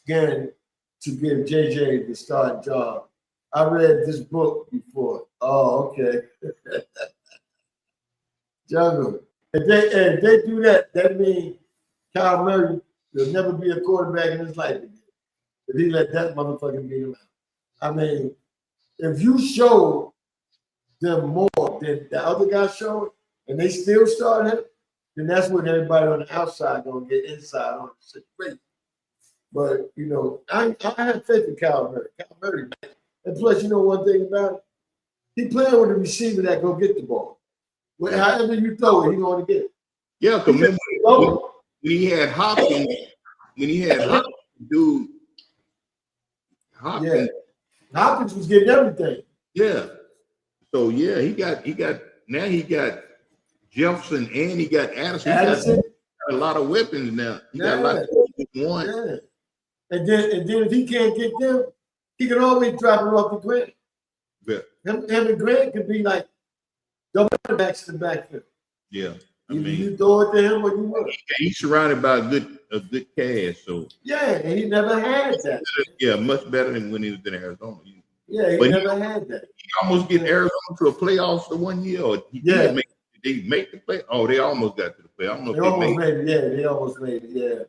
again to give JJ the starting job. I read this book before. Oh, okay. Jungle. If they do that, that means Kyle Murray will never be a quarterback in his life again. If he let that motherfucker beat him out. I mean, if you show them more than the other guy showed, and they still start him, then that's when everybody on the outside gonna get inside on the situation. But you know, I have faith in Kyle Murray. Kyle Murray, and plus, you know one thing about it, he playing with a receiver that go get the ball. However you throw it, he gonna get it. Yeah, because remember when he had Hopkins, dude. Hopkins. Yeah. Hopkins was getting everything. Yeah. So yeah, he got Jefferson and he got Addison. He got a lot of weapons now. He got a lot of one. Yeah. And then if he can't get them, he can always drop it off to Grant. Yeah. Him and Grant could be like double backs in the backfield. Yeah. You throw it to him or you will. He's surrounded by a good cast. So yeah, and he never had that. Yeah, much better than when he was in Arizona. Yeah, he never had that. He almost get Arizona to a playoffs the 1 year. Or did make the play. Oh, they almost got to the play. I don't know if they made it. Yeah, they almost made it. Yeah.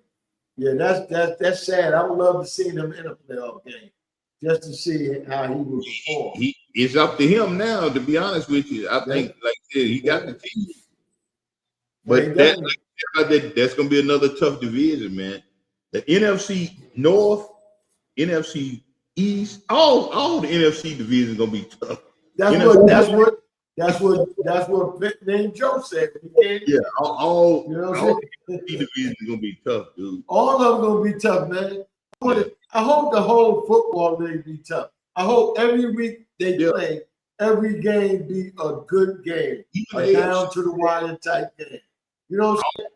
Yeah, that's sad. I would love to see him in a playoff game just to see how he would perform. It's up to him now, to be honest with you. I think, like I said, he got the team. But that's going to be another tough division, man. The NFC North, NFC East, all the NFC divisions going to be tough. That's what named Joe said. Yeah, all the NFC divisions going to be tough, dude. All of them going to be tough, man. I hope the whole football league be tough. I hope every week they play, every game be a good game, a down to the wire type game. You know what I'm saying?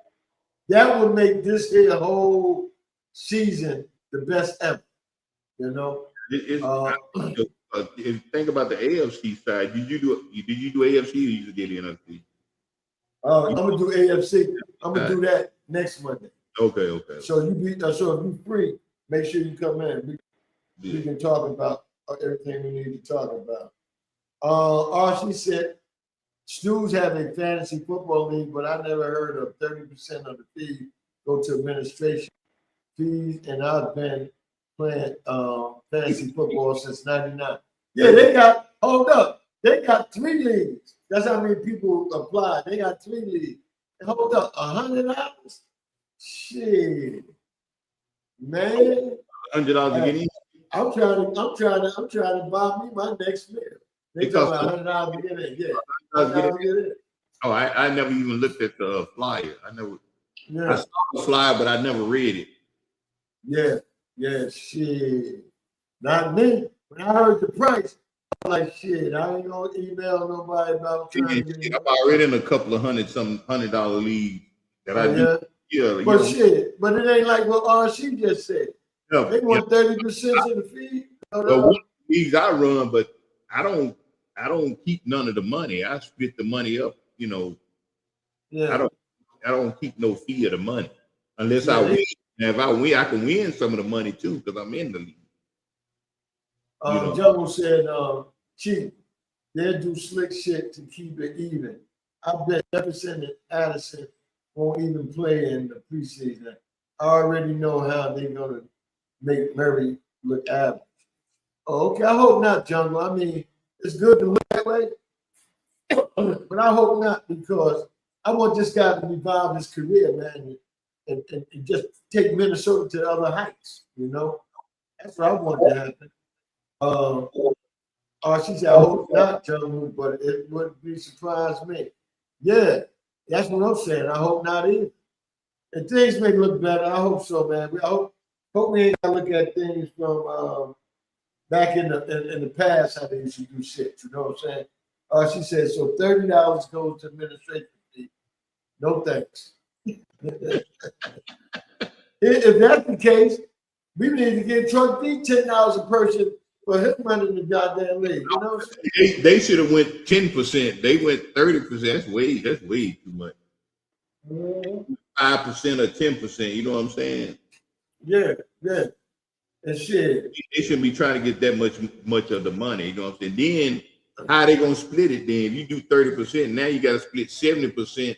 That would make this here whole season the best ever. You know? If you think about the AFC side, did you do AFC or you did NFC? I'm gonna do AFC. I'm gonna do that next Monday. Okay. So if you're free, make sure you come in. We can talk about everything we need to talk about. RC said Stu's have a fantasy football league, but I never heard of 30% of the fee go to administration fees, and I've been playing fantasy football since '99. Yeah, they got 3 leagues. That's how many people apply. They got 3 leagues. Hold up, $100? Shit, man. $100 to get in. I'm trying to buy me my next meal. They talk about $100 to get in. Yeah, $100 to get in. Oh, I never even looked at the flyer. I saw the flyer, but I never read it. Yeah, shit. Not me. When I heard the price, I was like, shit, I ain't gonna email nobody about trying to get in. I'm already in a couple of $100 leagues that I do. Yeah, but shit, but it ain't like what RC just said. Yeah, they want 30% of the fee. Well, leagues I run, but I don't keep none of the money. I split the money up, you know. Yeah. I don't keep no fee of the money unless I win. And if I win, I can win some of the money too because I'm in the league. Jungle said, Chief, they'll do slick shit to keep it even. I bet Jefferson and Addison won't even play in the preseason. I already know how they're going to make Murray look average. Oh, okay, I hope not, Jungle. I mean, it's good to look that way, But I hope not, because I want this guy to revive his career, man, and just take Minnesota to other heights. You know, that's what I want to happen. She said, I hope not, gentlemen, but it wouldn't be surprised me. Yeah, that's what I'm saying. I hope not either. And things may look better. I hope so, man. I hope we ain't gotta look at things from back in the past how they used to do shit. You know what I'm saying? She said, so $30 goes to administration fee. No thanks. If that's the case, we need to get Truck D $10 a person for him running the goddamn league. You know what I'm saying? They should have went 10%. They went 30%. That's way too much. 5% or 10%. You know what I'm saying? Yeah. And shit. They shouldn't be trying to get that much of the money. You know what I'm saying? Then how they gonna split it? Then if you do 30%, now you got to split 70%.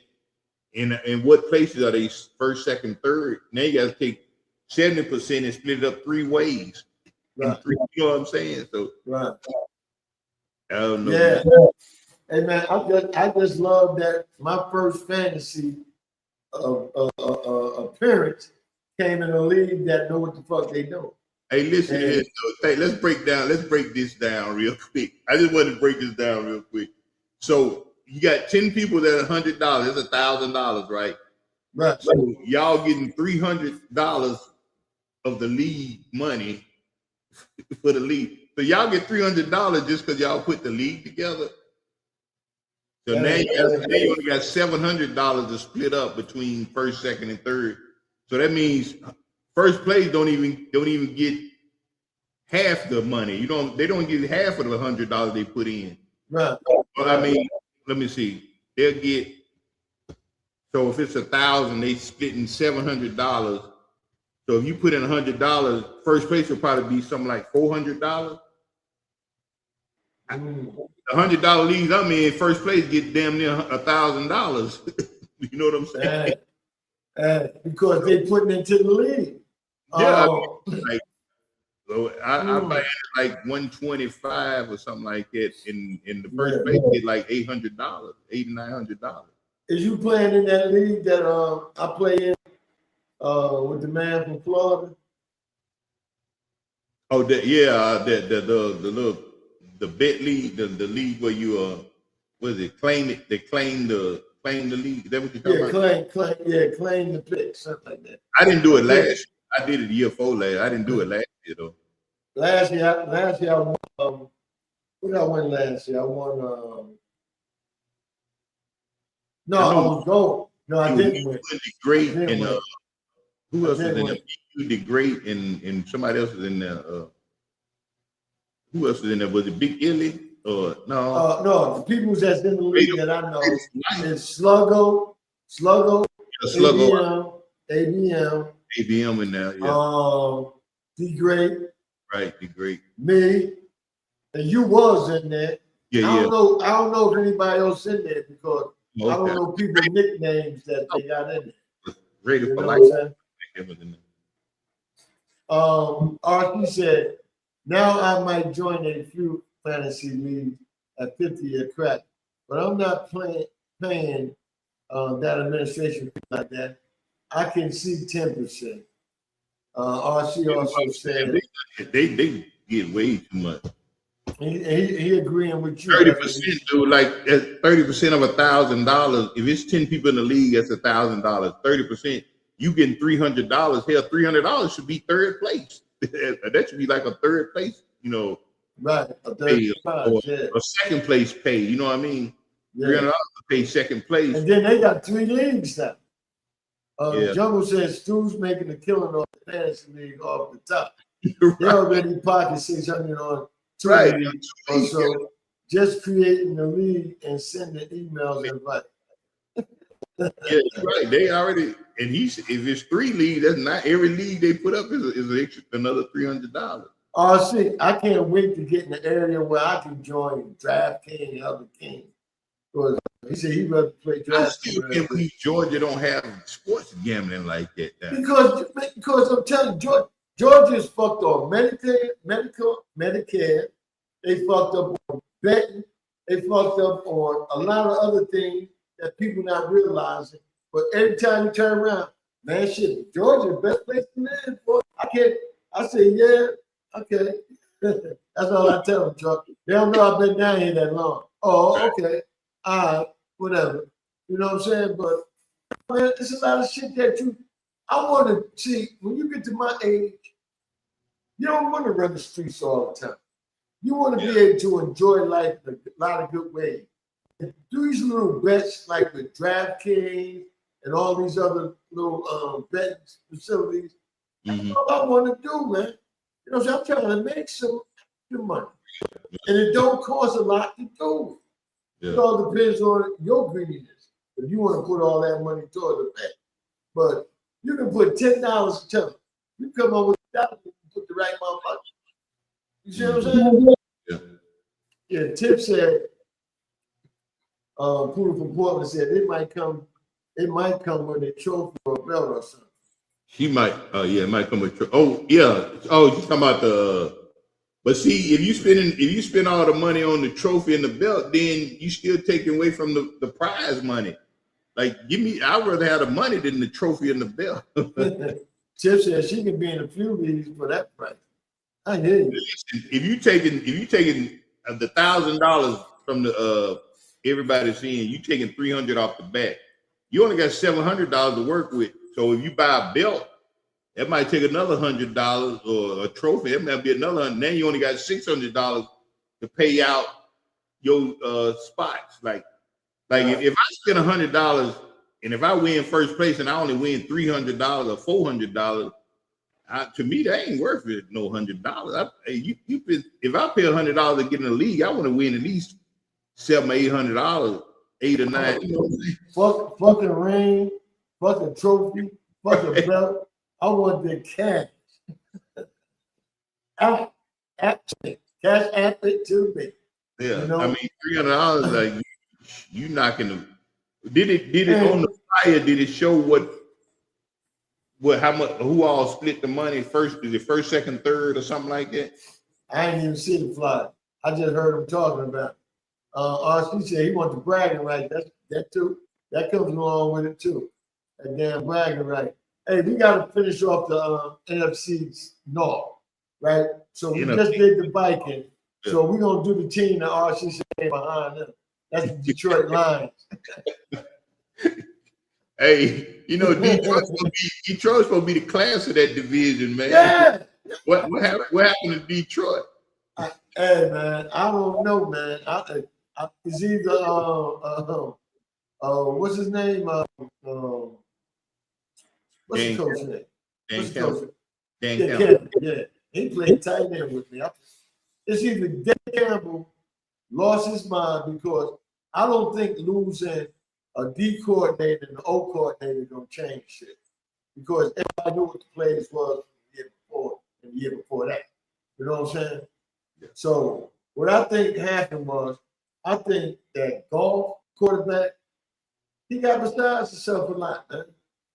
In what places are they first, second, third? Now you got to take 70% and split it up 3 ways. Right. You know what I'm saying? So right. I don't know. Yeah. Hey man, I just love that my first fantasy of appearance came in a league that know what the fuck they do. Hey, listen here. So, let's break this down real quick. I just want to break this down real quick. So you got 10 people that are $100. That's $1,000, right? Right. So y'all getting $300 of the league money for the league. So y'all get $300 just because y'all put the league together. So now you only got $700 to split up between first, second, and third. So that means first place don't even get half the money. They don't get half of the $100 they put in. Right. But I mean, let me see. They'll get, so if it's 1,000, they splitting $700. So if you put in $100, first place will probably be something like $400. The $100 leagues I'm in, first place get damn near $1,000. You know what I'm saying? Because they putting into the league. Yeah, I might like 125 or something like that. In the first place, get like $800, $900. Is you playing in that league that I play in with the man from Florida? Oh, the bet league, the league where you what is it? Claim it. They claim the league. Is that what you're talking about? Claim the pick, something like that. I didn't do it last year. I did it the year before last. I didn't do it last year though. Last year I won. What did I win last year? I won. No, I was gold. No, I didn't win. You did great, and who else was in there? You did great, and somebody else was in there. Who else was in there? Was it Big Illy or no? No, the people that's in the league that I know is Sluggo, ABM in there. Yeah. D Great. Right, D Great. Me, and you was in there. Yeah, I don't know if anybody else in there because I don't know people's nicknames that they got in there. Rated for life. Archie said, now I might join a few fantasy leagues at 50 a crack, but I'm not paying that administration fee like that. I can see 10%. RC also said they get way too much. He agreeing with you. 30%, dude. Like 30% of $1,000. If it's 10 people in the league, that's $1,000. 30%, you getting $300. Hell, $300 should be third place. That should be like a third place, right? A third place, or second place pay. You know what I mean? $300 to pay second place. And then they got 3 leagues now. Jungle says Stu's making a killing on the fantasy league off the top. Right. They already pocket 600 on 2 leagues or so. Just creating the league and sending emails and like. Yeah, right. They already, and if it's 3 leagues, that's not every league they put up is an extra another $300. See, I can't wait to get in the area where I can join DraftKings and other kings. Because he said he'd rather play DraftKings. I still can't believe Georgia don't have sports gambling like that. Because I'm telling you, Georgia's fucked on Medicare. They fucked up on betting. They fucked up on a lot of other things that people not realizing. But every time you turn around, man, shit, Georgia, the best place to live, boy. I say, yeah, okay. That's all I tell them, Chuck. They don't know I've been down here that long. Oh, okay. All right, whatever. You know what I'm saying? But, man, it's a lot of shit that I want to see. When you get to my age, you don't want to run the streets all the time. You want to be able to enjoy life in a lot of good ways. Do these little bets like the DraftKings and all these other little betting facilities. That's all I want to do, man. You know, so I'm trying to make some money. And it don't cost a lot to do. Yeah. It all depends on your greediness. If you want to put all that money toward the bet. But you can put $10 a ton. You come up with $1 and put the right amount of money. You see what I'm saying? Yeah. Yeah, Tip said, Poodle from Portland said it might come with a trophy or a belt or something. She might, it might come with. You talking about but see, if you spend all the money on the trophy and the belt, then you still taking away from the prize money. Like, I'd rather have the money than the trophy and the belt. Tip said she can be in a few leagues for that price. I hear you. If you taking the $1,000 from the everybody seeing, you taking $300 off the bat, you only got $700 to work with. So if you buy a belt, that might take another $100, or a trophy, it might be another $100. Then you only got $600 to pay out your spots. Like if I spend $100 and if I win first place and I only win $300 or $400, to me that ain't worth it. No $100. If I pay $100 to get in the league, I want to win at least $700 or $800, $8 or $9. You know what I'm saying? Fucking ring, fucking trophy, fucking belt. I want the cash. Cash athlete to me. Yeah, you know? I mean $300. Like you knocking them. Did it on the flyer? Did it show how much? Who all split the money first? Is it first, second, third, or something like that? I didn't even see the flyer. I just heard him talking about it. RC said he wants the bragging right. That too. That comes along with it too. That damn bragging right. Hey, we got to finish off the NFC North, right? So we just did the Vikings. Yeah. So we're going to do the team that RC said behind them. That's the Detroit Lions. Hey, Detroit's supposed to be the class of that division, man. Yeah. What happened to Detroit? Hey, man, I don't know, man. It's either what's his name? What's the coach name? What's the coach? Dan Campbell. Yeah, he played tight end with me. It's either Dan Campbell lost his mind because I don't think losing a D coordinator and an O coordinator is going to change shit. Because everybody knew what the plays was the year before and the year before that. You know what I'm saying? Yeah. So what I think happened was, I think that Golf quarterback, he got beside himself a lot, man.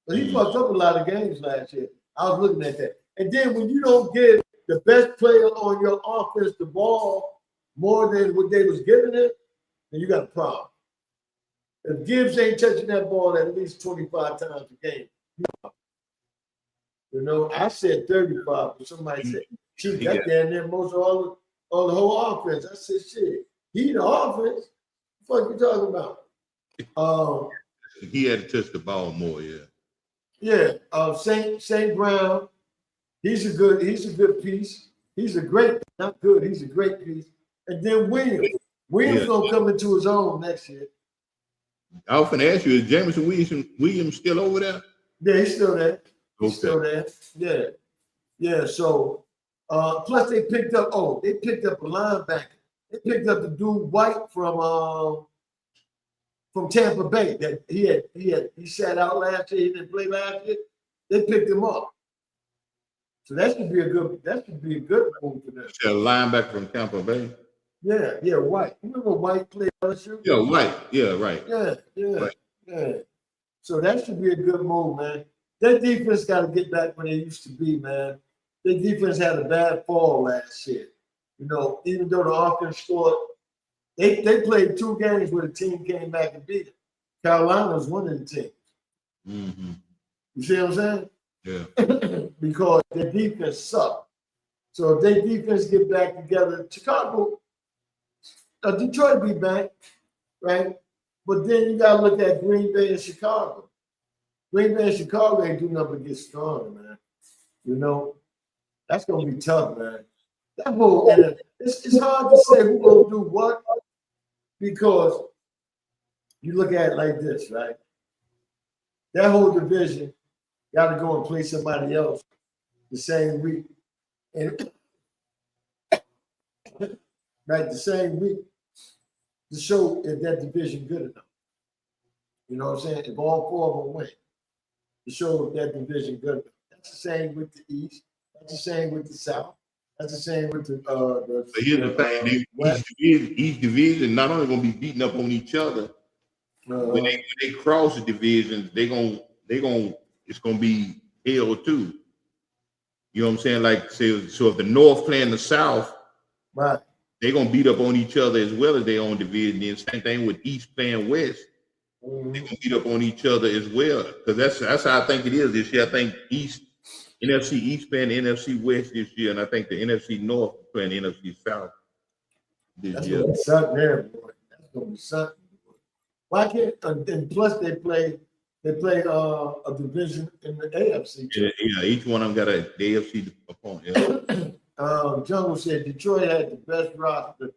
But he fucked up a lot of games last year. I was looking at that. And then when you don't give the best player on your offense the ball more than what they was giving it, then you got a problem. If Gibbs ain't touching that ball at least 25 times a game, I said 35, but somebody said, shoot, that's down there most of all the whole offense. I said, shit, he the offense. What the fuck you talking about? He had to touch the ball more, yeah. Yeah, St. Brown, he's a good piece. He's a great piece. And then Williams gonna come into his own next year. I was gonna ask you, is Jameson Williams still over there? Yeah, he's still there. He's still there. Yeah. Yeah. So plus they picked up a linebacker. They picked up the dude White from Tampa Bay that he sat out last year. He didn't play last year. They picked him up. So that should be a good move for them. A linebacker from Tampa Bay. Yeah, White. You remember White played LSU? Yeah, White. Yeah, right. Yeah. So that should be a good move, man. Their defense got to get back where they used to be, man. Their defense had a bad fall last year. Even though the offense scored They played 2 games where the team came back and beat it. Carolina was one of the teams. Mm-hmm. You see what I'm saying? Yeah. Because their defense sucked. So if their defense get back together, Chicago, Detroit be back, right? But then you gotta look at Green Bay and Chicago. Green Bay and Chicago ain't do nothing but get stronger, man. You know, that's gonna be tough, man. That whole it's hard to say who gonna do what because you look at it like this, right? That whole division got to go and play somebody else the same week, and right the same week to show if that division good enough. You know what I'm saying? If all 4 of them win, to show if that division good enough. That's the same with the East. That's the same with the South. That's the same with the. But here's the thing: each division not only gonna be beating up on each other. When they cross the divisions, they gonna it's gonna be hell too. You know what I'm saying? Like so if the North playing the South, right, they're gonna beat up on each other as well as their own division. And same thing with East playing West. They're gonna beat up on each other as well. Because that's how I think it is this year. I think NFC East playing the NFC West this year, and I think the NFC North playing the NFC South this year. Gonna be something there, boy. That's gonna be something. Why can't and plus they play a division in the AFC too. Yeah, each one of them got a AFC opponent. Yeah. Jungle said Detroit had the best roster.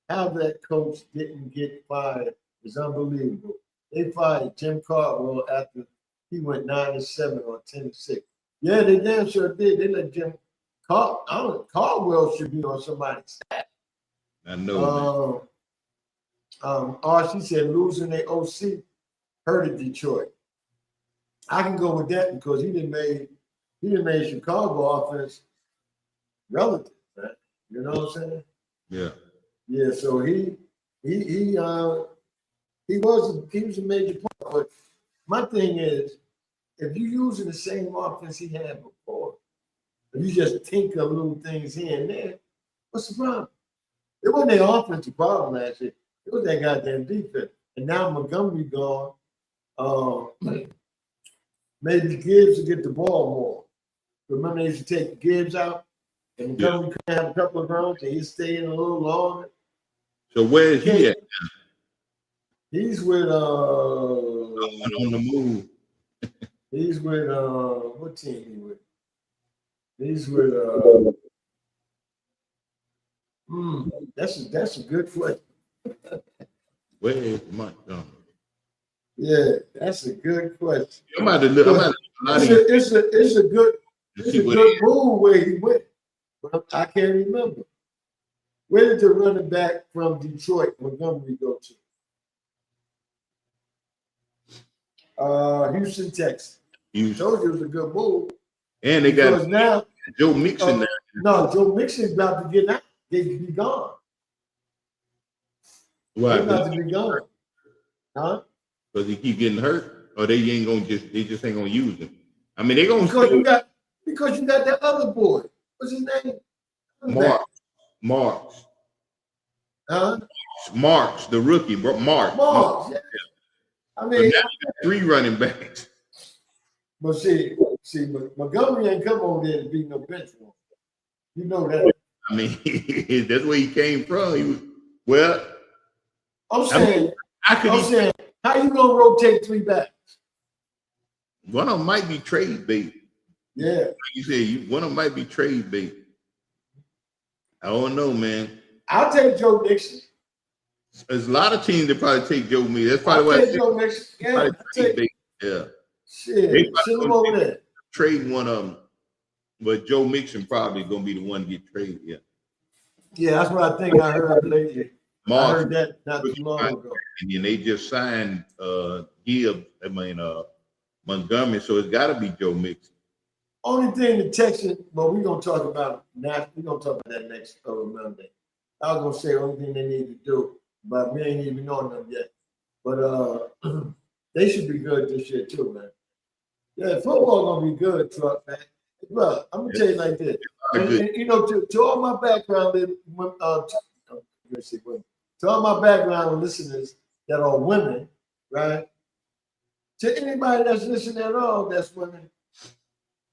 How that coach didn't get fired is unbelievable. They fired Jim Caldwell after he went 9-7 or 10-6. Yeah, they damn sure did. They let Jim Caldwell should be on somebody's staff. I know. RC said losing their OC hurted Detroit. I can go with that because he didn't made Chicago offense relative, man. You know what I'm saying? Yeah. Yeah. So he was a major part. But my thing is, if you're using the same offense he had before, if you just tinker little things here and there, what's the problem? It wasn't their offensive problem last year. It was that goddamn defense. And now Montgomery gone. Maybe Gibbs will get the ball more. Remember they used to take Gibbs out and Montgomery could have a couple of runs and he'd stay in a little longer. So where is he at? He's with on the move. He's with what team he with? He's with that's a good question. Where is Montgomery? Yeah, that's a good question. It's a good move where he went, but I can't remember. Where did the running back from Detroit, Montgomery, go to? Houston, Texas. I told you it was a good move. And they got now Joe Mixon there. No, Joe Mixon's about to get out. They be gone. Why? They're about to be gone. Huh? Because he keep getting hurt, or they just ain't gonna use him. I mean, they gonna because you got that other boy. What's his name? Marks. Huh? Marks, the rookie, Marks. Yeah. I mean, now you got 3 running backs. But see, Montgomery ain't come over there to be no bench one. You know that. I mean, that's where he came from. I'm saying, how you gonna rotate 3 backs? One of them might be trade bait. Yeah. Like you said, one of them might be trade bait. I don't know, man. I'll take Joe Mixon. There's a lot of teams that probably take Joe Mixon. That's probably why Joe Mixon. Yeah. Shit. They Send him over there. Trade one of them. But Joe Mixon probably gonna be the one to get traded. Yeah. Yeah, that's what I think I heard lately. I heard that not too long ago. And then they just signed Montgomery, so it's gotta be Joe Mixon. Only thing the Texans, but we're gonna talk about that next Monday. I was gonna say only thing they need to do, but we ain't even on them yet. But they should be good this year too, man. Yeah, football gonna be good, Truck, man. Well, I'm gonna tell you like this. And, you know, to all my background, to all my background listeners that are women, right? To anybody that's listening at all that's women,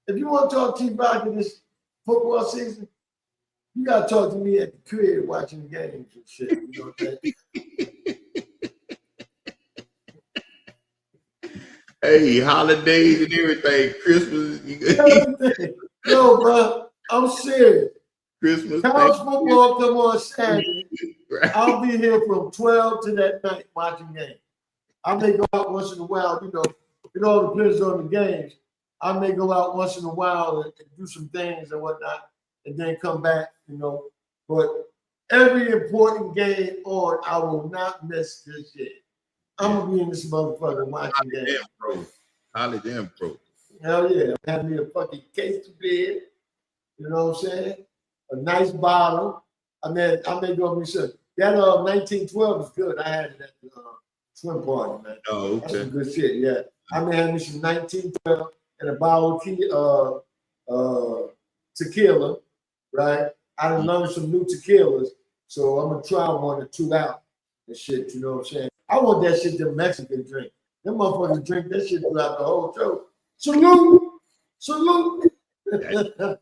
if you want to talk to Rocker this football season, you got to talk to me at the crib watching games and shit. You know what I'm saying? Hey, holidays and everything, Christmas. No, bro, I'm serious. Christmas. College football come on Saturday. I'll be here from 12 to that night watching games. I may go out once in a while, it all depends on the games. I may go out once in a while and do some things and whatnot, and then come back, But every important game on, I will not miss this shit. I'm gonna be in this motherfucker watching games. College and pro. Hell yeah, have me a fucking case of beer. You know what I'm saying? A nice bottle. I may go be sure. That 1912 is good. I had it at the swim party, man. Oh, okay. That's some good shit. Yeah, I may have me some 1912 and a bottle of tequila, right? I done learned some new tequilas, so I'm gonna try 1 or 2 out and shit. You know what I'm saying? I want that shit the Mexican drink. Them motherfuckers drink that shit throughout the whole show. Salute, salute. Hello.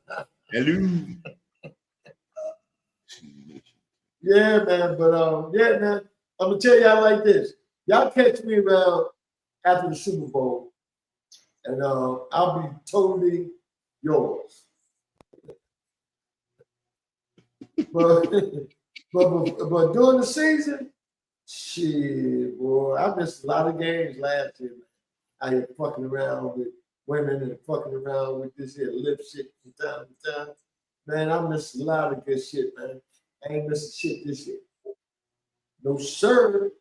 Yeah, man. But yeah, man. I'm gonna tell y'all like this. Y'all catch me around after the Super Bowl, and I'll be totally yours. but during the season, shit, boy, I missed a lot of games last year, man. I had fucking around with women and fucking around with this here lip shit from time to time. Man, I missed a lot of good shit, man. I ain't missing shit this year. No, sir.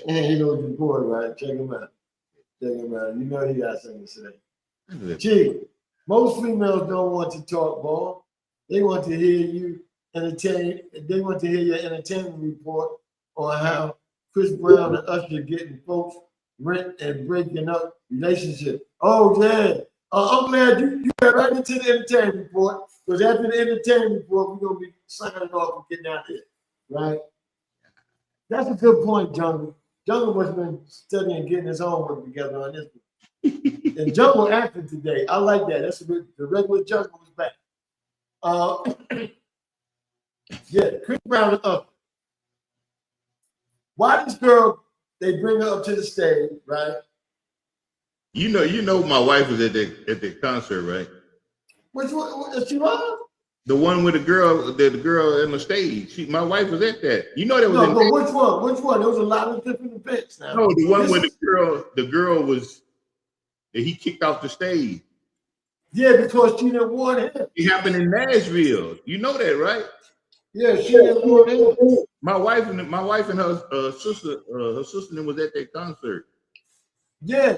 And he knows your boy, right? Check him out. Check him out. You know he got something to say. Gee, most females don't want to talk, boy. They want to hear you entertain. They want to hear your entertainment report on how Chris Brown and Usher getting folks rent and breaking up relationships. Oh yeah. I'm glad you got right into the entertainment report, because after the entertainment report, we're gonna be signing off and getting out here, right? That's a good point, Jungle. Jungle must have been studying, getting his homework together on this one. And Jungle acted today. I like that. That's the regular Jungle was back. Yeah, Chris Brown and Usher. Why this girl? They bring her up to the stage, right? You know, my wife was at the concert, right? Which one? Is she wrong? The one with the girl on the stage. My wife was at that. You know that was. No, but which one? Which one? There was a lot of different events now. No, the one where the girl was that he kicked off the stage. Yeah, because she didn't want him. It happened in Nashville. You know that, right? Yeah, she didn't want him. My wife and her sister was at that concert. Yeah,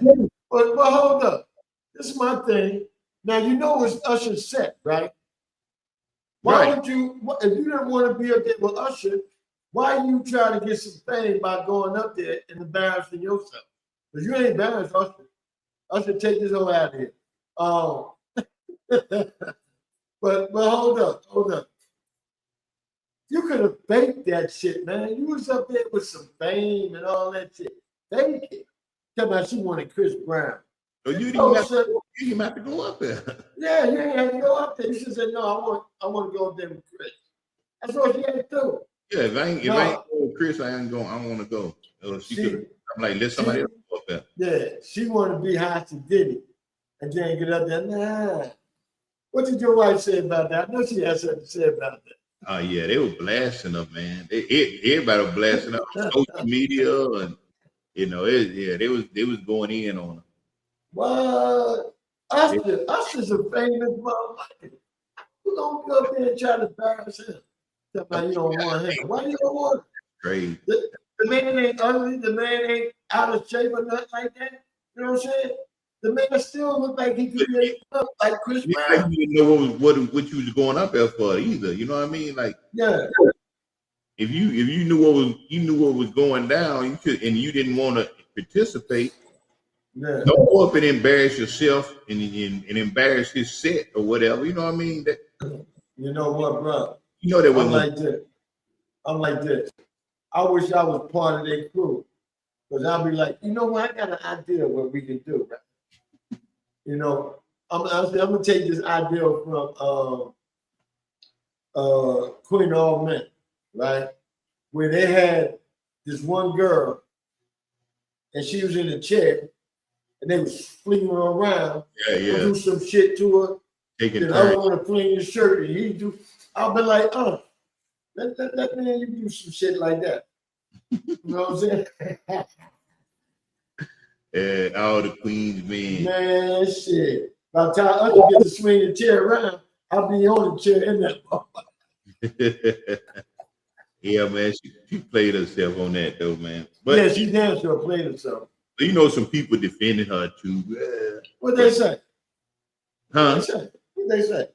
but hold up. This is my thing. Now you know it's Usher's set, right? Why would you? If you didn't want to be up there with Usher, why you try to get some fame by going up there and embarrassing yourself? Because you ain't embarrassed Usher. Usher, take this whole out of here. But hold up. You could have faked that shit, man. You was up there with some fame and all that shit. Fake it. Tell me she wanted Chris Brown. So you didn't have to go up there. Yeah, you didn't have to go up there. You should say, no, I want to go up there with Chris. That's what she had to do. Yeah, if I ain't go with Chris, I don't want to go. I'm like, let somebody else go up there. Yeah, she wanted to be high to Diddy and then get up there. Nah. What did your wife say about that? I know she had something to say about that. Oh yeah, they were blasting her, man. Everybody was blasting her on social media, and they was going in on her. What? Usher's a famous motherfucker. Who gonna go up there and try to embarrass him? Tell me you don't want him. Why you don't want him? Crazy. The man ain't ugly. The man ain't out of shape or nothing like that. You know what I'm saying? The man still look like he could be like Chris Brown. You didn't know what you was going up there for either. You know what I mean? Like, yeah. If you knew what was going down, you could, and you didn't want to participate. Yeah. Don't go up and embarrass yourself and embarrass his set or whatever. You know what I mean? You know what, bro? You know they I'm wasn't like this. I'm like this. I wish I was part of their crew. Because I'll be like, you know what? I got an idea of what we can do, right? You know, I'm gonna take this idea from Queen of All Men, right? Where they had this one girl and she was in a chair and they was flinging her around, do some shit to her. Taking then I don't want to fling his shirt and he do. I'll be like, let man you do some shit like that. You know what I'm saying? All the Queens men. Man, shit. By the time us get to swing the chair around, I'll be on the chair in that. Yeah, man, she played herself on that though, man. But yeah, she damn sure played herself. You know, some people defended her too. What they say? Huh? What they say?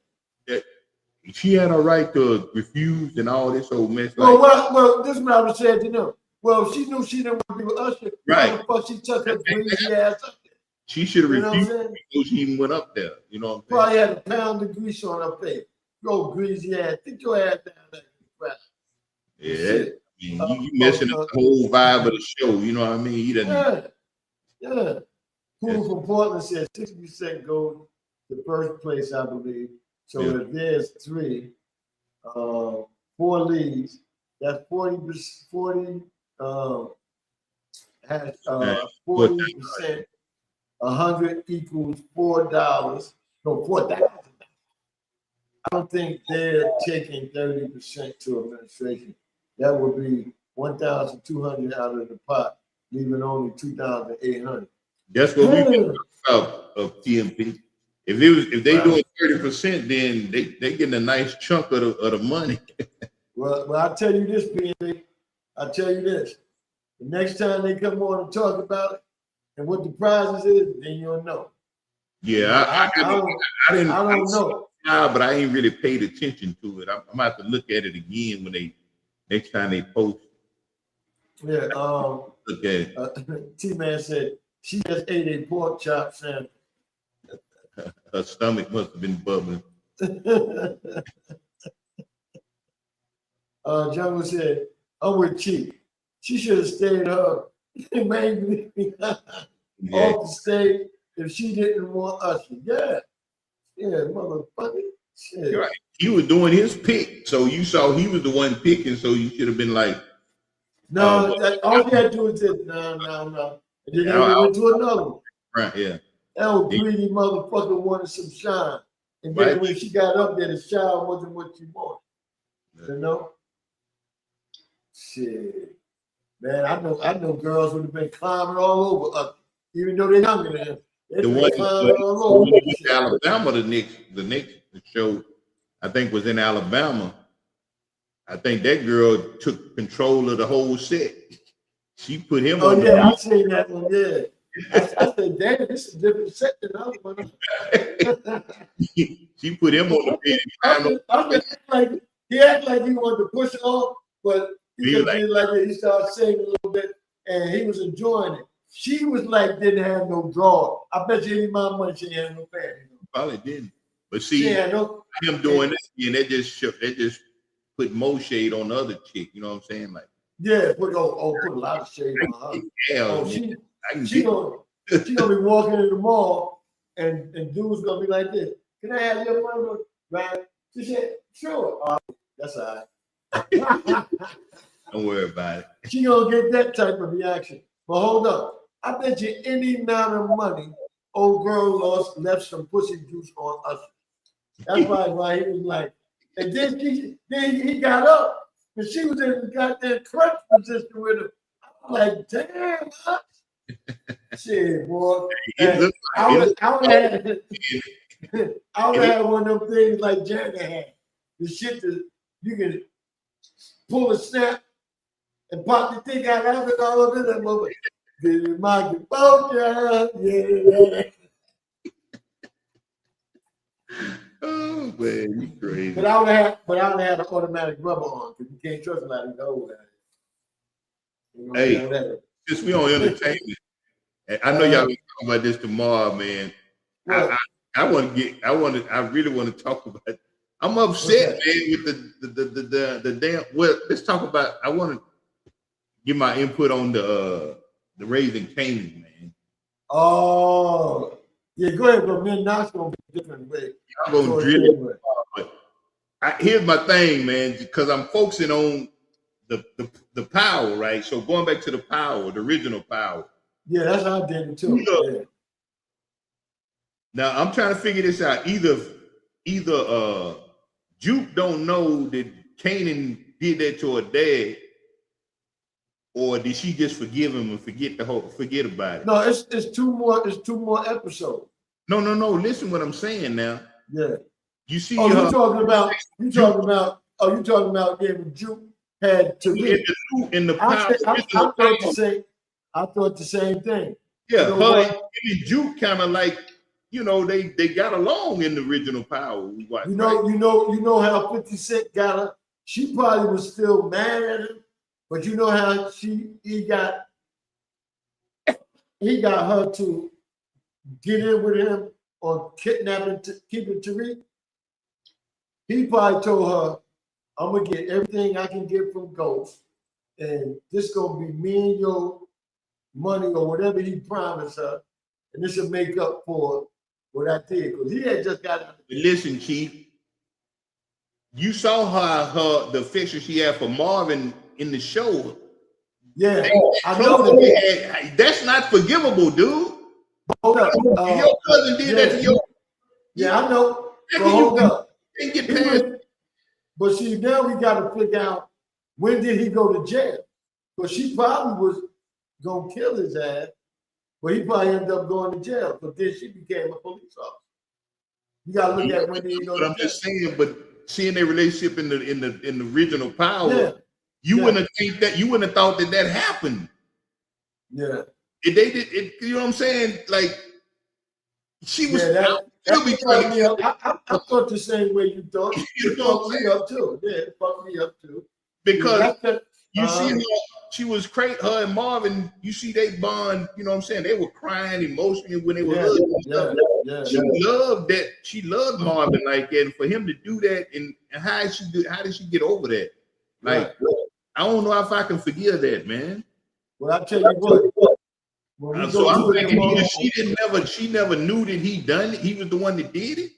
That she had a right to refuse and all this old mess. Well, this is what I was saying to them. Well, if she knew she didn't want to be with Usher, right? Why the fuck she took her greasy ass up there? She should have refused before she even went up there. You know what I'm saying? Probably had a pound of grease on her face. Yo, greasy ass, take your ass down there. Yeah, I mean, you messing up the whole vibe of the show. You know what I mean? He doesn't. Yeah. Who from Portland said 60% goes to first place, I believe. So if there's 3, 4 leads, that's 40%. Has 40%. 100 equals $4. No, $4,000. I don't think they're taking 30% to administration. That would be 1,200 out of the pot, leaving only 2,800. That's what we talking about of TMP. If they doing 30%, then they getting a nice chunk of the money. well, I'll tell you this, PNA. I'll tell you this. The next time they come on and talk about it and what the prizes is, then you'll know. Yeah, I didn't know. But I ain't really paid attention to it. I'm gonna have to look at it again when next time they post. Yeah. Look at it. T-Man said she just ate a pork chop sandwich. Her stomach must have been bubbling. Jungle said, "I'm with Chief. She should have stayed up, maybe off the stage if she didn't want us." Yeah, motherfucker. Shit. Right. He was doing his pick, so you saw he was the one picking, so you should have been like, no, all you had to do is just no. And then they went to another one. Right, yeah. That old greedy motherfucker wanted some shine. And then when she got up there, the shine wasn't what she wanted. You know? Shit. Man, I know girls would have been climbing all over us, even though they're younger than him. The one all over. Alabama, the next show, I think, was in Alabama. I think that girl took control of the whole set. She put him on. Oh, yeah, I seen that one, yeah. I said, damn, this is a different set than the other one. She put him on the bed. He acted like he wanted to push it off, but he started singing a little bit, and he was enjoying it. She was like, didn't have no draw. I bet you any of my money she had no bad. Probably didn't. But see, him doing that, and that just put more shade on the other chick. You know what I'm saying? Like, yeah, put a lot of shade on her. Yeah, she gonna be walking in the mall, and dudes gonna be like this. Can I have your money? Right? She said, sure. That's all right. Don't worry about it. She gonna get that type of reaction. But hold up. I bet you any amount of money, old girl left some pussy juice on us. That's why he was like, and then he got up, and she was in the goddamn crunch position with him. I'm like, damn, huh? Shit, boy. I would have one of them things like Janet had. The shit that you can pull a snap and pop the thing out of it all over that moment. My yeah. Oh man, you crazy. But I would have had an automatic rubber on because you can't trust somebody to go with that. Hey, since we on entertainment, I know y'all will talk about this tomorrow, man. I really want to talk about I'm upset, man, with the damn. Well, let's talk about. I want to give my input on the Raising Canaan, man. Oh, yeah, go ahead, but man, that's gonna be a different way. I'm gonna drill it, but here's my thing, man, because I'm focusing on the power, right? So going back to the power, the original power. Yeah, that's how I did it too. Yeah. Now I'm trying to figure this out. Either Juke don't know that Kanan did that to her dad, or did she just forgive him and forget about it? No, it's two more episodes. No. Listen what I'm saying now. Yeah. You see, you talking about when Juke had to be in the power. I thought the same thing. Yeah, you know her and Juke kind of like, they got along in the original Power. We watched, you know how 50 Cent got her. She probably was still mad at him, but you know how he got her to get in with him on kidnapping, keeping Tariq. He probably told her, "I'm gonna get everything I can get from Ghost, and this gonna be me and your money or whatever he promised her, and this will make up for what I did." Because he had just got out. Listen, Chief, you saw the affection she had for Marvin in the show. Yeah, I know that. That's not forgivable, dude. Hold up. Your cousin did that to your. Yeah, I know. But hold up. But see, now we got to figure out, when did he go to jail? Because she probably was gonna kill his ass, but he probably ended up going to jail. But then she became a police officer. You gotta look at when he go to jail. But I'm just saying, but seeing their relationship in the original Power, you wouldn't have thought that happened. Yeah. If they did it, you know what I'm saying? Like, she was I thought the same way you thought. It fucked me up too. Yeah, it fucked me up too. Because you see her, she was great. Her and Marvin, you see they bond. You know what I'm saying? They were crying emotionally when they were hugging. She loved that. She loved Marvin like that, and for him to do that, and how did she get over that? Like, I don't know if I can forgive that, man. Well, I tell you what. So I'm thinking she never knew that he done it. He was the one that did it.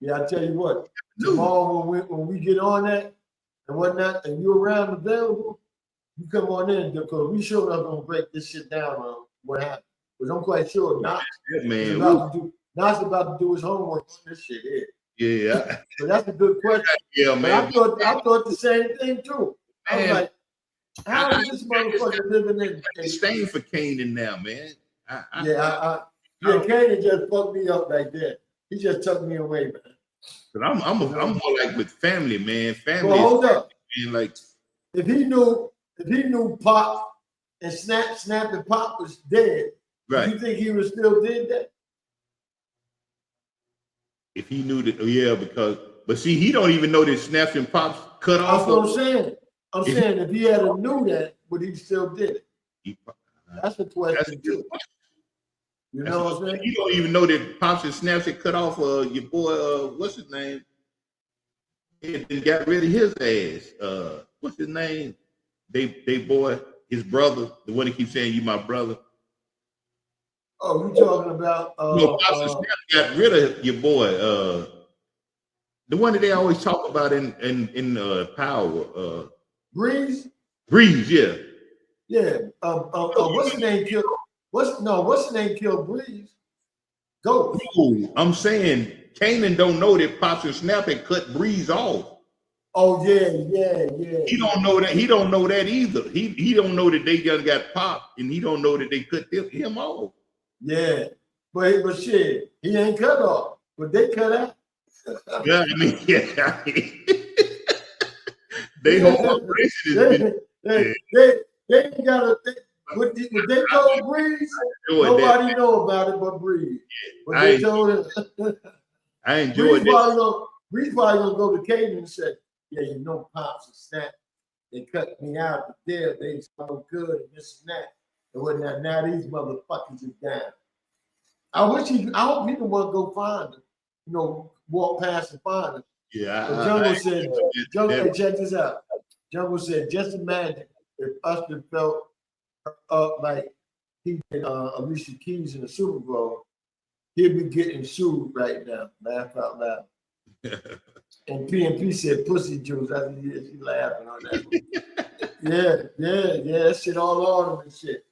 Yeah, I tell you what. Tomorrow when we get on that and whatnot, and you're around available, you come on in, because we sure not gonna break this shit down on what happened. Because I'm quite sure Knox is about to do his homework on this shit here. Yeah. So that's a good question. Yeah, man. But I thought the same thing too. I was like, how is this motherfucker living in? It's staying for Kanan now, man. Kanan just fucked me up like that. He just took me away, man. But I'm more like with family, man. Family. Well, hold up. Man, like, if he knew Pop and Snap and Pop was dead, right? Do you think he would still did that? If he knew that, but see, he don't even know that Snap and Pop's cut off. That's what I'm saying. I'm saying if he had knew that, would he still did it? That's the question too. You know what I'm saying? You don't even know that Pops and Snaps had cut off your boy, what's his name? And got rid of his ass. What's his name? They boy, his brother, the one that keeps saying you my brother. Oh, you talking about no, Pops and Snaps got rid of your boy, the one that they always talk about in Power. Breeze, yeah. Yeah. What's the name killed? What's the name killed Breeze? Ghost. No, I'm saying Kanan don't know that Pops and Snap had cut Breeze off. Oh yeah. He don't know that. He don't know that either. He don't know that they just got popped, and he don't know that they cut him off. Yeah, but shit, he ain't cut off, but they cut out. Yeah, I mean, they whole operation they ain't got a. What they told Breeze, nobody know about it but Breeze. But they told him. I enjoyed that. Breeze probably gonna go to Kanan and say, "Yeah, you know, Pops and Snap, they cut me out the deal. They so good and this and that and whatnot. Now these motherfuckers is down." I hope he don't want to go find them. You know, walk past and find them Yeah, But Jungle, hey, check this out. Jungle said, just imagine if Usher felt like he did Alicia Keys in the Super Bowl, he'd be getting sued right now. Laugh out loud. And PNP said, pussy juice. I said, yeah, she laughing on that. Yeah. That shit all on him and shit.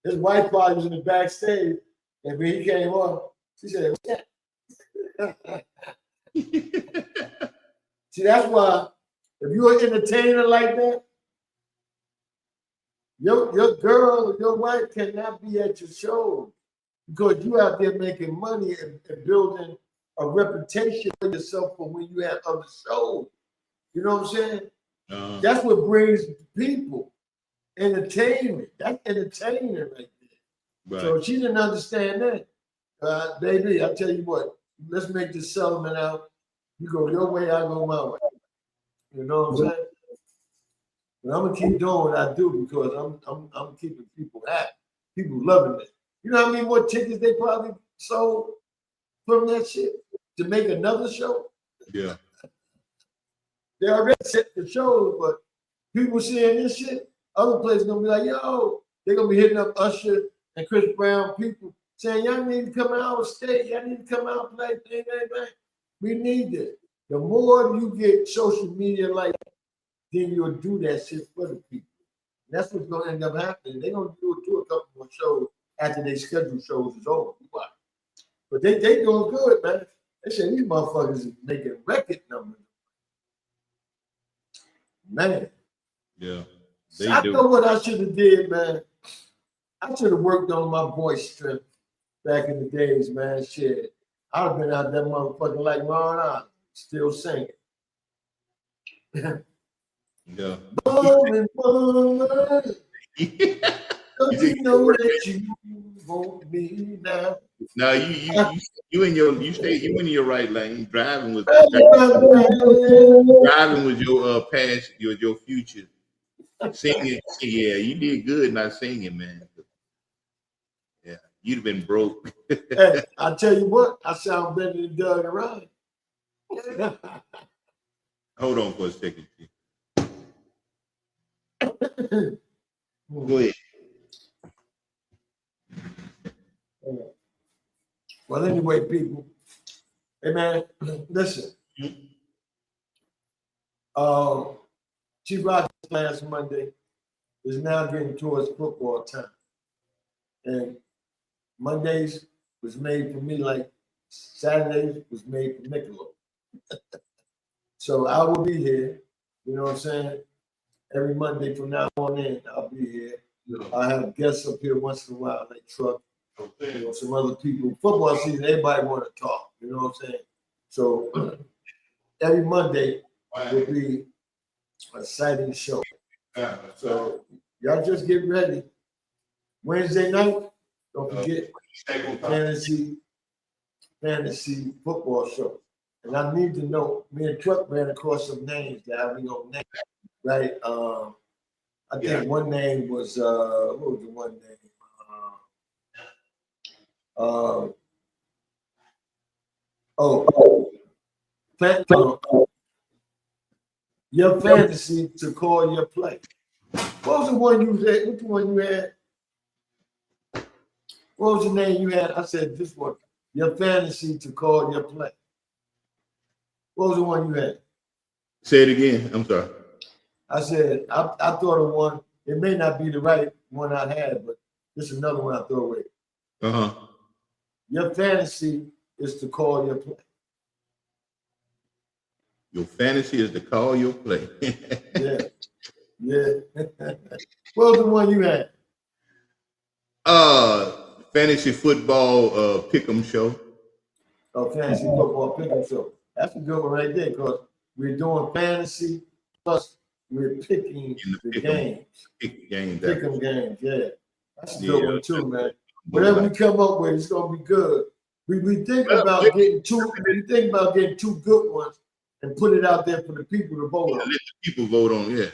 His wife probably was in the backstage, and when he came on, she said, what's that? See, that's why if you're an entertainer like that, your girl, your wife cannot be at your show because you out there making money and building a reputation for yourself for when you have other shows. You know what I'm saying? That's what brings people entertainment. That's entertainment right there. Right. So she didn't understand that. Baby, I tell you what, let's make this settlement out. You go your way, I go my way. You know what I'm saying? But I'm gonna keep doing what I do because I'm keeping people happy. People loving it. You know how many more tickets they probably sold from that shit to make another show? Yeah. They already set the shows, but people seeing this shit, other places gonna be like, yo, they're gonna be hitting up Usher and Chris Brown people saying, y'all need to come out of state, y'all need to come out and play, bang. We need this. The more you get social media like that, then you'll do that shit for the people. And that's what's gonna end up happening. They're gonna do a couple more shows after they scheduled shows is over. But they doing good, man. They say these motherfuckers is making record numbers. Man. Yeah. I know what I should have did, man. I should have worked on my voice strength back in the days, man. Shit. I'd have been out that motherfucker like Ron Island, still singing. Yeah. Don't you know that you want me now? Now you in your right lane. Driving was your past, your future. Singing, yeah, you did good not singing, man. Yeah, you'd have been broke. Hey, I tell you what, I sound better than Doug and Ron. Hold on for a second. Go ahead. Well, anyway, people. Hey, man, listen. Chief Rock last Monday is now getting towards football time. And Mondays was made for me like Saturdays was made for Michelob. So I will be here, you know what I'm saying? Every Monday from now on in, I'll be here. I have guests up here once in a while, like Truck, you know, some other people. Football season, everybody want to talk, you know what I'm saying? So every Monday will be an exciting show. So y'all just get ready. Wednesday night, don't forget fantasy football show. And I need to know, me and Truck ran across some names that we gonna name, right? I think one name was what was the one name? Your fantasy to call your play. What was the one you said? Which one you had? What was the name you had? I said this one. Your fantasy to call your play. What was the one you had? Say it again. I'm sorry. I said I thought of one. It may not be the right one I had, but this is another one I throw away. Your fantasy is to call your play. Your fantasy is to call your play. Yeah. What was the one you had? Fantasy football pick'em show. Oh, fantasy football pick'em show. That's a good one right there because we're doing fantasy plus we're picking the games. Pick'em games, yeah. That's a good one too, man. Whatever we come up with, it's gonna be good. We think about getting two. We think about getting two good ones and put it out there for the people to vote on. Let the people vote on. Let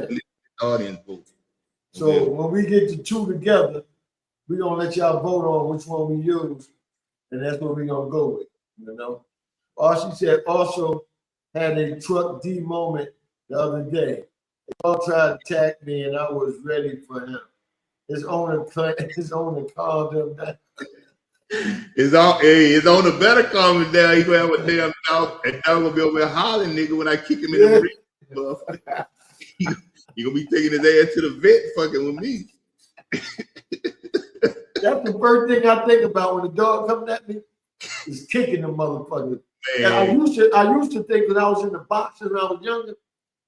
the audience vote. So when we get the two together, we're gonna let y'all vote on which one we use, and that's what we're gonna go with. You know. She said also had a truck D moment the other day. They all tried to attack me, and I was ready for him. His owner called him down. His owner better calm him down. He gonna have a damn dog, and dog gonna be over there hollering, nigga, when I kick him in the ribs. He gonna be taking his ass to the vet, fucking with me. That's the first thing I think about when the dog comes at me, is kicking the motherfucker. And I used to think when I was in the boxing when I was younger,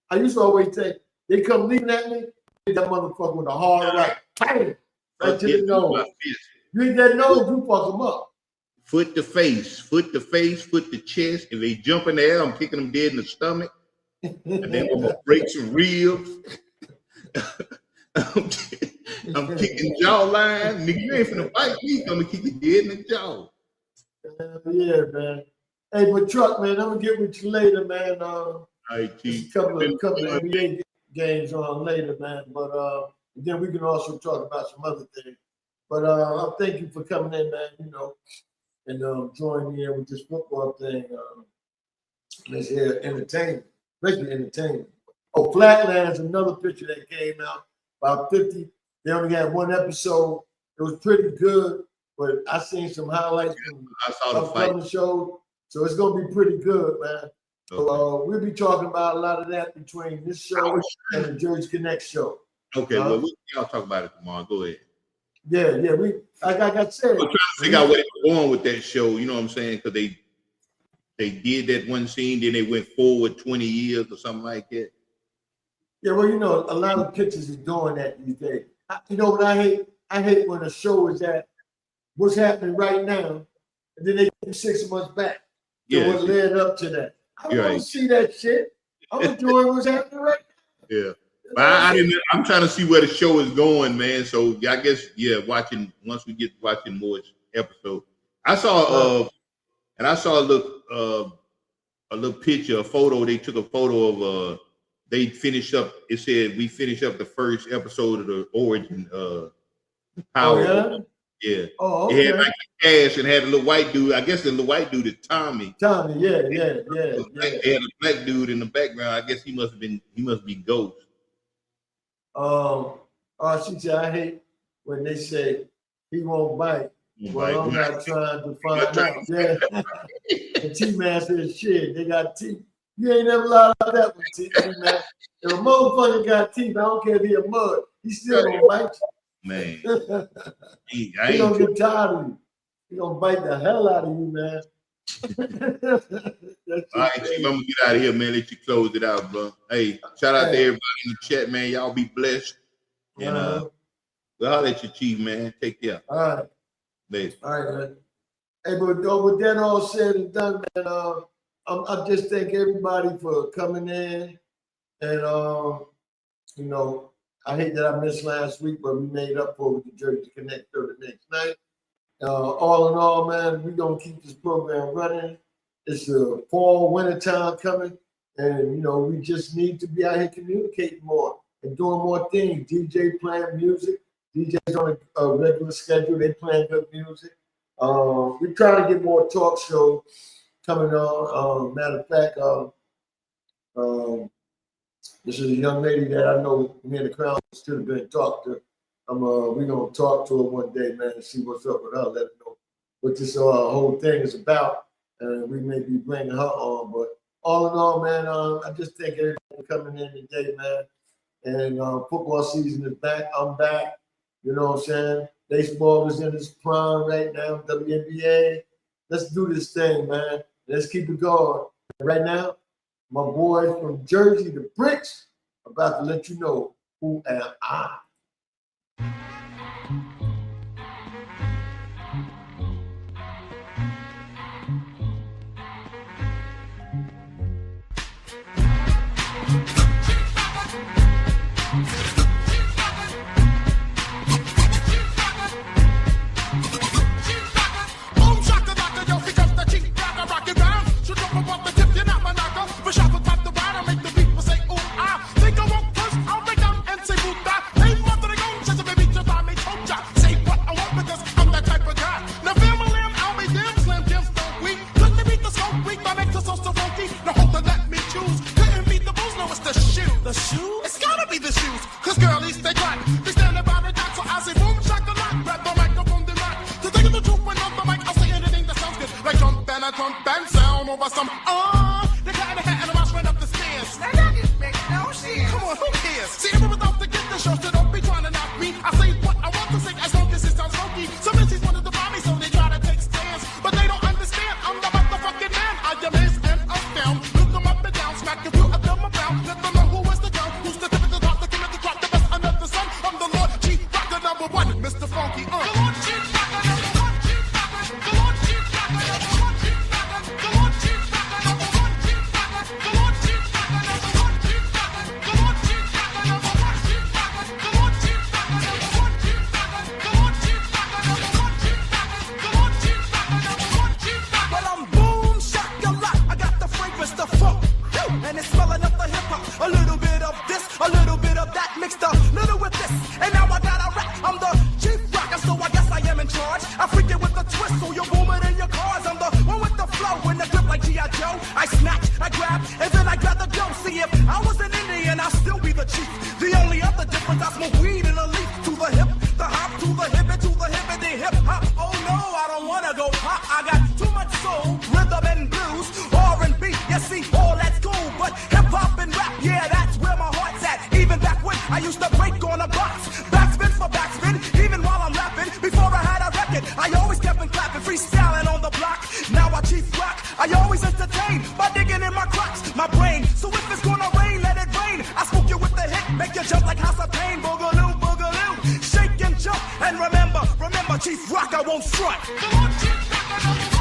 I used to always think they come leaning at me, hit that motherfucker with a hard right, right to the nose. You hit that nose, you fuck them up. Foot to face, foot to chest. If they jump in the air, I'm kicking them dead in the stomach. And then I'm gonna break some ribs. I'm kicking jawline. Nigga, you ain't finna fight me. I'm gonna kick you dead in the jaw. Yeah, man. Hey, but Truck, man, I'm gonna get with you later, man. A couple of NBA games on later, man. But then we can also talk about some other things. But I thank you for coming in, man. You know, and joining me in with this football thing. Let's hear entertainment, especially entertainment. Oh, Flatlands, another picture that came out. About 50. They only had one episode. It was pretty good, but I seen some highlights from the show. So it's gonna be pretty good, man. So we'll be talking about a lot of that between this show and the Jersey Connect show. Okay, well, y'all talk about it tomorrow. Go ahead. Yeah. We like I said. I'm trying to figure out where they're going with that show. You know what I'm saying? Because they did that one scene, then they went forward 20 years or something like that. Yeah, well, you know, a lot of pictures is doing that these days. You know what I hate? I hate when a show is at what's happening right now, and then they give 6 months back to what led up to that. I don't want to see that shit. I'm enjoying what's happening right now. Yeah. But I'm trying to see where the show is going, man. So I guess, once we get watching more episodes. I saw a little picture, a photo. They took a photo of they finished up. It said we finished up the first episode of the origin power. Oh, yeah. Oh, okay. It had like a cast and had a little white dude. I guess the little white dude is Tommy. Yeah. They had a black dude in the background. I guess he must be Ghost. She said, I hate when they say he won't bite. Well, I'm not trying to find out. Yeah. And T-Man says, shit, they got teeth. You ain't never lied about that one, T-Man. If a motherfucker got teeth, I don't care if he a mud, he still gonna bite you. Man. He gonna get tired of you. He gonna bite the hell out of you, man. All right, Chief, I'm gonna get out of here, man. Let you close it out, bro. Hey, shout out to everybody in the chat, man. Y'all be blessed. And well, I'll let you, Chief, man. Take care. All right. Later. All right, man. Hey, but with that all said and done, man, I just thank everybody for coming in. And you know, I hate that I missed last week, but we made up for it with the Jersey Connect the next night. All in all, man, we're gonna keep this program running. It's the fall, winter time coming, and you know, we just need to be out here communicating more and doing more things. DJ playing music, DJs on a regular schedule, they playing good music. We're trying to get more talk shows coming on. Matter of fact, this is a young lady that I know me and the Crown still have been talked to. We're gonna talk to her one day, man, and see what's up with her. Let her know what this whole thing is about, and we may be bringing her on. But all in all, man, I just thank everybody for coming in today, man. And football season is back. I'm back. You know what I'm saying? Baseball is in its prime right now. WNBA. Let's do this thing, man. Let's keep it going. Right now, my boys from Jersey, the Bricks, about to let you know who am I. Think I won't push, I'll break down and say, Buddha. Hey, mother, they gon' chase a baby, just the shoes? It's gotta be the shoes, cause girlies, they clap. They standing by the dock, so I say boom, shakalaka. Grab the microphone, then rock. To think of the truth when on the mic, I'll say anything that sounds good. Like jump and sound over some, they got in the hat and I'm right up the stairs. Now that just makes no sense. Come on, who cares? See, everyone's out to get the show, so don't be trying to knock me. I say what I want to say as long as it sounds funky. Some MCs wanted to buy me, so they try to take stands. But they don't understand, I'm the motherfucking man. I am is and up down. Look them up and down, smack a few of them around. Let them know who is the gun, who's the tip of the top, the king of the crop, the best under the sun. I'm the Lord Chief Rocker #1, Mr. Funky. The Lord Chief Rocker #1, Chief Rocker. The Lord Chief Rocker #1, Chief Rocker. The Lord Chief Rocker #1, Chief Rocker. The Lord Chief Rocker #1, Chief Rocker. The Lord Chief Rocker #1, Chief Rocker. The Lord Chief Rocker #1, Chief Rocker. The Lord Chief Rocker #1, Chief Rocker. The Lord Chief Rocker #1, Chief Rocker. Well, I'm boom, shakalaka. I got the fragrance, the funk, and it's smelling up the hip hop. A little bit of this, a little bit of that, mixed a little with this, and now I got a rap. I'm the Chief Rocker, so I guess I am in charge. I freak it with the twist, so you're booming in your cars. I'm the one with the flow, in the grip like G.I. Joe. I snatch, I grab, and then I grab the dough. See, if I was an Indian, I'd still be the chief. The only other difference, I smoke weed in a leaf. To the hip, the hop, to the hip, and to the hip, and the hip hop. Oh no, I don't wanna go pop. I got too much soul, rhythm and blues, R&B. You see, all that's cool, but hip hop and rap, yeah, that's where my heart's at. Even back when I used to break on a box, backspin for backspin, even while I'm rapping. Before I had a record, I always kept on clapping, freestyling on the block. Now I Chief Rock, I always entertain by digging in my cracks, my brain. So if it's gonna rain, let it rain. I smoke you with the hit, make you jump like House of Pain. Boogaloo, boogaloo, shake and jump. And remember, Chief Rock, I won't front. The Lord Chief Rock,